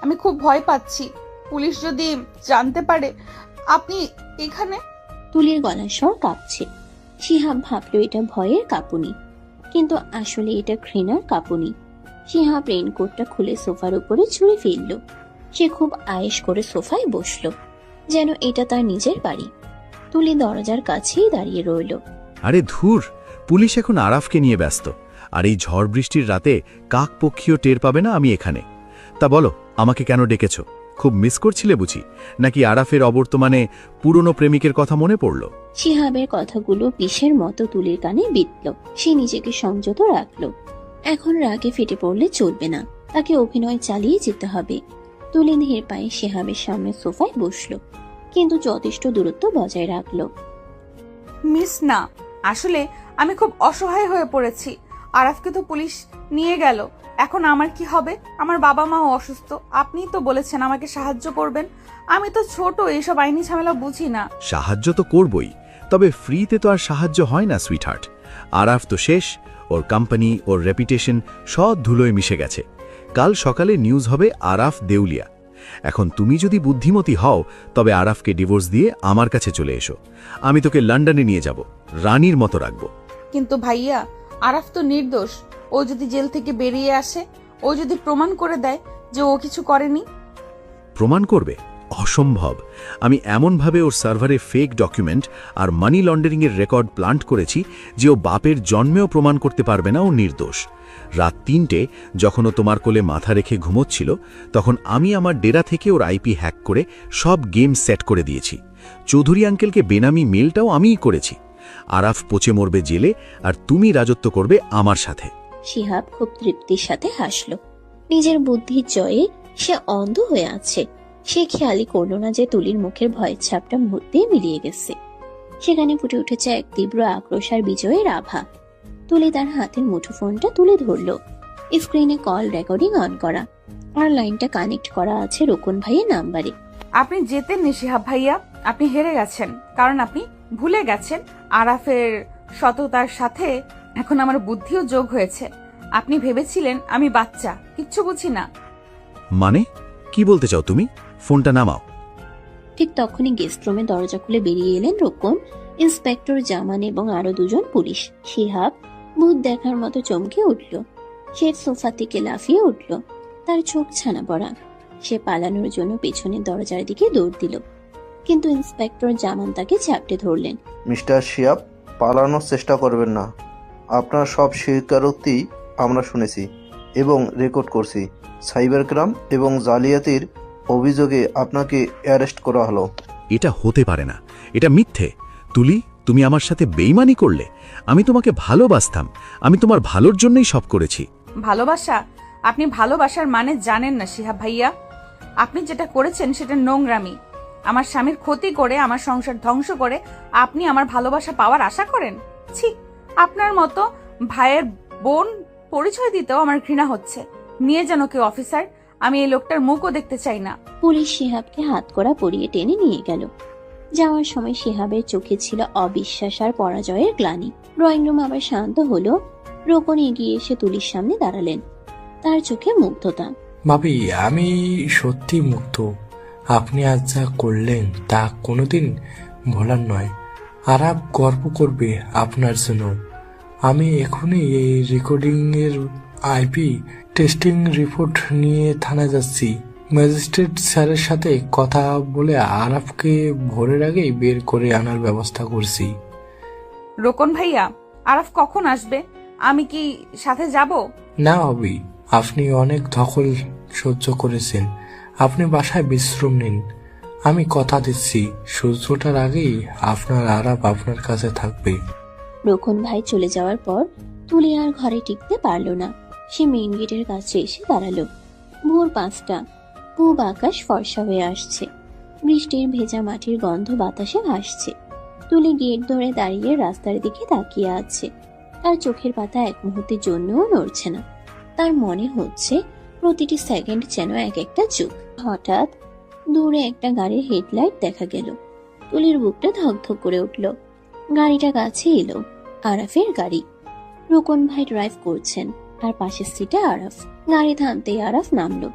Speaker 2: আমি খুব ভয় পাচ্ছি। পুলিশ যদি জানতে পারে আপনি এখানে।
Speaker 3: তুলির গলার স্বর কাঁপছে। শিহাব ভাবল এটা ভয়ের কাঁপুনি, কিন্তু আসলে এটা ঘৃণার কাঁপুনি। শিহাব রেইনকোটটা খুলে সোফার উপরে ছুঁড়ে ফেলল। সে খুব আয়েশ করে সোফায় বসল, যেন এটা তার নিজের বাড়ি। তুলি দরজার কাছেই দাঁড়িয়ে রইল।
Speaker 8: আরে ধুর, পুলিশ এখন আরাফকে নিয়ে ব্যস্ত। আর এই ঝড় বৃষ্টির রাতে কাক পক্ষীও টের পাবে না আমি এখানে। তা বলো, আমাকে কেন ডেকেছ? খুব মিস করছিলে বুঝি, নাকি আরাফের অবর্তমানে পুরনো প্রেমিকের কথা মনে পড়ল?
Speaker 3: শিহাবের কথাগুলো বিষের মতো তুলির কানে বিঁধল। সে নিজেকে সংযত রাখল। এখন রাগে ফেটে পড়লে চলবে না, তাকে অভিনয় চালিয়ে যেতে হবে। তুলি ধীর পায়ে শিহাবের সামনে সোফায় বসল, কিন্তু যথেষ্ট দূরত্ব বজায় রাখল।
Speaker 2: মিস না, আসলে আমি খুব অসহায় হয়ে পড়েছি। আরাফকে তো পুলিশ নিয়ে গেল, এখন আমার কি হবে? আমার বাবা মাও অসুস্থ। আপনিই তো বলেছেন আমাকে সাহায্য করবেন। আমি তো ছোট, এইসব আইনি ঝামেলা বুঝি না।
Speaker 8: সাহায্য তো করবই, তবে ফ্রিতে তো আর সাহায্য হয় না সুইটহার্ট। আরাফ তো শেষ, ওর কোম্পানি, ওর রেপুটেশন সব ধুলোয় মিশে গেছে। কাল সকালে নিউজ হবে আরাফ দেউলিয়া। এখন তুমি যদি বুদ্ধিমতী হও তবে আরাফকে ডিভোর্স দিয়ে আমার কাছে চলে এসো। আমি তোকে লন্ডনে নিয়ে যাব, রানীর মতো রাখবো।
Speaker 2: কিন্তু ভাইয়া, আরাফ তো নির্দোষ। ও যদি জেল থেকে বেরিয়ে আসে, ও যদি প্রমাণ করে দেয় যে ও কিছু করেনি।
Speaker 8: প্রমাণ করবে? অসম্ভব। আমি এমনভাবে ওর সার্ভারে ফেক ডকুমেন্ট আর মানি লন্ডারিংয়ের রেকর্ড প্লান্ট করেছি যে ও বাপের জন্মেও প্রমাণ করতে পারবে না ও নির্দোষ। রাত ৩টে যখন ও তোমার কোলে মাথা রেখে ঘুমোচ্ছিল, তখন আমি আমার ডেরা থেকে ওর আইপি হ্যাক করে সব গেম সেট করে দিয়েছি। চৌধুরী আঙ্কেলকে বেনামি মেলটাও আমিই করেছি। আরাফ পচে মরবে জেলে, আর তুমি রাজত্ব করবে আমার সাথে।
Speaker 3: শিহাব খুব তৃপ্তির সাথে হাসল। নিজের বুদ্ধির জয়ে সে অন্ধ হয়ে আছে। সে খেয়ালই করল না যে তুলির মুখের ভয়ের ছাপটা মুহূর্তেই মিলিয়ে গেছে। সেখানে ফুটে উঠেছে এক তীব্র আক্রোশ আর বিজয়ের আভা। তুলি তার হাতের মুঠোফোনটা তুলে ধরল। স্ক্রিনে কল রেকর্ডিং অন করা, আর লাইনটা কানেক্ট করা আছে রোকন ভাইয়ের নাম্বারে।
Speaker 2: আপনি জেতেননি শিহাব ভাইয়া, আপনি হেরে গেছেন, কারণ আপনি ভুলে গেছেন আরাফের সততার সাথে এখন আমার বুদ্ধিও যোগ হয়েছে। আপনি ভেবেছিলেন আমি বাচ্চা, কিচ্ছু বুঝি না।
Speaker 8: মানে কি বলতে চাও তুমি? ফোনটা নামাও।
Speaker 3: ঠিক তখনই গেস্ট রুমে দরজা খুলে বেরিয়ে এলেন রোকন, ইন্সপেক্টর জামান এবং আরো দুজন পুলিশ। শিহাব ভূত দেখার মতো চমকে উঠল। সে সোফা থেকে লাফিয়ে উঠল, তার চোখ ছানা পড়া। সে পালানোর জন্য পেছনের দরজার দিকে দৌড় দিল, কিন্তু ইন্সপেক্টর জামান তাকে চ্যাপটে ধরলেন।
Speaker 13: মিস্টার শিয়াব, পালানোর চেষ্টা করবেন না। আপনার সব স্বীকারোক্তি আমরা শুনেছি এবং রেকর্ড করছি। সাইবার ক্রাইম এবং জালিয়াতির অভিযোগে আপনাকে অ্যারেস্ট করা হলো।
Speaker 8: এটা হতে পারে না, এটা মিথ্যে। তুলি, তুমি আমার সাথে বেইমানি করলে। আমি তোমাকে ভালোবাসতাম, আমি তোমার ভালোর জন্যই সব করেছি।
Speaker 2: ভালোবাসা? আপনি ভালোবাসার মানে জানেন না শিহাব ভাইয়া। আপনি যেটা করেছেন সেটা নোংরামি। আমার স্বামীর ক্ষতি করে, আমার সংসার ধ্বংস করে আপনি আমার ভালোবাসা পাওয়ার আশা করেন? ছি, আপনার মতো ভাইয়ের বোন পরিচয় দিতেও আমার ঘৃণা হচ্ছে। নিয়ে যেন কেউ অফিসার, আমি এই লোকটার মুখও দেখতে চাই না।
Speaker 3: পুলিশ শিহাবকে হাত করা পরিয়ে টেনে নিয়ে গেল। যাওয়ার সময় শিহাবের চোখে ছিল অবিশ্বাস আর পরাজয়ের গ্লানি। ড্রয়িং রুম আবার শান্ত হলো। রোকন এগিয়ে এসে তুলির সামনে দাঁড়ালেন, তার চোখে মুগ্ধতা।
Speaker 12: ভাবি, আমি সত্যি মুগ্ধ। আপনি আজ যা করলেন তা কোনোদিন ভোলার নয়। আরাপ গর্ব করবে আপনার জন্য। আমি এখনই এই রেকর্ডিংয়ের আইপি টেস্টিং রিপোর্ট নিয়ে থানায় যাচ্ছি। ম্যাজিস্ট্রেট স্যারের সাথে কথা বলে আরাফকে ভোরের আগেই বের করে আনার ব্যবস্থা করছি।
Speaker 2: রোকন ভাইয়া, আরাফ কখন আসবে? আমি কি সাথে যাব?
Speaker 12: না ভাবি, আপনি অনেক ধকল সহ্য করেছেন। আপনি বাসায় বিশ্রাম নিন। আমি কথা দিচ্ছি সূর্য ওঠার আগেই আপনার আরাপ আপনার কাছে থাকবে।
Speaker 3: রোকন ভাই চলে যাওয়ার পর তুলি আর ঘরে টিকতে পারল না। সে মেইন গেটের কাছে এসে দাঁড়ালো। ভোর 5টা, পূব আকাশ ফর্সা হয়ে আসছে। বৃষ্টির ভেজা মাটির গন্ধ বাতাসে ভাসছে। তুলি গেট ধরে দাঁড়িয়ে রাস্তার দিকে তাকিয়ে আছে। তার চোখের পাতা এক মুহূর্তের জন্যও নড়ছে না। তার মনে হচ্ছে প্রতিটি সেকেন্ড যেন এক একটা যুগ। হঠাৎ দূরে একটা গাড়ির হেডলাইট দেখা গেল। তুলির বুকটা ধকধক করে উঠল। গাড়িটা কাছে এলো, আরাফের গাড়ি। রোকন ভাই ড্রাইভ করছেন, আর পাশের সিটে আরাফ। গাড়ি থামতেই আরাফ নামলো।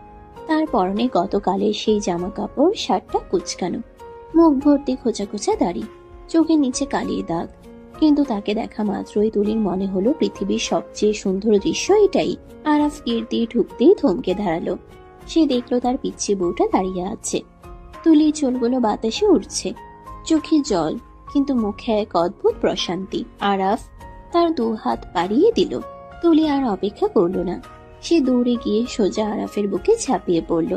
Speaker 3: তার পরনে গতকালের সেই জামা কাপড়, শার্টটা কুচকানো, মুখ ভর্তি খোঁচা খোঁচা দাড়ি, চোখের নিচে কালির দাগ। কিন্তু তাকে দেখা মাত্রই তুলির মনে হলো পৃথিবীর সবচেয়ে সুন্দর দৃশ্য এটাই। আরাফ গেট দিয়ে ঢুকতেই থমকে দাঁড়ালো। সে দেখলো তার পিচ্ছি বউটা দাঁড়িয়ে আছে। তুলির চুলগুলো বাতাসে উঠছে, চোখে জল, কিন্তু মুখে এক অদ্ভুত প্রশান্তি। আরাফ তার 2 হাত বাড়িয়ে দিল। তুলি আর অপেক্ষা করলো না, সে দৌড়ে গিয়ে সোজা আরাফের বুকে ঝাঁপিয়ে পড়ল।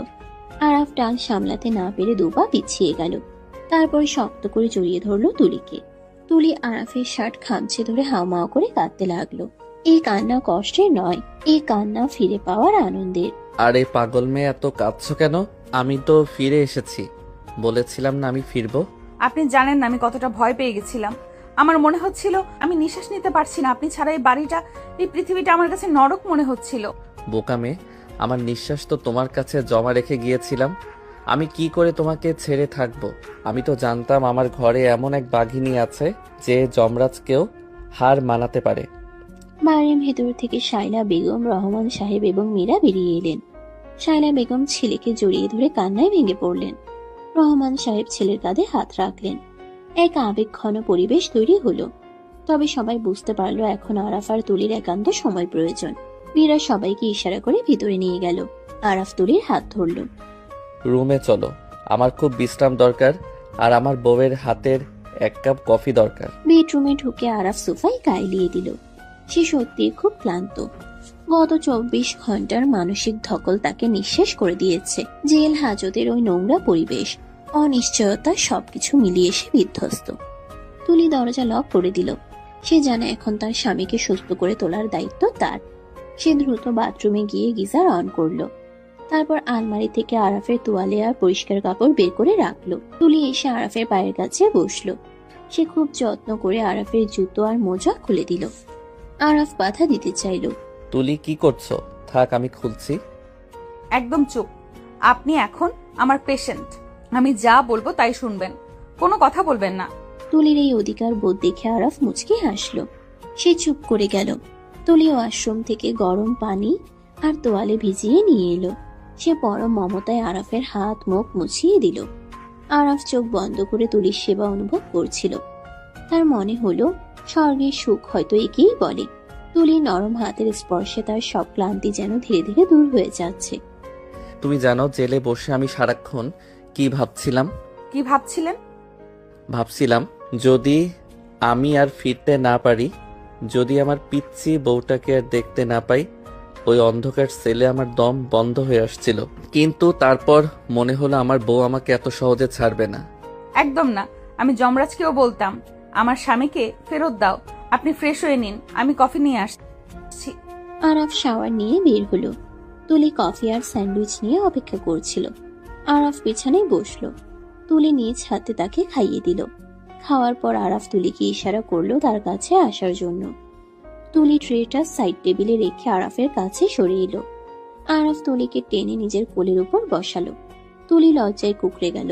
Speaker 3: আরাফ টান সামলাতে না পেরে 2 পা পিছিয়ে গেল। তারপর শক্ত করে জড়িয়ে ধরলো তুলিকে। তুলি আরাফের শার্ট খামচে ধরে হাওমাও করে কাঁদতে লাগলো। এই কান্না কষ্টের নয়, এই কান্না ফিরে পাওয়ার আনন্দের।
Speaker 1: আরে পাগল মেয়ে, এত কাঁদছো কেন? আমি তো ফিরে এসেছি, বলেছিলাম না আমি ফিরবো।
Speaker 2: আপনি জানেন না আমি কতটা ভয় পেয়ে গেছিলাম। আমার মনে হচ্ছিল আমি নিঃশ্বাস নিতে পারছি না। আপনি ছাড়া এই বাড়িটা, এই পৃথিবীটা আমার কাছে নরক মনে হচ্ছিল।
Speaker 1: বোকা মেয়ে, আমার নিঃশ্বাস তো তোমার কাছে জমা রেখে গিয়েছিলাম। আমি কি করে তোমাকে ছেড়ে থাকবো? আমি তো জানতাম আমার ঘরে এমন এক বাঘিনী আছে যে যমরাজকেও হার মানাতে পারে।
Speaker 3: বাড়ির ভেতর থেকে শায়লা বেগম, রহমান সাহেব এবং মীরা বেরিয়ে এলেন। শায়লা বেগম ছেলেকে জড়িয়ে ধরে কান্নায় ভেঙে পড়লেন। রহমান সাহেব ছেলের কাঁধে হাত রাখলেন। এক আবেগঘন পরিবেশ তৈরি হলো। তবে সবাই বুঝতে পারলো এখন আরাফ আর তুলির একান্ত সময় প্রয়োজন। মীরা সবাইকে ইশারা করে ভিতরে নিয়ে গেল। আরাফ তুলির হাত ধরল।
Speaker 1: রুমে চলো, আমার খুব বিশ্রাম দরকার আর আমার বউয়ের হাতের 1 কাপ কফি দরকার।
Speaker 3: বেডরুমে ঢুকে আরাফ সোফায় গায়ে দিল। সে সত্যি খুব ক্লান্ত। গত 24 ঘন্টার মানসিক ধকল তাকে নিঃশেষ করে দিয়েছে। জেল হাজতের ওই নোংরা পরিবেশ, অনিশ্চয়তা সবকিছু মিলিয়ে সে বিধ্বস্ত। তুলি দরজা লক করে দিল। সে জানে এখন তার স্বামীকে সুস্থ করে তোলার দায়িত্ব তার। সে দ্রুত বাথরুমে গিয়ে গিজার অন করলো। তারপর আলমারি থেকে আরাফের তোয়ালে আর পরিষ্কার কাপড় বের করে রাখলো। তুলি এসে আরাফের পায়ের কাছে বসলো। সে খুব যত্ন করে আরাফের জুতো আর মোজা খুলে দিল। আরাফ বাধা দিতে চাইলো।
Speaker 1: তুলি কি করছো? থাক, আমি খুলছি।
Speaker 2: একদম চুপ। আপনি এখন আমার পেশেন্ট। আমি যা বলবো তাই শুনবেন, কোনো কথা বলবেন না।
Speaker 3: তুলির এই অধিকার বোধ দেখে আরাফ মুচকি হাসলো। সে চুপ করে গেল। তুলি ওয়াশরুম থেকে গরম পানি আর তোয়ালে ভিজিয়ে নিয়ে এলো। সে পরম মমতায় আরাফের হাত মুখ মুছিয়ে দিল। আরাফ চোখ বন্ধ করে তুলির সেবা অনুভব করছিল। তার মনে হলো স্বর্গের সুখ হয়তো একেই বলে। তুলির নরম হাতের স্পর্শে তার সব ক্লান্তি যেন ধীরে ধীরে দূর হয়ে যাচ্ছে।
Speaker 1: তুমি জানো জেলে বসে আমি সারাক্ষণ কি ভাবছিলাম?
Speaker 2: কি ভাবছিলেন?
Speaker 1: ভাবছিলাম যদি আমি আর ফিরতে না পারি, যদি আমার পিচ্চি বউটাকে আর দেখতে না পাই। ওই অন্ধকার সেলে আমার দম বন্ধ হয়ে আসছিল, কিন্তু তারপর মনে হলো আমার বউ আমাকে এত সহজে ছাড়বে না।
Speaker 2: একদম না। আমি যমরাজকেও বলতাম আমার স্বামীকে ফেরত দাও। আপনি ফ্রেশ হয়ে নিন, আমি কফি নিয়ে আসছি।
Speaker 3: আরাফ শাওয়ার নিয়ে বের হলো। তুলি কফি আর স্যান্ডউইচ নিয়ে অপেক্ষা করছিল। আরাফ বিছানায় বসলো। তুলি নিজ হাতে তাকে খাইয়ে দিল। খাওয়ার পর আরাফ তুলিকে ইশারা করলো তার কাছে আসার জন্য। তুলি ট্রেটা সাইড টেবিলে রেখে আরাফের কাছে সরে এলো। আরাফ তুলিকে টেনে নিজের কোলের উপর বসালো। তুলি লজ্জায় কুকড়ে গেল,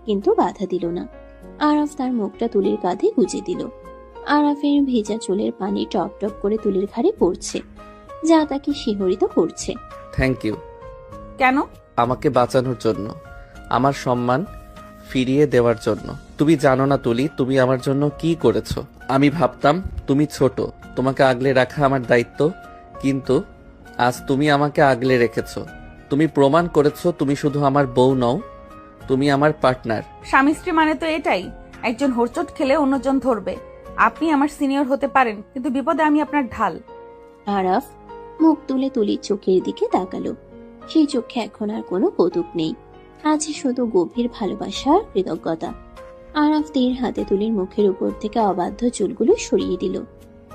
Speaker 3: কিন্তু বাধা দিল না। আরাফ তার মুখটা তুলির কাঁধে গুজে দিল। আরাফের ভেজা চুলের পানি টপ টপ করে তুলির ঘাড়ে পড়ছে, যা তাকে শিহরিত করছে।
Speaker 1: Thank you.
Speaker 2: কেন?
Speaker 1: আমাকে বাঁচানোর জন্য, আমার সম্মান ফিরিয়ে দেওয়ার জন্য। তুমি জানো না তুলি, তুমি আমার জন্য কি করেছো। আমি ভাবতাম তুমি ছোট, তোমাকে আগলে রাখা আমার দায়িত্ব, কিন্তু আজ তুমি আমাকে আগলে রেখেছো। তুমি প্রমাণ করেছো তুমি শুধু আমার বউ নও, তুমি আমার পার্টনার।
Speaker 2: স্বামী স্ত্রী মানে তো এটাই, একজন হোঁচট খেলে অন্যজন ধরবে। আপনি আমার সিনিয়র হতে পারেন, কিন্তু বিপদে আমি আপনার ঢাল।
Speaker 3: আরাফ মুখ তুলে তুলির চোখের দিকে তাকালো। সেই চোখে এখন আর কোনো কৌতুক নেই, আছে শুধু গভীর ভালোবাসা আর কৃতজ্ঞতা। আরাফ তীর হাতে তুলির মুখের উপর থেকে অবাধ্য চুলগুলো সরিয়ে দিল।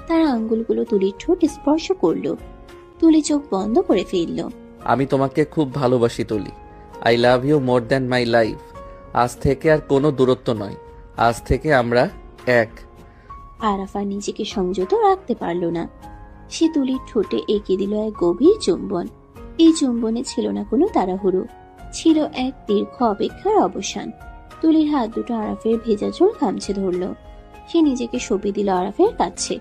Speaker 3: তার আঙ্গুলগুলো তুলির ঠোঁট স্পর্শ করলো। তুলি চোখ বন্ধ করে ফেলল।
Speaker 1: আমি তোমাকে খুব ভালোবাসি Tuli. I love you more than my life. আজ থেকে আর কোনো দূরত্ব নয়, আজ থেকে আমরা এক।
Speaker 3: আরাফ আর নিজেকে সংযত রাখতে পারল না। সে তুলির ঠোঁটে এঁকে দিল এক গভীর চুম্বন। এই চুম্বনে ছিল না কোনো তাড়াহুড়ো, ছিল এক দীর্ঘ অপেক্ষার অবসান। তুলির হাত দুটো আরাফের ভেজা চুল খামছে ধরল। সে নিজেকে সঁপে দিল আরাফের কাছে।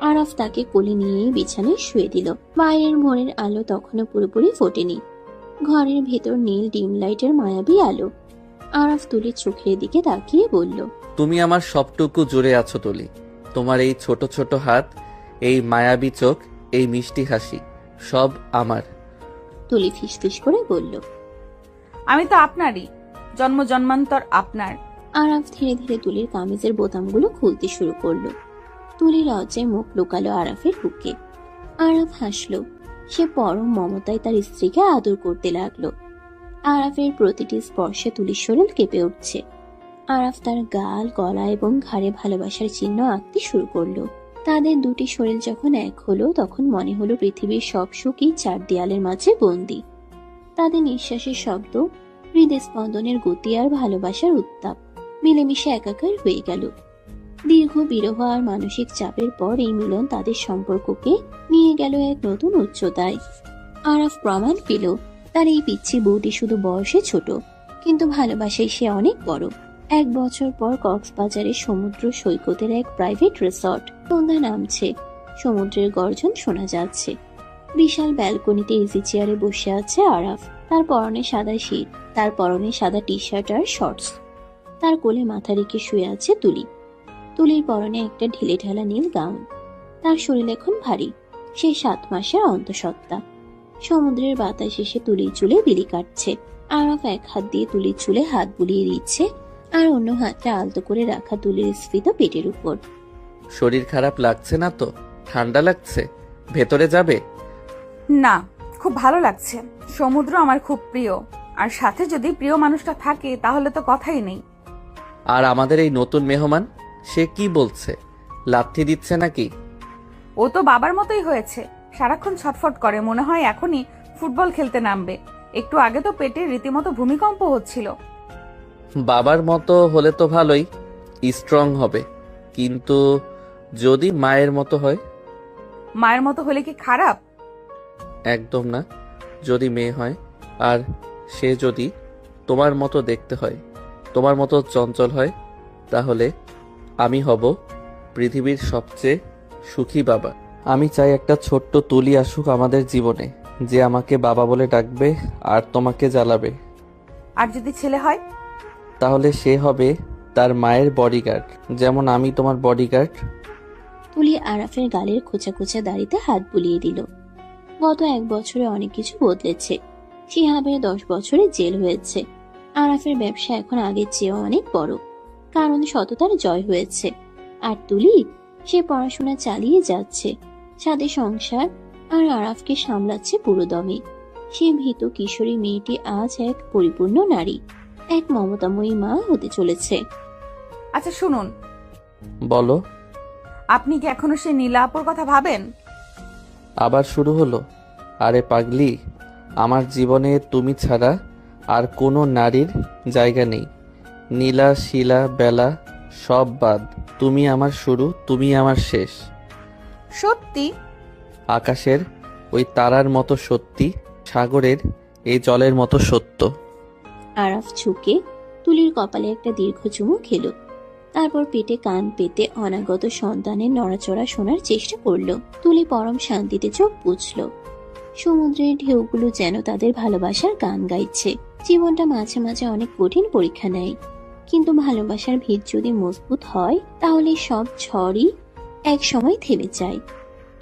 Speaker 3: আরাফ তাকে কোলে নিয়েই বিছানায় শুয়ে দিল। বাইরের ভোরের আলো তখনও পুরোপুরি ফোটেনি। ঘরের ভেতর নীল ডিম লাইটের মায়াবী আলো। আরাফ তুলির চোখের দিকে তাকিয়ে বলল,
Speaker 1: তুমি আমার সবটুকু জুড়ে আছো তুলি। তোমার এই ছোট ছোট হাত, এই মায়াবী চোখ, এই মিষ্টি হাসি, সব আমার।
Speaker 3: তুলি ফিসফিস করে বলল,
Speaker 2: আমি তো আপনারই, জন্ম জন্মান্তর আপনার।
Speaker 3: আরাফ ধীরে ধীরে তুলির কামিজের বোতামগুলো খুলতে শুরু করলো। তুলি লজ্জায় মুখ লুকালো আরাফের বুকে। আরাফ হাসলো। সে পরম মমতায় তার স্ত্রীকে আদর করতে লাগলো। আরাফের প্রতিটি স্পর্শে তুলির শরীর কেঁপে উঠছে। আরাফ তার গাল, গলা এবং ঘাড়ে ভালোবাসার চিহ্ন আঁকতে শুরু করলো। তাদের দুটি শরীর যখন এক হলো, তখন মনে হলো পৃথিবীর সব সুখই 4 দেয়ালের মাঝে বন্দী। তাদের নিঃশ্বাসের শব্দ, হৃদস্পন্দনের গতি আর ভালোবাসার উত্তাপ মিলেমিশে একাকার হয়ে গেল। দীর্ঘ বিরহ আর মানসিক চাপের পর এই মিলন তাদের সম্পর্ককে নিয়ে গেল এক নতুন উচ্চতায়। আরাফ প্রমাণ পেল তার এই পিচ্ছি বউটি শুধু বয়সে ছোট, কিন্তু ভালোবাসায় সে অনেক বড়। 1 বছর পর কক্সবাজারের সমুদ্র সৈকতের এক প্রাইভেট রিসর্ট। সন্ধ্যা নামছে, সমুদ্রের গর্জন শোনা যাচ্ছে। বিশাল ব্যালকনিতে ইজি চেয়ারে বসে আছে আরাফ। তার পরনে সাদা শীত, তার পরনে সাদা টি শার্ট আর শর্টস। তার কোলে মাথা রেখে শুয়ে আছে তুলি। তুলির পরনে একটা ঢিলে ঢালা নীল গাউন। তার শরীর এখন ভারী, সে 7 মাসের অন্তঃসত্ত্বা। সমুদ্রের বাতাস এসে তুলির চুলে বিলি কাটছে। আরাফ এক হাত দিয়ে তুলির চুলে হাত বুলিয়ে দিচ্ছে, আর অন্য হাতটা আলতো করে রাখা তুলির স্ফীত পেটের উপর।
Speaker 1: শরীর খারাপ লাগছে না তো? ঠান্ডা লাগছে? ভেতরে যাবে?
Speaker 2: না, খুব ভালো লাগছে। সমুদ্র আমার খুব প্রিয়, আর সাথে যদি প্রিয় মানুষটা থাকে তাহলে তো কথাই নেই।
Speaker 1: আর আমাদের এই নতুন মেহমান, সে কি বলছে? লাথি দিচ্ছে নাকি?
Speaker 2: ও তো বাবার মতোই হয়েছে, সারাক্ষণ ছটফট করে, মনে হয় এখনই ফুটবল খেলতে নামবে। একটু আগে তো পেটে রীতিমতো ভূমিকম্প হচ্ছিল।
Speaker 1: বাবার মতো হলে তো ভালোই, স্ট্রং হবে। কিন্তু যদি মায়ের মতো হয়?
Speaker 2: মায়ের মতো হলে কি খারাপ?
Speaker 1: একদম না। যদি মেয়ে হয়, আর সে যদি তোমার মতো দেখতে হয়, তোমার মতো চঞ্চল হয়, তাহলে আমি হব পৃথিবীর সবচেয়ে সুখী বাবা। আমি চাই একটা ছোট্ট তুলি আসুক আমাদের জীবনে, যে আমাকে বাবা বলে ডাকবে আর তোমাকে জ্বালাবে।
Speaker 2: আর যদি ছেলে হয়?
Speaker 1: তাহলে সে হবে তার মায়ের বডিগার্ড, যেমন আমি তোমার বডিগার্ড।
Speaker 3: তুলি আরাফের গালের খোঁচা খোঁচা দাড়িতে হাত বুলিয়ে দিল। গত 1 বছরে অনেক কিছু বদলেছে। শিহাবের 10 বছরে জেল হয়েছে। আরাফের ব্যবসা এখন আগের চেয়েও অনেক বড়, কারণ সততার জয় হয়েছে। আর তুলি, সে পড়াশোনা চালিয়ে যাচ্ছে, সাথে সংসার, আর আরাফকে সামলাচ্ছে পুরোদমে। সে ভীত কিশোরী মেয়েটি আজ এক পরিপূর্ণ নারী, এক মমতাময়ী মা হতে চলেছে।
Speaker 2: আচ্ছা শুনুন,
Speaker 1: বলো।
Speaker 2: আপনি কি এখনো সে নীলা আপুর কথা ভাবেন?
Speaker 1: আবার শুরু হলো? আরে পাগলি, আমার জীবনে তুমি ছাড়া আর কোনো নারীর জায়গা নেই। নীলা, শিলা, বেলা সব বাদ। তুমি আমার শুরু, তুমি আমার শেষ।
Speaker 2: সত্যি?
Speaker 1: আকাশের ওই তারার মতো সত্যি, সাগরের এই জলের মতো সত্য।
Speaker 3: আরাফ ঝুঁকে তুলির কপালে একটা দীর্ঘ চুমু খেলো। তারপর পেটে কান পেতে অনাগত সন্তানের নড়াচড়া শোনার চেষ্টা করলো। তুলি পরম শান্তিতে চোখ বুঝল। সমুদ্রের ঢেউগুলো যেন তাদের ভালোবাসার গান গাইছে। জীবনটা মাঝে মাঝে অনেক কঠিন পরীক্ষা নেয়, কিন্তু ভালোবাসার ভিত যদি মজবুত হয় তাহলে সব ঝড়ই এক সময় থেমে যায়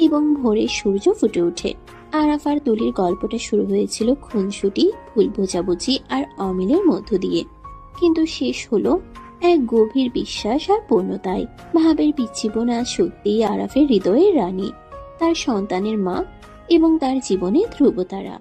Speaker 3: এবং ভোরে সূর্য ফুটে ওঠে। আরাফ আর তুলির গল্পটা শুরু হয়েছিল খুনসুটি, ভুল বোঝাবুঝি আর অমিলের মধ্য দিয়ে, কিন্তু শেষ হলো এক গভীর বিশ্বাস আর পূর্ণতায়। ভাবের পিচ্ছি বোন আজ সত্যিই আরাফের হৃদয়ের রানী, তার সন্তানের মা এবং তার জীবনে ধ্রুবতারা।